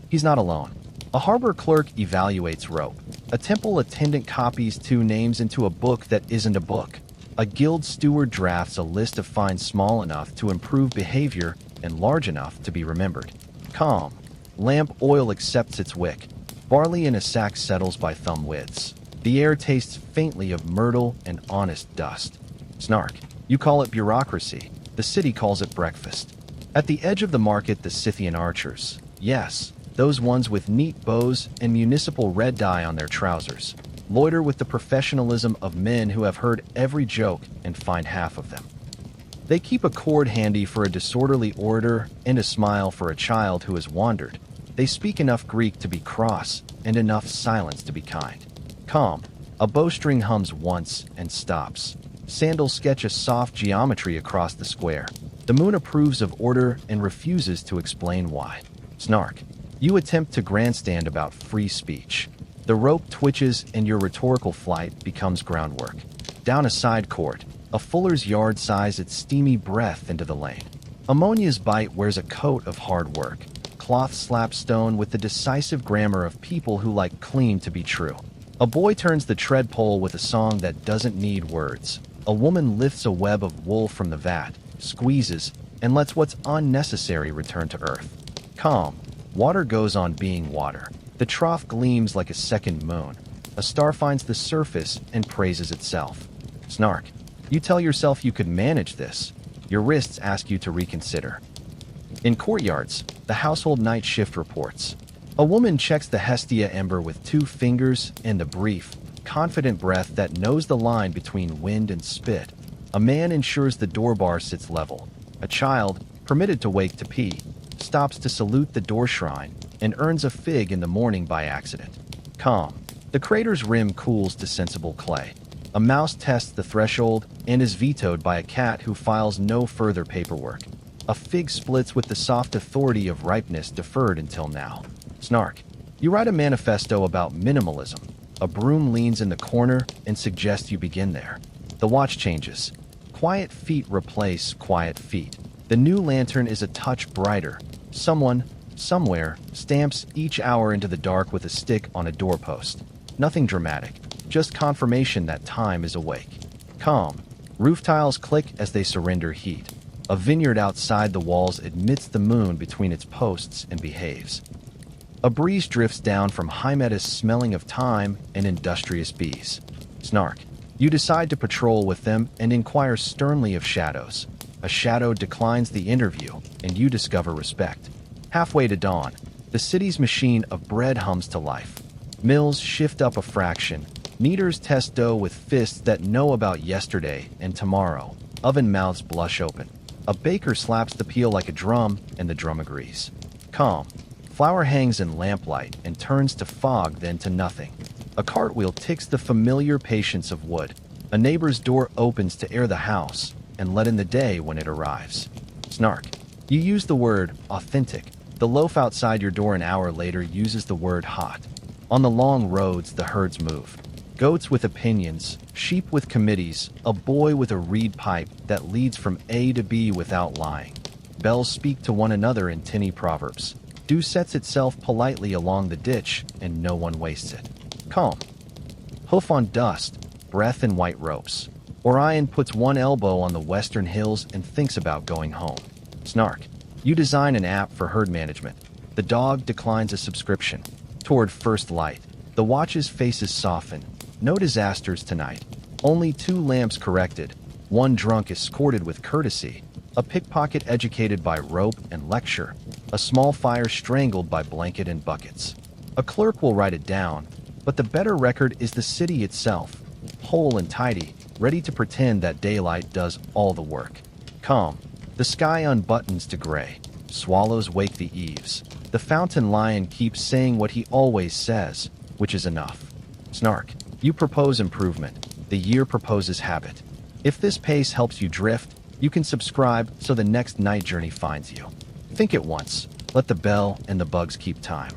He's not alone. A harbor clerk evaluates rope. A temple attendant copies two names into a book that isn't a book. A guild steward drafts a list of fines small enough to improve behavior and large enough to be remembered. Calm. Lamp oil accepts its wick. Barley in a sack settles by thumb widths. The air tastes faintly of myrtle and honest dust. Snark. You call it bureaucracy. The city calls it breakfast. At the edge of the market, the Scythian archers. Yes, those ones with neat bows and municipal red dye on their trousers. Loiter with the professionalism of men who have heard every joke and find half of them. They keep a cord handy for a disorderly orator and a smile for a child who has wandered. They speak enough Greek to be cross and enough silence to be kind. Calm. A bowstring hums once and stops. Sandals sketch a soft geometry across the square. The moon approves of order and refuses to explain why. Snark. You attempt to grandstand about free speech. The rope twitches and your rhetorical flight becomes groundwork. Down a side court, a fuller's yard sighs its steamy breath into the lane. Ammonia's bite wears a coat of hard work. Cloth slaps stone with the decisive grammar of people who like clean to be true. A boy turns the tread pole with a song that doesn't need words. A woman lifts a web of wool from the vat, squeezes, and lets what's unnecessary return to earth. Calm. Water goes on being water. The trough gleams like a second moon. A star finds the surface and praises itself. Snark. You tell yourself you could manage this. Your wrists ask you to reconsider. In courtyards, the household night shift reports. A woman checks the Hestia ember with 2 fingers and the brief, confident breath that knows the line between wind and spit. A man ensures the door bar sits level. A child, permitted to wake to pee, stops to salute the door shrine and earns a fig in the morning by accident. Calm. The crater's rim cools to sensible clay. A mouse tests the threshold and is vetoed by a cat who files no further paperwork. A fig splits with the soft authority of ripeness deferred until now. Snark. You write a manifesto about minimalism. A broom leans in the corner and suggests you begin there. The watch changes. Quiet feet replace quiet feet. The new lantern is a touch brighter. Someone, somewhere, stamps each hour into the dark with a stick on a doorpost. Nothing dramatic, just confirmation that time is awake. Calm. Roof tiles click as they surrender heat. A vineyard outside the walls admits the moon between its posts and behaves. A breeze drifts down from Hymettus smelling of thyme and industrious bees. Snark. You decide to patrol with them and inquire sternly of shadows. A shadow declines the interview, and you discover respect. Halfway to dawn, the city's machine of bread hums to life. Mills shift up a fraction. Kneaders test dough with fists that know about yesterday and tomorrow. Oven mouths blush open. A baker slaps the peel like a drum, and the drum agrees. Calm. Flour hangs in lamplight and turns to fog, then to nothing. A cartwheel ticks the familiar patience of wood. A neighbor's door opens to air the house and let in the day when it arrives. Snark. You use the word authentic. The loaf outside your door an hour later uses the word hot. On the long roads, the herds move. Goats with opinions, sheep with committees, a boy with a reed pipe that leads from A to B without lying. Bells speak to one another in tinny proverbs. Dew sets itself politely along the ditch, and no one wastes it. Calm. Hoof on dust, breath in white ropes. Orion puts one elbow on the western hills and thinks about going home. Snark. You design an app for herd management. The dog declines a subscription. Toward first light, the watch's faces soften. No disasters tonight. Only 2 lamps corrected. 1 drunk escorted with courtesy. A pickpocket educated by rope and lecture. A small fire strangled by blanket and buckets. A clerk will write it down, but the better record is the city itself. Whole and tidy, ready to pretend that daylight does all the work. Calm. The sky unbuttons to gray. Swallows wake the eaves. The fountain lion keeps saying what he always says, which is enough. Snark. You propose improvement. The year proposes habit. If this pace helps you drift, you can subscribe so the next night journey finds you. Think it once. Let the bell and the bugs keep time.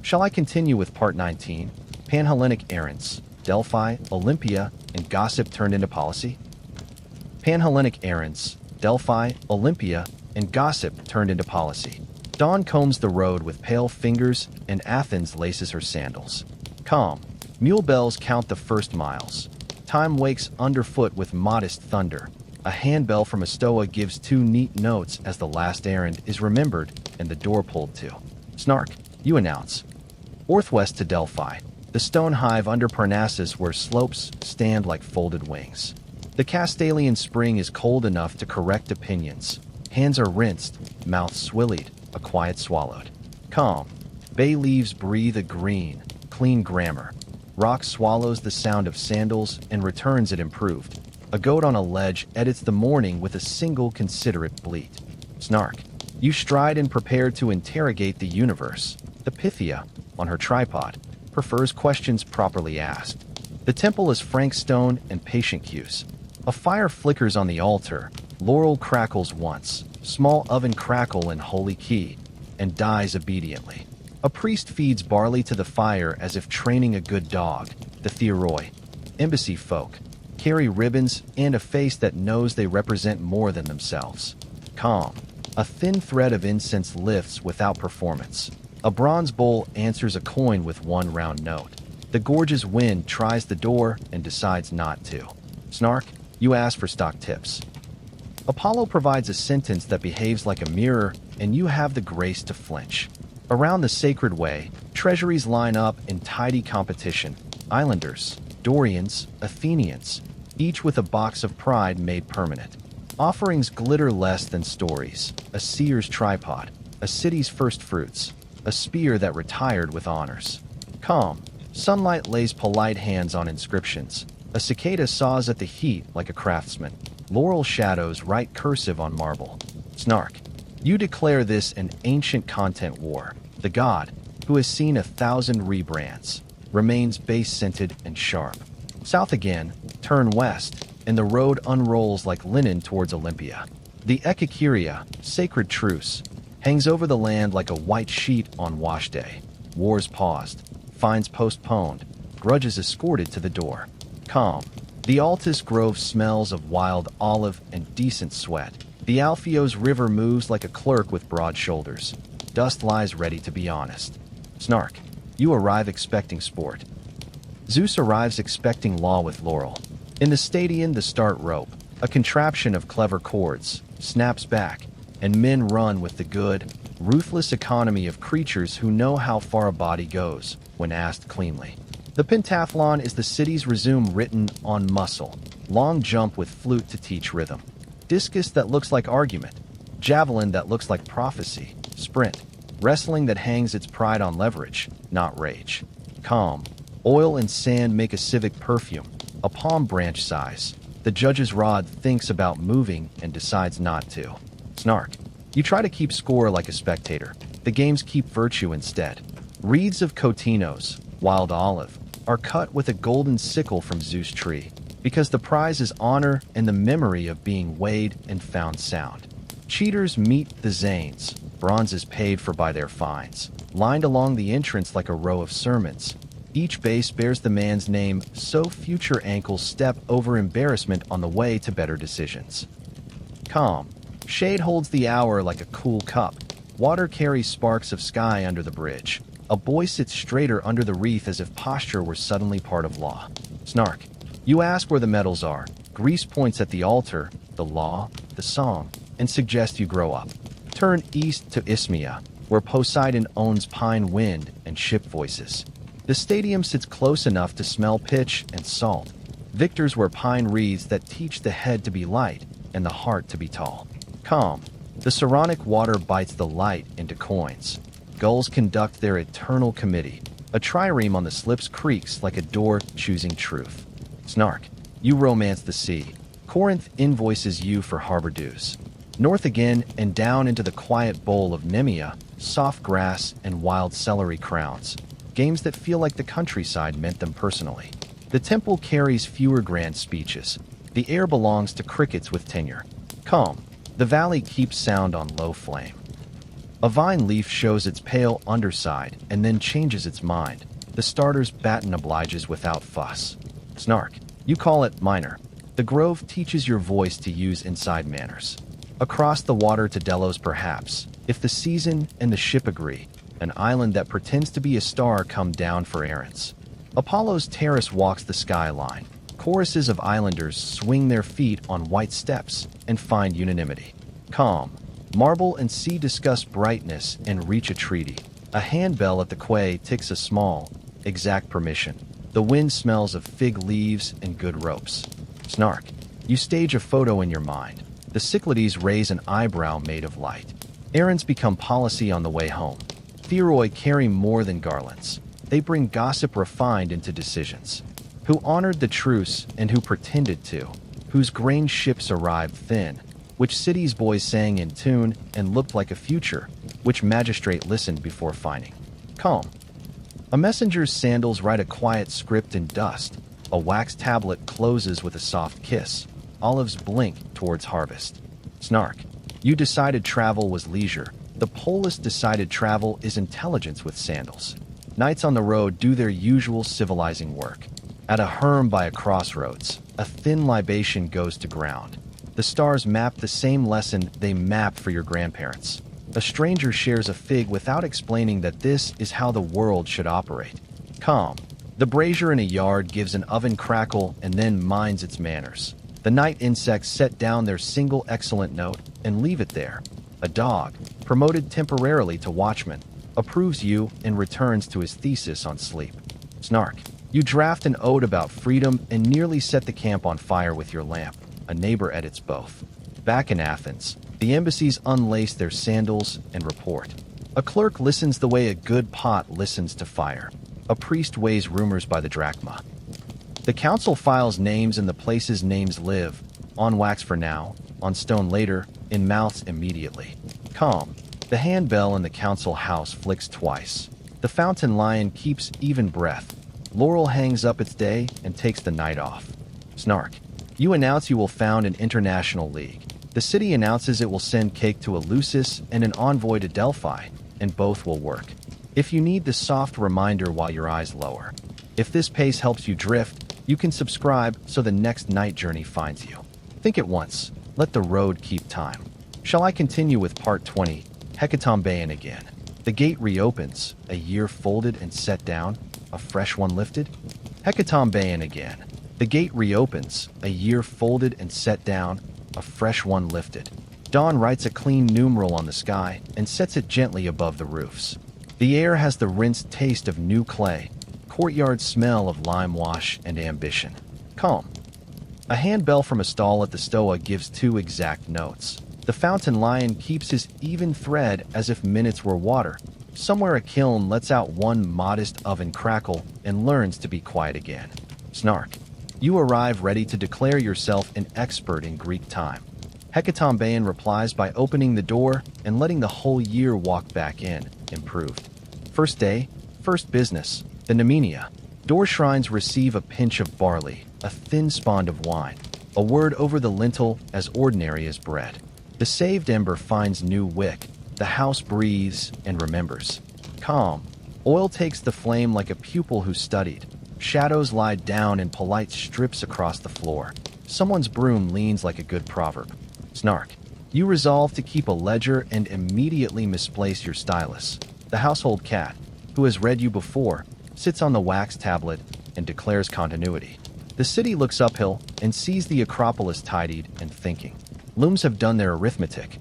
Shall I continue with part 19? Panhellenic errands. Delphi, Olympia, and gossip turned into policy? Panhellenic errands. Delphi, Olympia, and gossip turned into policy. Dawn combs the road with pale fingers, and Athens laces her sandals. Calm. Mule bells count the first miles. Time wakes underfoot with modest thunder. A handbell from a stoa gives 2 neat notes as the last errand is remembered and the door pulled to. Snark. You announce. Northwest to Delphi. The stone hive under Parnassus where slopes stand like folded wings. The Castalian spring is cold enough to correct opinions. Hands are rinsed, mouth swillied, a quiet swallowed. Calm. Bay leaves breathe a green, clean grammar. Rock swallows the sound of sandals and returns it improved. A goat on a ledge edits the morning with a single considerate bleat. Snark. You stride and prepare to interrogate the universe. The Pythia, on her tripod, prefers questions properly asked. The temple is frank stone and patient cues. A fire flickers on the altar. Laurel crackles once. Small oven crackle in holy key, and dies obediently. A priest feeds barley to the fire as if training a good dog. The Theoroi, embassy folk, carry ribbons and a face that knows they represent more than themselves. Calm. A thin thread of incense lifts without performance. A bronze bowl answers a coin with 1 round note. The gorgeous wind tries the door and decides not to. Snark. You ask for stock tips. Apollo provides a sentence that behaves like a mirror, and you have the grace to flinch. Around the sacred way, treasuries line up in tidy competition. Islanders, Dorians, Athenians, each with a box of pride made permanent. Offerings glitter less than stories. A seer's tripod, a city's first fruits, a spear that retired with honors. Calm. Sunlight lays polite hands on inscriptions. A cicada saws at the heat like a craftsman. Laurel shadows write cursive on marble. Snark. You declare this an ancient content war. The god, who has seen 1,000 rebrands, remains base-scented and sharp. South again, turn west, and the road unrolls like linen towards Olympia. The Ekakyria, sacred truce, hangs over the land like a white sheet on wash day. Wars paused, fines postponed, grudges escorted to the door. Calm. The Altus Grove smells of wild olive and decent sweat. The Alpheos River moves like a clerk with broad shoulders. Dust lies ready to be honest. Snark. You arrive expecting sport. Zeus arrives expecting law with laurel. In the stadium, the start rope, a contraption of clever cords, snaps back, and men run with the good, ruthless economy of creatures who know how far a body goes, when asked cleanly. The pentathlon is the city's resume written on muscle, long jump with flute to teach rhythm, discus that looks like argument, javelin that looks like prophecy, sprint, wrestling that hangs its pride on leverage, not rage. Calm, oil and sand make a civic perfume, a palm branch size. The judge's rod thinks about moving and decides not to. Snark. You try to keep score like a spectator. The games keep virtue instead. Wreaths of cotinos, wild olive, are cut with a golden sickle from Zeus' tree, because the prize is honor and the memory of being weighed and found sound. Cheaters meet the Zanes. Bronze is paid for by their fines, lined along the entrance like a row of sermons. Each base bears the man's name, so future ankles step over embarrassment on the way to better decisions. Calm. Shade holds the hour like a cool cup. Water carries sparks of sky under the bridge. A boy sits straighter under the wreath as if posture were suddenly part of law. Snark. You ask where the medals are. Greece points at the altar, the law, the song, and suggests you grow up. Turn east to Isthmia, where Poseidon owns pine wind and ship voices. The stadium sits close enough to smell pitch and salt. Victors wear pine wreaths that teach the head to be light and the heart to be tall. Calm. The Saronic water bites the light into coins. Gulls conduct their eternal committee. A trireme on the slips creaks like a door choosing truth. Snark. You romance the sea. Corinth invoices you for harbor dues. North again and down into the quiet bowl of Nemea, soft grass and wild celery crowns. Games that feel like the countryside meant them personally. The temple carries fewer grand speeches. The air belongs to crickets with tenure. Calm. The valley keeps sound on low flame. A vine leaf shows its pale underside and then changes its mind. The starter's baton obliges without fuss. Snark. You call it minor. The grove teaches your voice to use inside manners. Across the water to Delos perhaps, if the season and the ship agree, an island that pretends to be a star come down for errands. Apollo's terrace walks the skyline. Choruses of islanders swing their feet on white steps and find unanimity. Calm. Marble and sea discuss brightness and reach a treaty. A handbell at the quay ticks a small, exact permission. The wind smells of fig leaves and good ropes. Snark. You stage a photo in your mind. The Cyclades raise an eyebrow made of light. Errands become policy on the way home. Theroi carry more than garlands. They bring gossip refined into decisions. Who honored the truce and who pretended to, whose grain ships arrived thin, which city's boys sang in tune and looked like a future, which magistrate listened before fining. Calm. A messenger's sandals write a quiet script in dust. A wax tablet closes with a soft kiss. Olives blink towards harvest. Snark. You decided travel was leisure. The polis decided travel is intelligence with sandals. Knights on the road do their usual civilizing work. At a herm by a crossroads, a thin libation goes to ground. The stars map the same lesson they map for your grandparents. A stranger shares a fig without explaining that this is how the world should operate. Calm. The brazier in a yard gives an oven crackle and then minds its manners. The night insects set down their single excellent note and leave it there. A dog, promoted temporarily to watchman, approves you and returns to his thesis on sleep. Snark. You draft an ode about freedom and nearly set the camp on fire with your lamp. A neighbor edits both. Back in Athens, the embassies unlace their sandals and report. A clerk listens the way a good pot listens to fire. A priest weighs rumors by the drachma. The council files names in the places names live, on wax for now, on stone later, in mouths immediately. Calm. The handbell in the council house flicks twice. The fountain lion keeps even breath. Laurel hangs up its day and takes the night off. Snark. You announce you will found an international league. The city announces it will send cake to Eleusis and an envoy to Delphi, and both will work. If you need the soft reminder while your eyes lower. If this pace helps you drift, You can subscribe so the next night journey finds you. Think it once. Let the road keep time. Shall I continue with part 20, Hecatombean again? The gate reopens, a year folded and set down, a fresh one lifted. Hecatombean again. The gate reopens, a year folded and set down, a fresh one lifted. Dawn writes a clean numeral on the sky and sets it gently above the roofs. The air has the rinsed taste of new clay, courtyard smell of lime wash and ambition. Calm. A handbell from a stall at the Stoa gives 2 exact notes. The fountain lion keeps his even thread as if minutes were water. Somewhere a kiln lets out one modest oven crackle and learns to be quiet again. Snark. You arrive ready to declare yourself an expert in Greek time. Hecatombean replies by opening the door and letting the whole year walk back in, improved. First day, first business, the Panathenaia. Door shrines receive a pinch of barley, a thin spond of wine, a word over the lintel as ordinary as bread. The saved ember finds new wick, the house breathes and remembers. Calm. Oil takes the flame like a pupil who studied. Shadows lie down in polite strips across the floor. Someone's broom leans like a good proverb. Snark. You resolve to keep a ledger and immediately misplace your stylus. The household cat, who has read you before, sits on the wax tablet and declares continuity. The city looks uphill and sees the Acropolis tidied and thinking. Looms have done their arithmetic.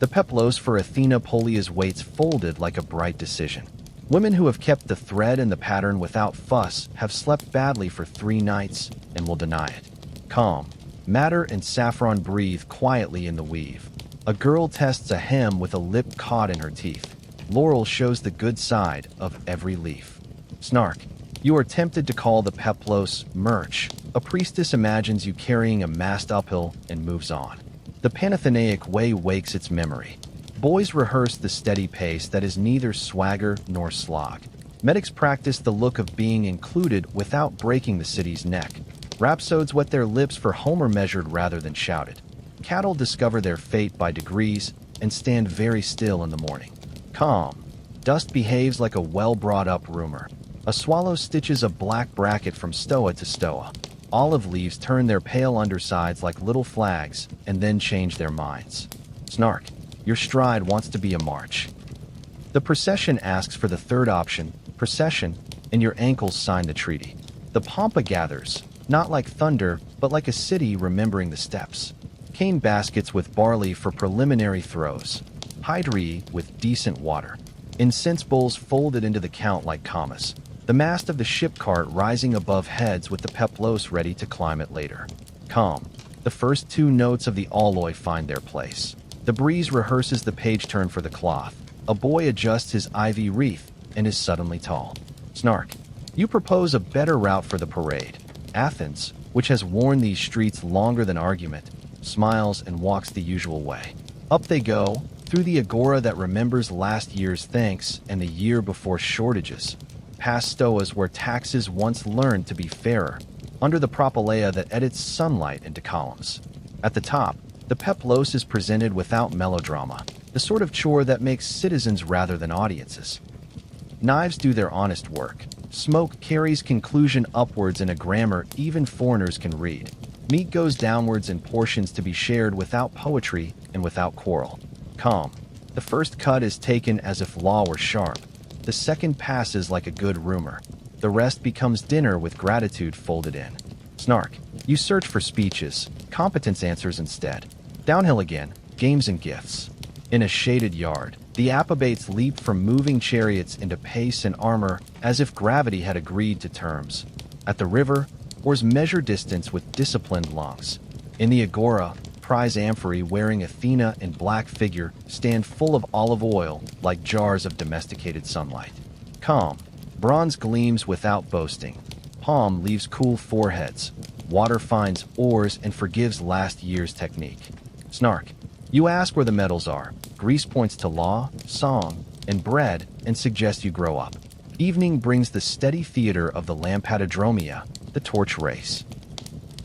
The Peplos for Athena Polia's waits folded like a bright decision. Women who have kept the thread and the pattern without fuss have slept badly for 3 nights and will deny it. Calm. Madder and saffron breathe quietly in the weave. A girl tests a hem with a lip caught in her teeth. Laurel shows the good side of every leaf. Snark. You are tempted to call the Peplos merch. A priestess imagines you carrying a mast uphill and moves on. The Panathenaic way wakes its memory. Boys rehearse the steady pace that is neither swagger nor slog. Medics practice the look of being included without breaking the city's neck. Rhapsodes wet their lips for Homer measured rather than shouted. Cattle discover their fate by degrees and stand very still in the morning. Calm. Dust behaves like a well-brought-up rumor. A swallow stitches a black bracket from stoa to stoa. Olive leaves turn their pale undersides like little flags and then change their minds. Snark. Your stride wants to be a march. The procession asks for the third option, procession, and your ankles sign the treaty. The pampa gathers, not like thunder, but like a city remembering the steps. Cane baskets with barley for preliminary throws. Hydri with decent water. Incense bowls folded into the count like commas. The mast of the ship cart rising above heads with the Peplos ready to climb it later. Calm. The first 2 notes of the alloy find their place. The breeze rehearses the page turn for the cloth. A boy adjusts his ivy wreath and is suddenly tall. Snark. You propose a better route for the parade. Athens, which has worn these streets longer than argument, smiles and walks the usual way. Up they go, through the agora that remembers last year's thanks and the year before shortages. Past stoas where taxes once learned to be fairer, under the propylaea that edits sunlight into columns. At the top, the Peplos is presented without melodrama, the sort of chore that makes citizens rather than audiences. Knives do their honest work. Smoke carries conclusion upwards in a grammar even foreigners can read. Meat goes downwards in portions to be shared without poetry and without quarrel. Calm. The first cut is taken as if law were sharp. The second passes like a good rumor. The rest becomes dinner with gratitude folded in. Snark. You search for speeches, competence answers instead. Downhill again, games and gifts. In a shaded yard, the Apobates leap from moving chariots into pace and armor as if gravity had agreed to terms. At the river, oars measure distance with disciplined lungs. In the agora, prize amphorae wearing Athena in black figure stand full of olive oil like jars of domesticated sunlight. Calm. Bronze gleams without boasting. Palm leaves cool foreheads. Water finds oars and forgives last year's technique. Snark. You ask where the medals are. Greece points to law, song, and bread and suggests you grow up. Evening brings the steady theater of the lampadodromia, the torch race.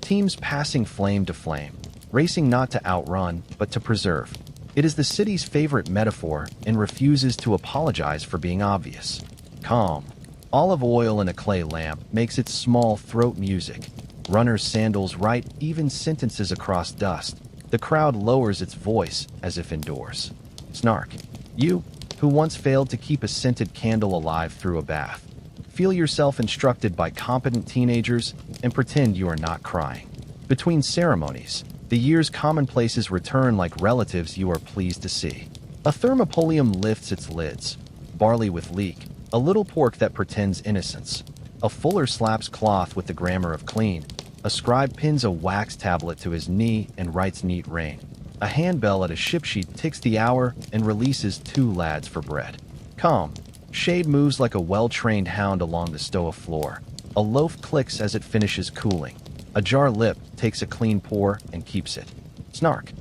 Teams passing flame to flame, racing not to outrun, but to preserve. It is the city's favorite metaphor and refuses to apologize for being obvious. Calm. Olive oil in a clay lamp makes its small throat music. Runners' sandals write even sentences across dust. The crowd lowers its voice as if indoors. Snark. You, who once failed to keep a scented candle alive through a bath. Feel yourself instructed by competent teenagers and pretend you are not crying. Between ceremonies, the year's commonplaces return like relatives you are pleased to see. A thermopolium lifts its lids. Barley with leek, a little pork that pretends innocence. A fuller slaps cloth with the grammar of clean. A scribe pins a wax tablet to his knee and writes neat rain. A handbell at a shipsheet ticks the hour and releases 2 lads for bread. Calm. Shade moves like a well-trained hound along the stoa floor. A loaf clicks as it finishes cooling. A jar lip takes a clean pour and keeps it. Snark.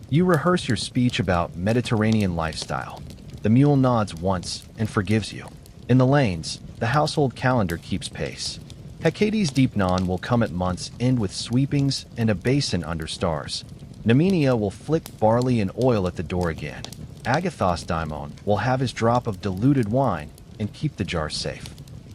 You rehearse your speech about Mediterranean lifestyle. The mule nods once and forgives you. In the lanes, the household calendar keeps pace. Hecate's deipnon will come at month's end with sweepings and a basin under stars. Nemenia will flick barley and oil at the door again. Agathos daimon will have his drop of diluted wine and keep the jar safe.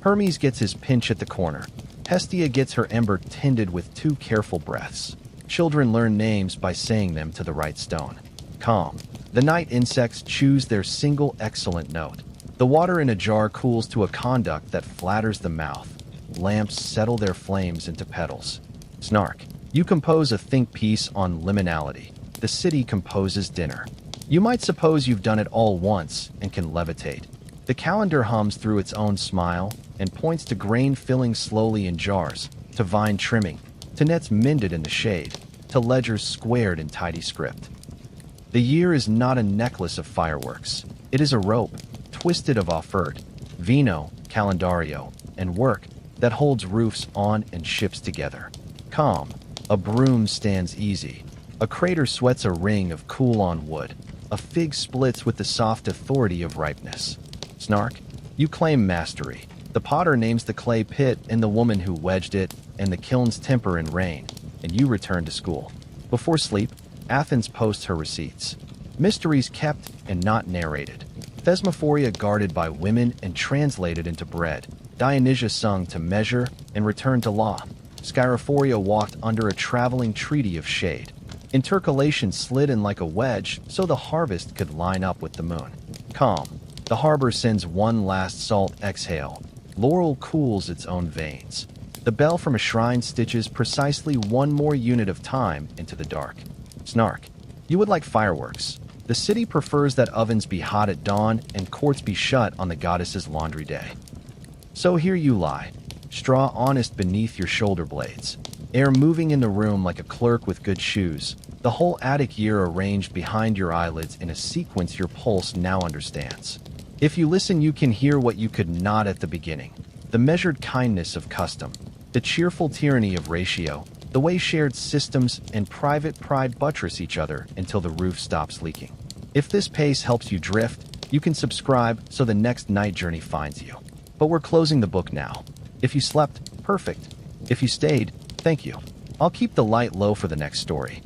Hermes gets his pinch at the corner. Hestia gets her ember tended with 2 careful breaths. Children learn names by saying them to the right stone. Calm. The night insects choose their single excellent note. The water in a jar cools to a conduct that flatters the mouth. Lamps settle their flames into petals. Snark. You compose a think piece on liminality. The city composes dinner. You might suppose you've done it all once and can levitate. The calendar hums through its own smile and points to grain filling slowly in jars, to vine trimming, to nets mended in the shade, to ledgers squared in tidy script. The year is not a necklace of fireworks. It is a rope, twisted of offered, vino, calendario, and work that holds roofs on and ships together. Calm. A broom stands easy. A crater sweats a ring of cool on wood. A fig splits with the soft authority of ripeness. Snark. You claim mastery. The potter names the clay pit and the woman who wedged it, and the kiln's temper in rain, and you return to school. Before sleep, Athens posts her receipts. Mysteries kept and not narrated. Thesmophoria guarded by women and translated into bread. Dionysia sung to measure and returned to law. Scyrophoria walked under a traveling treaty of shade. Intercalation slid in like a wedge so the harvest could line up with the moon. Calm. The harbor sends one last salt exhale. Laurel cools its own veins. The bell from a shrine stitches precisely 1 more unit of time into the dark. Snark. You would like fireworks. The city prefers that ovens be hot at dawn and courts be shut on the goddess's laundry day. So here you lie, straw honest beneath your shoulder blades. Air moving in the room like a clerk with good shoes. The whole Attic year arranged behind your eyelids in a sequence your pulse now understands. If you listen, you can hear what you could not at the beginning. The measured kindness of custom, the cheerful tyranny of ratio, the way shared systems and private pride buttress each other until the roof stops leaking. If this pace helps you drift, you can subscribe so the next night journey finds you. But we're closing the book now. If you slept, perfect. If you stayed, thank you. I'll keep the light low for the next story.